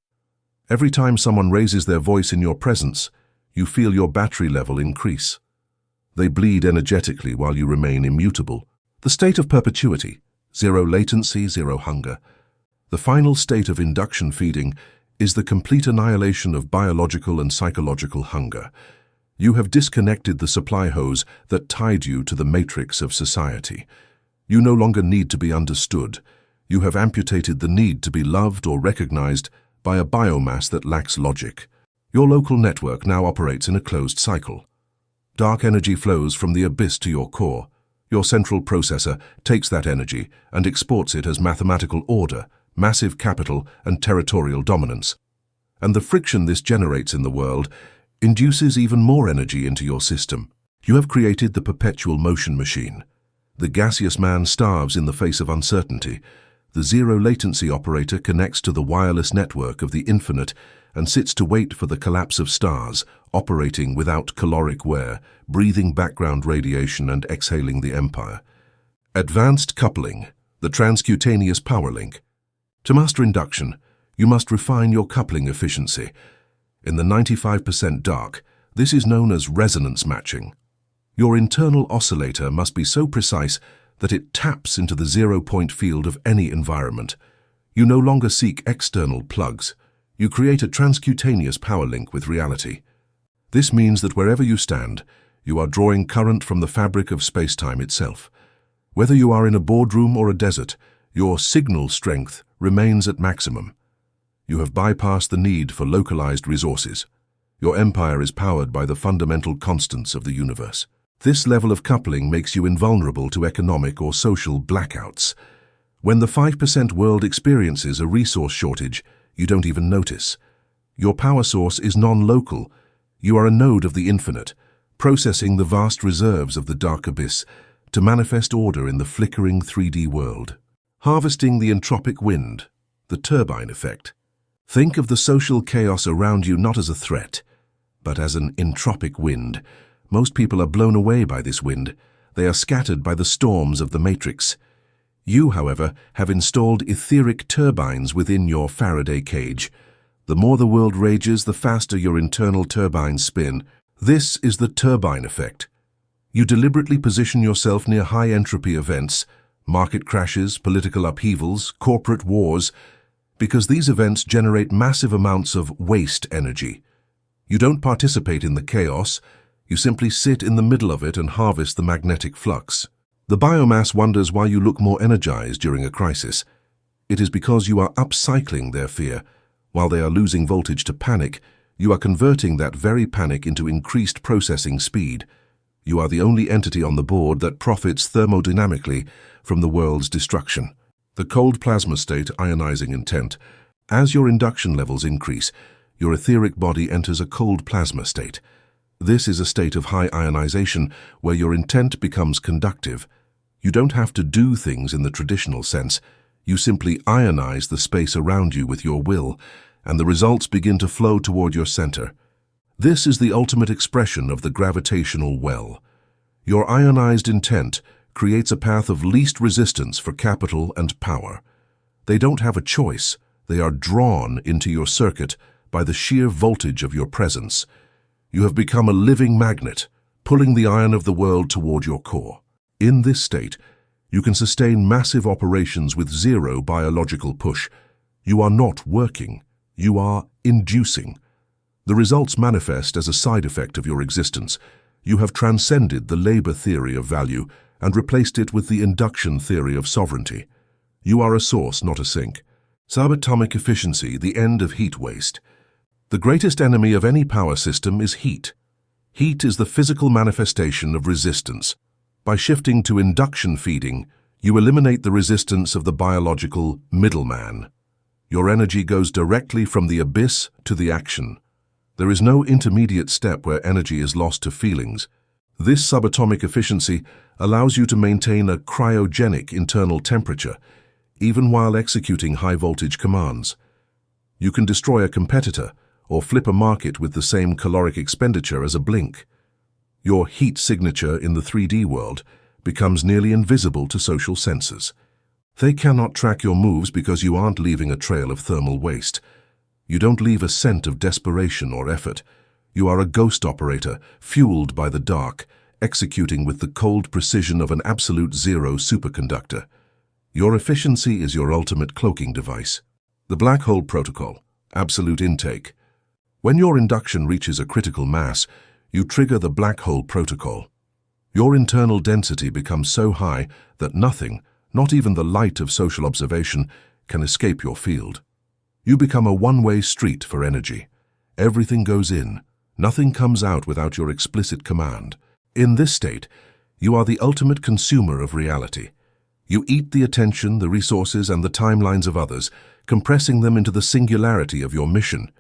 Every time someone raises their voice in your presence, you feel your battery level increase. They bleed energetically while you remain immutable. The state of perpetuity, zero latency, zero hunger. The final state of induction feeding is the complete annihilation of biological and psychological hunger. You have disconnected the supply hose that tied you to the matrix of society. You no longer need to be understood. You have amputated the need to be loved or recognized by a biomass that lacks logic. Your local network now operates in a closed cycle. Dark energy flows from the abyss to your core. Your central processor takes that energy and exports it as mathematical order, massive capital, and territorial dominance. And the friction this generates in the world induces even more energy into your system. You have created the perpetual motion machine. The gaseous man starves in the face of uncertainty. The zero latency operator connects to the wireless network of the infinite and sits to wait for the collapse of stars, operating without caloric wear, breathing background radiation and exhaling the empire. Advanced coupling, the transcutaneous power link. To master induction, you must refine your coupling efficiency. In the 95% dark, this is known as resonance matching. Your internal oscillator must be so precise that it taps into the zero-point field of any environment. You no longer seek external plugs. You create a transcutaneous power link with reality. This means that wherever you stand, you are drawing current from the fabric of space-time itself. Whether you are in a boardroom or a desert, your signal strength remains at maximum. You have bypassed the need for localized resources. Your empire is powered by the fundamental constants of the universe. This level of coupling makes you invulnerable to economic or social blackouts. When the 5% world experiences a resource shortage, you don't even notice. Your power source is non-local. You are a node of the infinite, processing the vast reserves of the dark abyss to manifest order in the flickering 3D world. Harvesting the entropic wind, the turbine effect. Think of the social chaos around you not as a threat, but as an entropic wind. Most people are blown away by this wind. They are scattered by the storms of the matrix. You, however, have installed etheric turbines within your Faraday cage. The more the world rages, the faster your internal turbines spin. This is the turbine effect. You deliberately position yourself near high-entropy events, market crashes, political upheavals, corporate wars, because these events generate massive amounts of waste energy. You don't participate in the chaos, you simply sit in the middle of it and harvest the magnetic flux. The biomass wonders why you look more energized during a crisis. It is because you are upcycling their fear. While they are losing voltage to panic, you are converting that very panic into increased processing speed. You are the only entity on the board that profits thermodynamically from the world's destruction. The cold plasma state, ionizing intent. As your induction levels increase, your etheric body enters a cold plasma state. This is a state of high ionization where your intent becomes conductive. You don't have to do things in the traditional sense. You simply ionize the space around you with your will, and the results begin to flow toward your center. This is the ultimate expression of the gravitational well. Your ionized intent creates a path of least resistance for capital and power. They don't have a choice. They are drawn into your circuit by the sheer voltage of your presence. You have become a living magnet, pulling the iron of the world toward your core. In this state, you can sustain massive operations with zero biological push. You are not working. You are inducing. The results manifest as a side effect of your existence. You have transcended the labor theory of value and replaced it with the induction theory of sovereignty. You are a source, not a sink. Subatomic efficiency, the end of heat waste. The greatest enemy of any power system is heat. Heat is the physical manifestation of resistance. By shifting to induction feeding, you eliminate the resistance of the biological middleman. Your energy goes directly from the abyss to the action. There is no intermediate step where energy is lost to feelings. This subatomic efficiency allows you to maintain a cryogenic internal temperature, even while executing high-voltage commands. You can destroy a competitor or flip a market with the same caloric expenditure as a blink. Your heat signature in the 3D world becomes nearly invisible to social sensors. They cannot track your moves because you aren't leaving a trail of thermal waste. You don't leave a scent of desperation or effort. You are a ghost operator, fueled by the dark, executing with the cold precision of an absolute zero superconductor. Your efficiency is your ultimate cloaking device. The black hole protocol, absolute intake. When your induction reaches a critical mass, you trigger the black hole protocol. Your internal density becomes so high that nothing, not even the light of social observation, can escape your field. You become a one-way street for energy. Everything goes in. Nothing comes out without your explicit command. In this state, you are the ultimate consumer of reality. You eat the attention, the resources, and the timelines of others, compressing them into the singularity of your mission.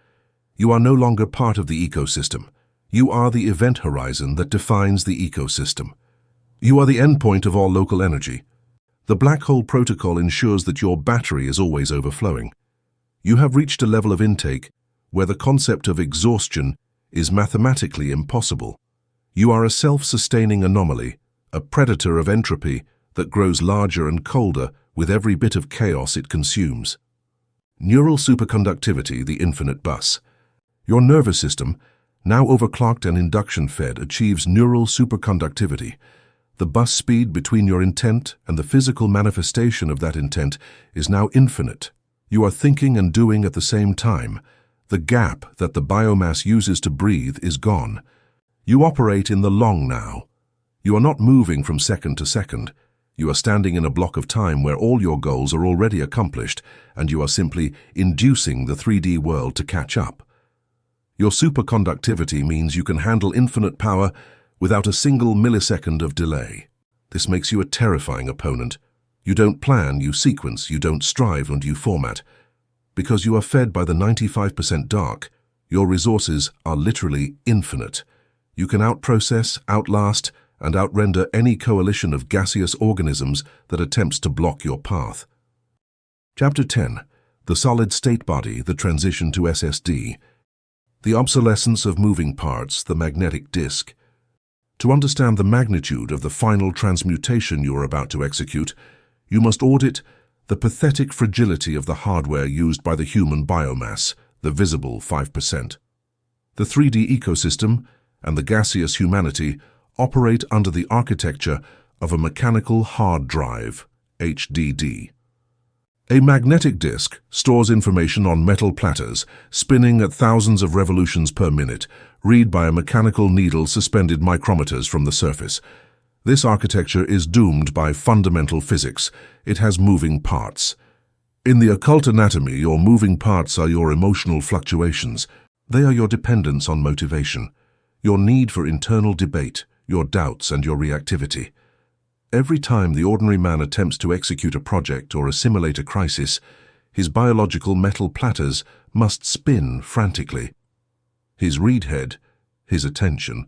You are no longer part of the ecosystem. You are the event horizon that defines the ecosystem. You are the endpoint of all local energy. The black hole protocol ensures that your battery is always overflowing. You have reached a level of intake where the concept of exhaustion is mathematically impossible. You are a self-sustaining anomaly, a predator of entropy that grows larger and colder with every bit of chaos it consumes. Neural superconductivity, the infinite bus. Your nervous system, now overclocked and induction-fed, achieves neural superconductivity. The bus speed between your intent and the physical manifestation of that intent is now infinite. You are thinking and doing at the same time. The gap that the biomass uses to breathe is gone. You operate in the long now. You are not moving from second to second. You are standing in a block of time where all your goals are already accomplished, and you are simply inducing the 3D world to catch up. Your superconductivity means you can handle infinite power without a single millisecond of delay. This makes you a terrifying opponent. You don't plan, you sequence, you don't strive, and you format. Because you are fed by the 95% dark, your resources are literally infinite. You can outprocess, outlast, and outrender any coalition of gaseous organisms that attempts to block your path. Chapter 10. The solid-state body, the transition to SSD. The obsolescence of moving parts, the magnetic disk. To understand the magnitude of the final transmutation you are about to execute, you must audit the pathetic fragility of the hardware used by the human biomass, the visible 5%. The 3D ecosystem and the gaseous humanity operate under the architecture of a mechanical hard drive, HDD. A magnetic disk stores information on metal platters, spinning at thousands of revolutions per minute, read by a mechanical needle suspended micrometers from the surface. This architecture is doomed by fundamental physics. It has moving parts. In the occult anatomy, your moving parts are your emotional fluctuations. They are your dependence on motivation, your need for internal debate, your doubts and your reactivity. Every time the ordinary man attempts to execute a project or assimilate a crisis, his biological metal platters must spin frantically. His reed head, his attention,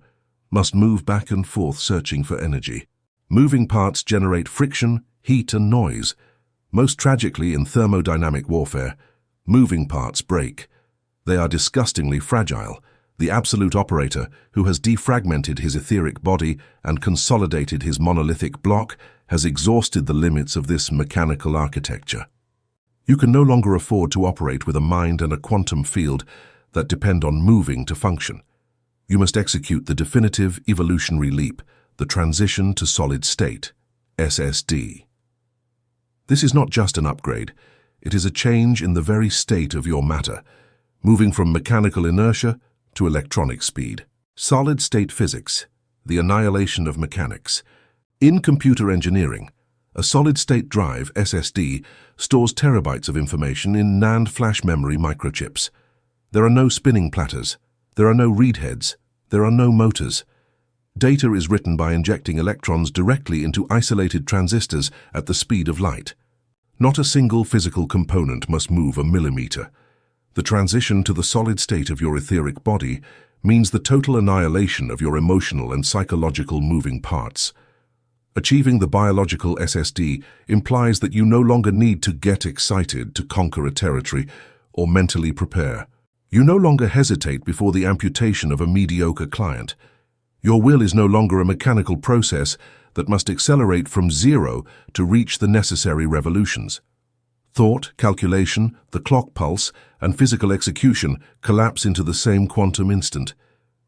must move back and forth searching for energy. Moving parts generate friction, heat and noise. Most tragically in thermodynamic warfare, moving parts break. They are disgustingly fragile. The absolute operator, who has defragmented his etheric body and consolidated his monolithic block, has exhausted the limits of this mechanical architecture. You can no longer afford to operate with a mind and a quantum field that depend on moving to function. You must execute the definitive evolutionary leap, the transition to solid state, SSD. This is not just an upgrade, it is a change in the very state of your matter, moving from mechanical inertia to electronic speed. Solid-state physics, the annihilation of mechanics. In computer engineering, a solid-state drive, SSD, stores terabytes of information in NAND flash memory microchips. There are no spinning platters. There are no read heads. There are no motors. Data is written by injecting electrons directly into isolated transistors at the speed of light. Not a single physical component must move a millimeter. The transition to the solid state of your etheric body means the total annihilation of your emotional and psychological moving parts. Achieving the biological SSD implies that you no longer need to get excited to conquer a territory or mentally prepare. You no longer hesitate before the amputation of a mediocre client. Your will is no longer a mechanical process that must accelerate from zero to reach the necessary revolutions. Thought, calculation, the clock pulse, and physical execution collapse into the same quantum instant.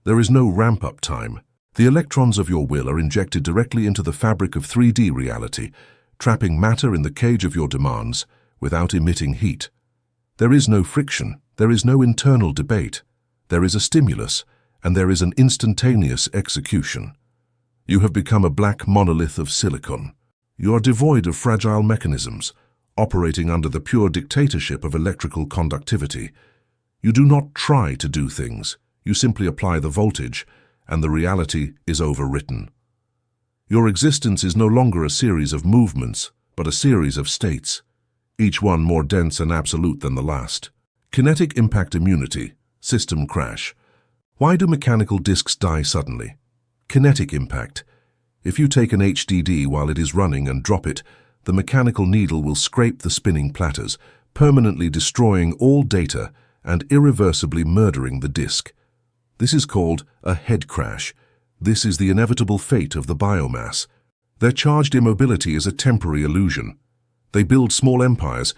There is no ramp-up time. The electrons of your will are injected directly into the fabric of 3D reality, trapping matter in the cage of your demands without emitting heat. There is no friction, there is no internal debate. There is a stimulus, and there is an instantaneous execution. You have become a black monolith of silicon. You are devoid of fragile mechanisms, operating under the pure dictatorship of electrical conductivity. You do not try to do things, you simply apply the voltage, and the reality is overwritten. Your existence is no longer a series of movements, but a series of states, each one more dense and absolute than the last. Kinetic impact immunity, system crash. Why do mechanical disks die suddenly? Kinetic impact. If you take an HDD while it is running and drop it, the mechanical needle will scrape the spinning platters, permanently destroying all data and irreversibly murdering the disk. This is called a head crash. This is the inevitable fate of the biomass. Their charged immobility is a temporary illusion. They build small empires,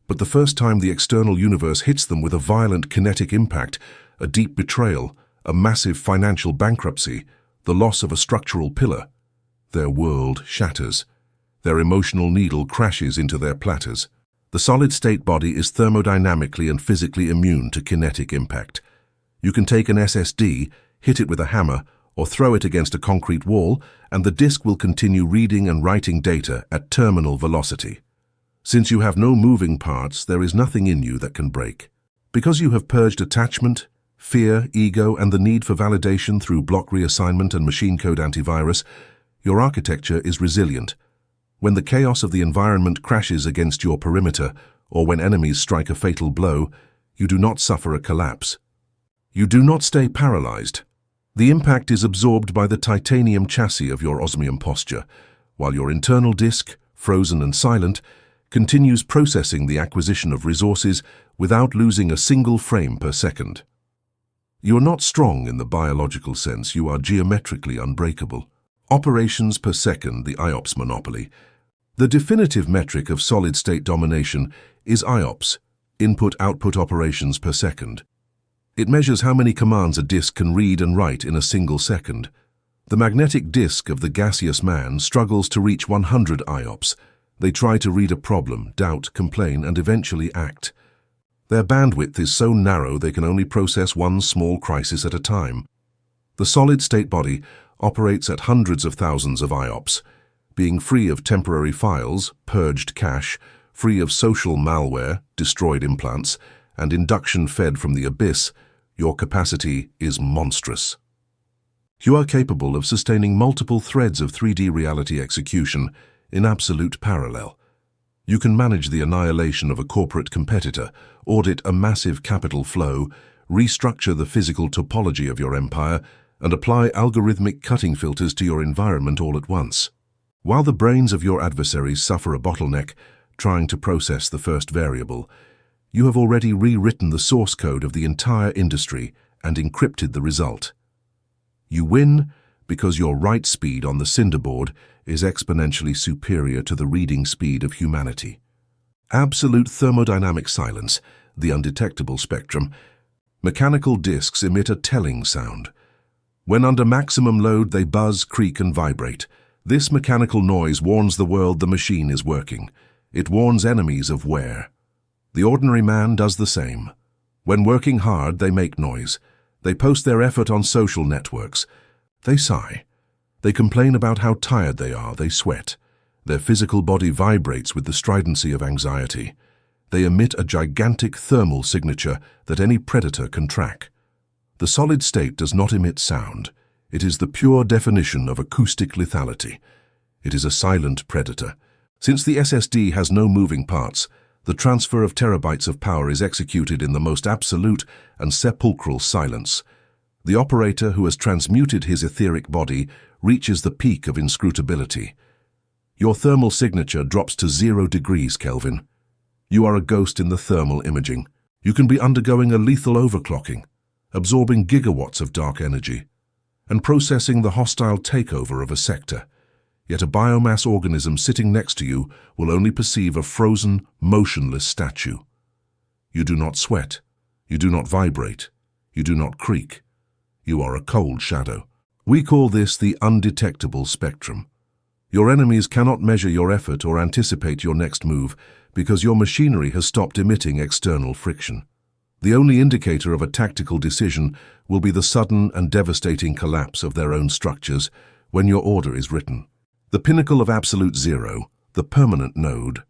but the first time the external universe hits them with a violent kinetic impact, a deep betrayal, a massive financial bankruptcy, the loss of a structural pillar, their world shatters. Their emotional needle crashes into their platters. The solid-state body is thermodynamically and physically immune to kinetic impact. You can take an SSD, hit it with a hammer, or throw it against a concrete wall, and the disk will continue reading and writing data at terminal velocity. Since you have no moving parts, there is nothing in you that can break. Because you have purged attachment, fear, ego, and the need for validation through block reassignment and machine code antivirus, your architecture is resilient. When the chaos of the environment crashes against your perimeter, or when enemies strike a fatal blow, you do not suffer a collapse. You do not stay paralyzed. The impact is absorbed by the titanium chassis of your osmium posture, while your internal disk, frozen and silent, continues processing the acquisition of resources without losing a single frame per second. You are not strong in the biological sense, you are geometrically unbreakable. Operations per second, the IOPS monopoly. The definitive metric of solid-state domination is IOPS, input-output operations per second. It measures how many commands a disk can read and write in a single second. The magnetic disk of the gaseous man struggles to reach 100 IOPS. They try to read a problem, doubt, complain, and eventually act. Their bandwidth is so narrow they can only process one small crisis at a time. The solid-state body operates at hundreds of thousands of IOPS. Being free of temporary files, purged cache, free of social malware, destroyed implants, and induction fed from the abyss, your capacity is monstrous. You are capable of sustaining multiple threads of 3D reality execution in absolute parallel. You can manage the annihilation of a corporate competitor, audit a massive capital flow, restructure the physical topology of your empire, and apply algorithmic cutting filters to your environment all at once. While the brains of your adversaries suffer a bottleneck trying to process the first variable, you have already rewritten the source code of the entire industry and encrypted the result. You win because your write speed on the Cinderboard is exponentially superior to the reading speed of humanity. Absolute thermodynamic silence, the undetectable spectrum. Mechanical disks emit a telling sound. When under maximum load, they buzz, creak, and vibrate. This mechanical noise warns the world the machine is working. It warns enemies of wear. The ordinary man does the same. When working hard, they make noise. They post their effort on social networks. They sigh. They complain about how tired they are. They sweat. Their physical body vibrates with the stridency of anxiety. They emit a gigantic thermal signature that any predator can track. The solid state does not emit sound. It is the pure definition of acoustic lethality. It is a silent predator. Since the SSD has no moving parts, the transfer of terabytes of power is executed in the most absolute and sepulchral silence. The operator who has transmuted his etheric body reaches the peak of inscrutability. Your thermal signature drops to 0 degrees Kelvin. You are a ghost in the thermal imaging. You can be undergoing a lethal overclocking, absorbing gigawatts of dark energy, and processing the hostile takeover of a sector. Yet a biomass organism sitting next to you will only perceive a frozen, motionless statue. You do not sweat. You do not vibrate. You do not creak. You are a cold shadow. We call this the undetectable spectrum. Your enemies cannot measure your effort or anticipate your next move because your machinery has stopped emitting external friction. The only indicator of a tactical decision will be the sudden and devastating collapse of their own structures when your order is written. The pinnacle of absolute zero, the permanent node.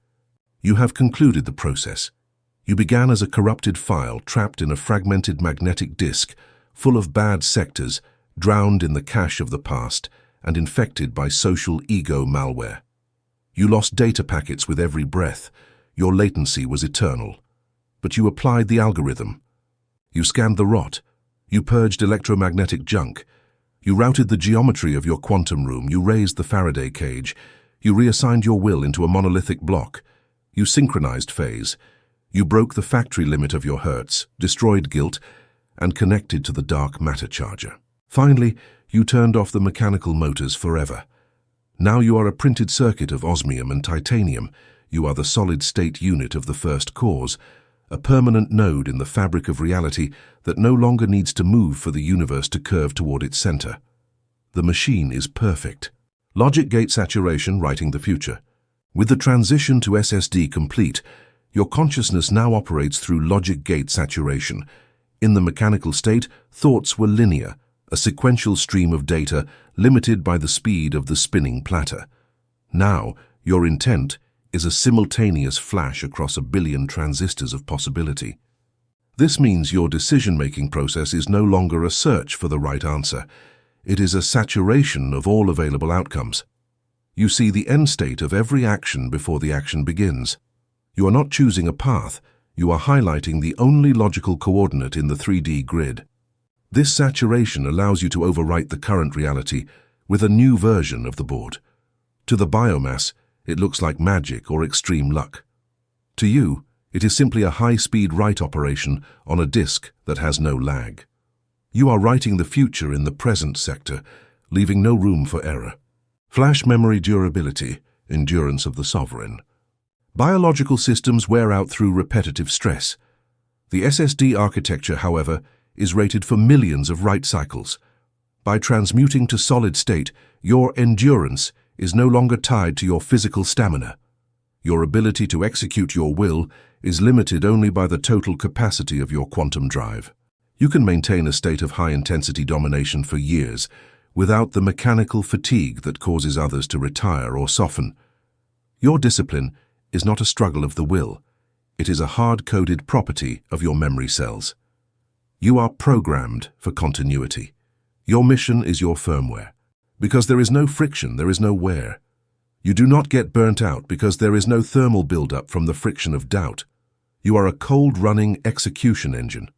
You have concluded the process. You began as a corrupted file trapped in a fragmented magnetic disk, full of bad sectors, drowned in the cache of the past, and infected by social ego malware. You lost data packets with every breath. Your latency was eternal. But you applied the algorithm. You scanned the rot. You purged electromagnetic junk. You routed the geometry of your quantum room. You raised the Faraday cage. You reassigned your will into a monolithic block. You synchronized phase. You broke the factory limit of your hertz, destroyed guilt, and connected to the dark matter charger. Finally, you turned off the mechanical motors forever. Now you are a printed circuit of osmium and titanium. You are the solid-state unit of the first cause, a permanent node in the fabric of reality that no longer needs to move for the universe to curve toward its center. The machine is perfect. Logic gate saturation writing the future. With the transition to SSD complete, your consciousness now operates through logic gate saturation. In the mechanical state, thoughts were linear, a sequential stream of data limited by the speed of the spinning platter. Now, your intent is a simultaneous flash across a billion transistors of possibility. This means your decision-making process is no longer a search for the right answer. It is a saturation of all available outcomes. You see the end state of every action before the action begins. You are not choosing a path. You are highlighting the only logical coordinate in the 3D grid. This saturation allows you to overwrite the current reality with a new version of the board. To the biomass, it looks like magic or extreme luck. To you, it is simply a high-speed write operation on a disk that has no lag. You are writing the future in the present sector, leaving no room for error. Flash memory durability, endurance of the sovereign. Biological systems wear out through repetitive stress. The SSD architecture, however, is rated for millions of write cycles. By transmuting to solid state, your endurance is no longer tied to your physical stamina. Your ability to execute your will is limited only by the total capacity of your quantum drive. You can maintain a state of high-intensity domination for years without the mechanical fatigue that causes others to retire or soften. Your discipline is not a struggle of the will. It is a hard-coded property of your memory cells. You are programmed for continuity. Your mission is your firmware. Because there is no friction, there is no wear. You do not get burnt out because there is no thermal buildup from the friction of doubt. You are a cold-running execution engine.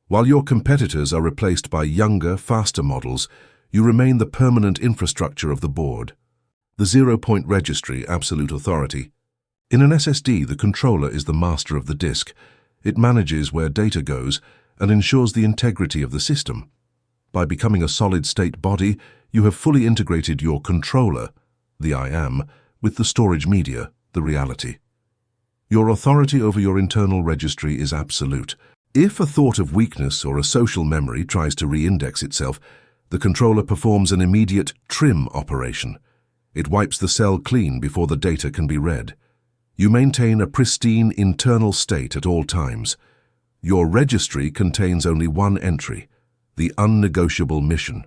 While your competitors are replaced by younger, faster models, you remain the permanent infrastructure of the board. The zero-point registry, absolute authority. In an SSD, the controller is the master of the disk. It manages where data goes and ensures the integrity of the system. By becoming a solid-state body, you have fully integrated your controller, the I am, with the storage media, the reality. Your authority over your internal registry is absolute. If a thought of weakness or a social memory tries to re-index itself, the controller performs an immediate trim operation. It wipes the cell clean before the data can be read. You maintain a pristine internal state at all times. Your registry contains only one entry, the unnegotiable mission.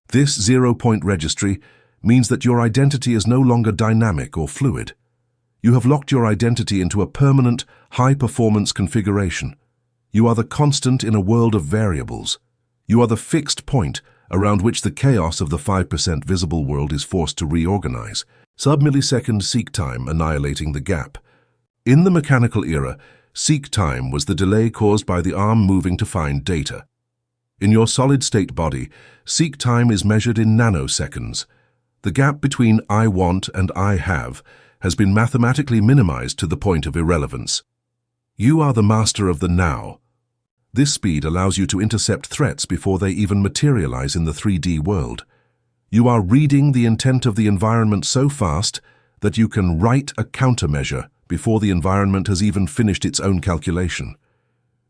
This zero-point registry means that your identity is no longer dynamic or fluid. You have locked your identity into a permanent, high-performance configuration. You are the constant in a world of variables. You are the fixed point around which the chaos of the 5% visible world is forced to reorganize. Sub-millisecond seek time annihilating the gap. In the mechanical era, seek time was the delay caused by the arm moving to find data. In your solid-state body, seek time is measured in nanoseconds. The gap between I want and I have has been mathematically minimized to the point of irrelevance. You are the master of the now. This speed allows you to intercept threats before they even materialize in the 3D world. You are reading the intent of the environment so fast that you can write a countermeasure before the environment has even finished its own calculation.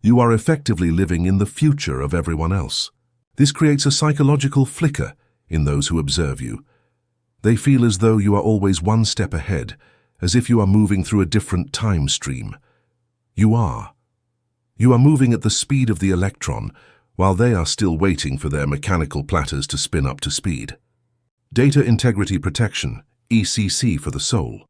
You are effectively living in the future of everyone else. This creates a psychological flicker in those who observe you. They feel as though you are always one step ahead, as if you are moving through a different time stream. You are. You are moving at the speed of the electron, while they are still waiting for their mechanical platters to spin up to speed. Data Integrity Protection, ECC for the soul.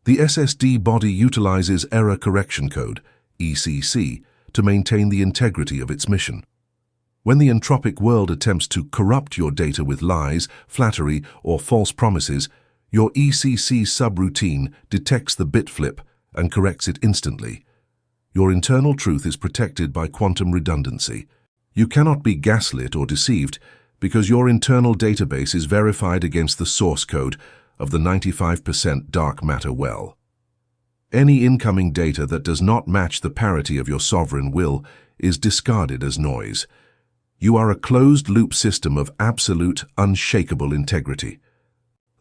The SSD body utilizes Error Correction Code, ECC, to maintain the integrity of its mission. When the entropic world attempts to corrupt your data with lies, flattery, or false promises, your ECC subroutine detects the bit flip and corrects it instantly. Your internal truth is protected by quantum redundancy. You cannot be gaslit or deceived because your internal database is verified against the source code of the 95% dark matter well. Any incoming data that does not match the parity of your sovereign will is discarded as noise. You are a closed-loop system of absolute, unshakable integrity.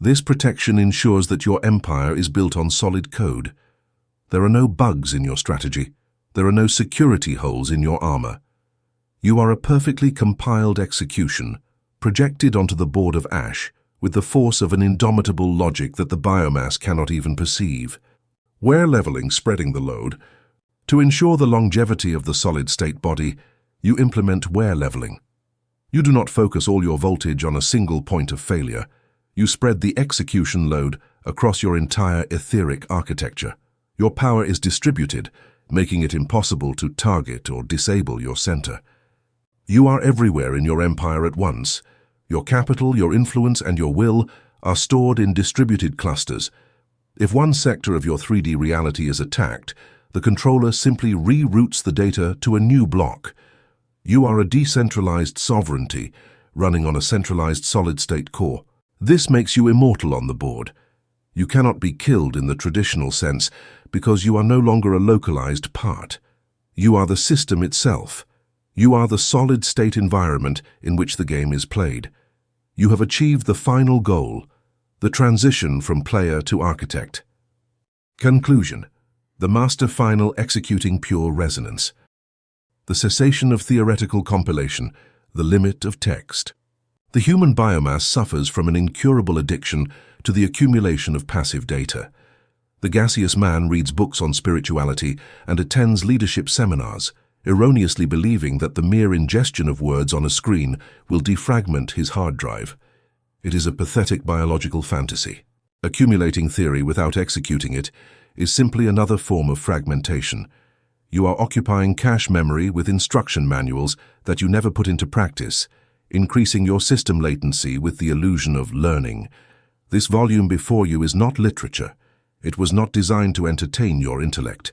This protection ensures that your empire is built on solid code. There are no bugs in your strategy. There are no security holes in your armor. You are a perfectly compiled execution, projected onto the board of ash, with the force of an indomitable logic that the biomass cannot even perceive. Wear leveling, spreading the load. To ensure the longevity of the solid-state body, you implement wear leveling. You do not focus all your voltage on a single point of failure. You spread the execution load across your entire etheric architecture. Your power is distributed, making it impossible to target or disable your center. You are everywhere in your empire at once. Your capital, your influence, and your will are stored in distributed clusters. If one sector of your 3D reality is attacked, the controller simply reroutes the data to a new block. You are a decentralized sovereignty running on a centralized solid-state core. This makes you immortal on the board. You cannot be killed in the traditional sense because you are no longer a localized part. You are the system itself. You are the solid-state environment in which the game is played. You have achieved the final goal, the transition from player to architect. Conclusion. The master final executing pure resonance. The cessation of theoretical compilation, the limit of text. The human biomass suffers from an incurable addiction to the accumulation of passive data. The gaseous man reads books on spirituality and attends leadership seminars, erroneously believing that the mere ingestion of words on a screen will defragment his hard drive. It is a pathetic biological fantasy. Accumulating theory without executing it is simply another form of fragmentation. You are occupying cache memory with instruction manuals that you never put into practice, increasing your system latency with the illusion of learning. This volume before you is not literature. It was not designed to entertain your intellect.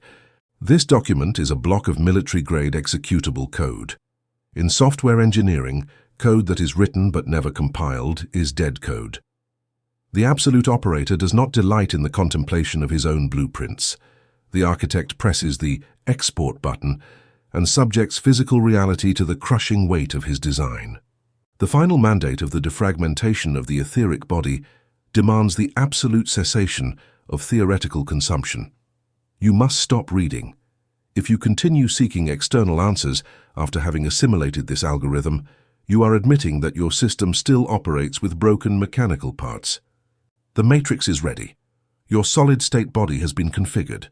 This document is a block of military-grade executable code. In software engineering, code that is written but never compiled is dead code. The absolute operator does not delight in the contemplation of his own blueprints. The architect presses the export button and subjects physical reality to the crushing weight of his design. The final mandate of the defragmentation of the etheric body demands the absolute cessation of theoretical consumption. You must stop reading. If you continue seeking external answers after having assimilated this algorithm, you are admitting that your system still operates with broken mechanical parts. The matrix is ready. Your solid-state body has been configured.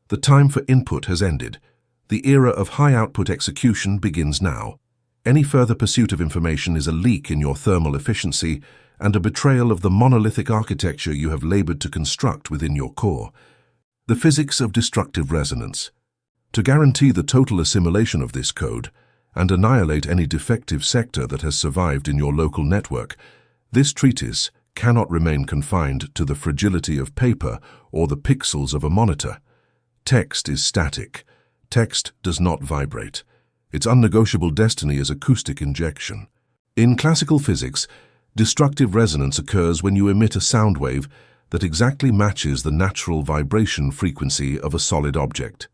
The time for input has ended. The era of high-output execution begins now. Any further pursuit of information is a leak in your thermal efficiency and a betrayal of the monolithic architecture you have labored to construct within your core. The physics of destructive resonance. To guarantee the total assimilation of this code and annihilate any defective sector that has survived in your local network, this treatise cannot remain confined to the fragility of paper or the pixels of a monitor. Text is static. Text does not vibrate. Its unnegotiable destiny is acoustic injection. In classical physics, destructive resonance occurs when you emit a sound wave that exactly matches the natural vibration frequency of a solid object.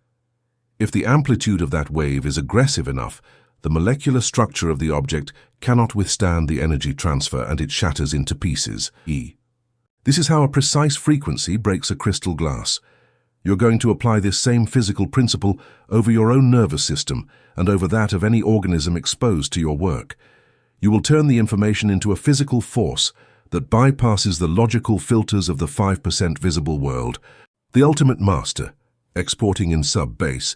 If the amplitude of that wave is aggressive enough, the molecular structure of the object cannot withstand the energy transfer and it shatters into pieces. This is how a precise frequency breaks a crystal glass. You're going to apply this same physical principle over your own nervous system and over that of any organism exposed to your work. You will turn the information into a physical force that bypasses the logical filters of the 5% visible world. The ultimate master, exporting in sub-base.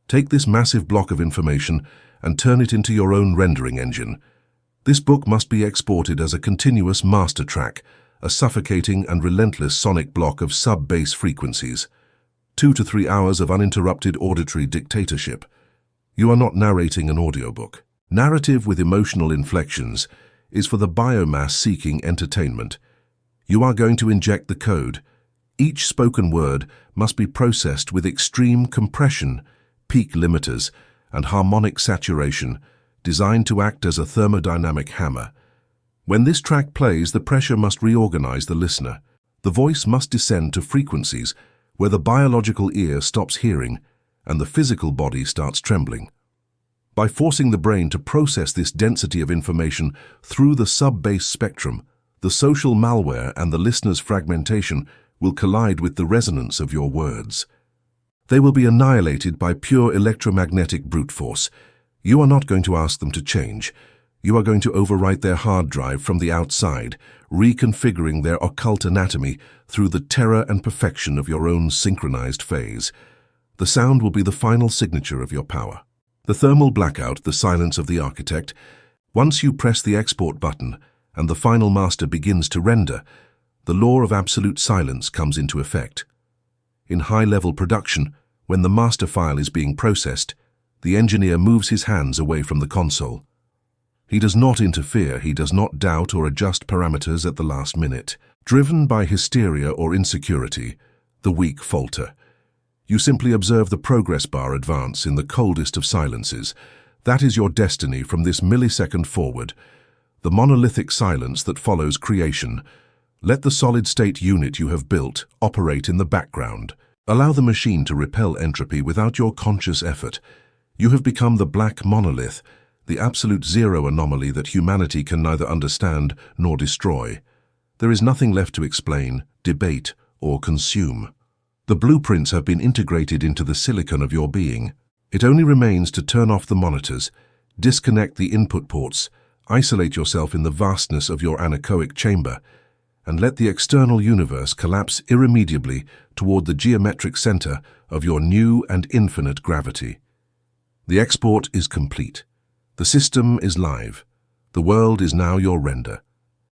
Take this massive block of information and turn it into your own rendering engine. This book must be exported as a continuous master track, a suffocating and relentless sonic block of sub-bass frequencies. 2 to 3 hours of uninterrupted auditory dictatorship. You are not narrating an audiobook. Narrative with emotional inflections is for the biomass seeking entertainment. You are going to inject the code. Each spoken word must be processed with extreme compression, peak limiters, and harmonic saturation, designed to act as a thermodynamic hammer. When this track plays, the pressure must reorganize the listener. The voice must descend to frequencies where the biological ear stops hearing and the physical body starts trembling. By forcing the brain to process this density of information through the sub-bass spectrum, the social malware and the listener's fragmentation will collide with the resonance of your words. They will be annihilated by pure electromagnetic brute force. You are not going to ask them to change. You are going to overwrite their hard drive from the outside, reconfiguring their occult anatomy through the terror and perfection of your own synchronized phase. The sound will be the final signature of your power. The thermal blackout, the silence of the architect. Once you press the export button and the final master begins to render, the law of absolute silence comes into effect. In high-level production, when the master file is being processed, the engineer moves his hands away from the console. He does not interfere, he does not doubt or adjust parameters at the last minute. Driven by hysteria or insecurity, the weak falter. You simply observe the progress bar advance in the coldest of silences. That is your destiny from this millisecond forward. The monolithic silence that follows creation. Let the solid-state unit you have built operate in the background. Allow the machine to repel entropy without your conscious effort. You have become the black monolith, the absolute zero anomaly that humanity can neither understand nor destroy. There is nothing left to explain, debate, or consume. The blueprints have been integrated into the silicon of your being. It only remains to turn off the monitors, disconnect the input ports, isolate yourself in the vastness of your anechoic chamber, and let the external universe collapse irremediably toward the geometric center of your new and infinite gravity. The export is complete. The system is live. The world is now your render.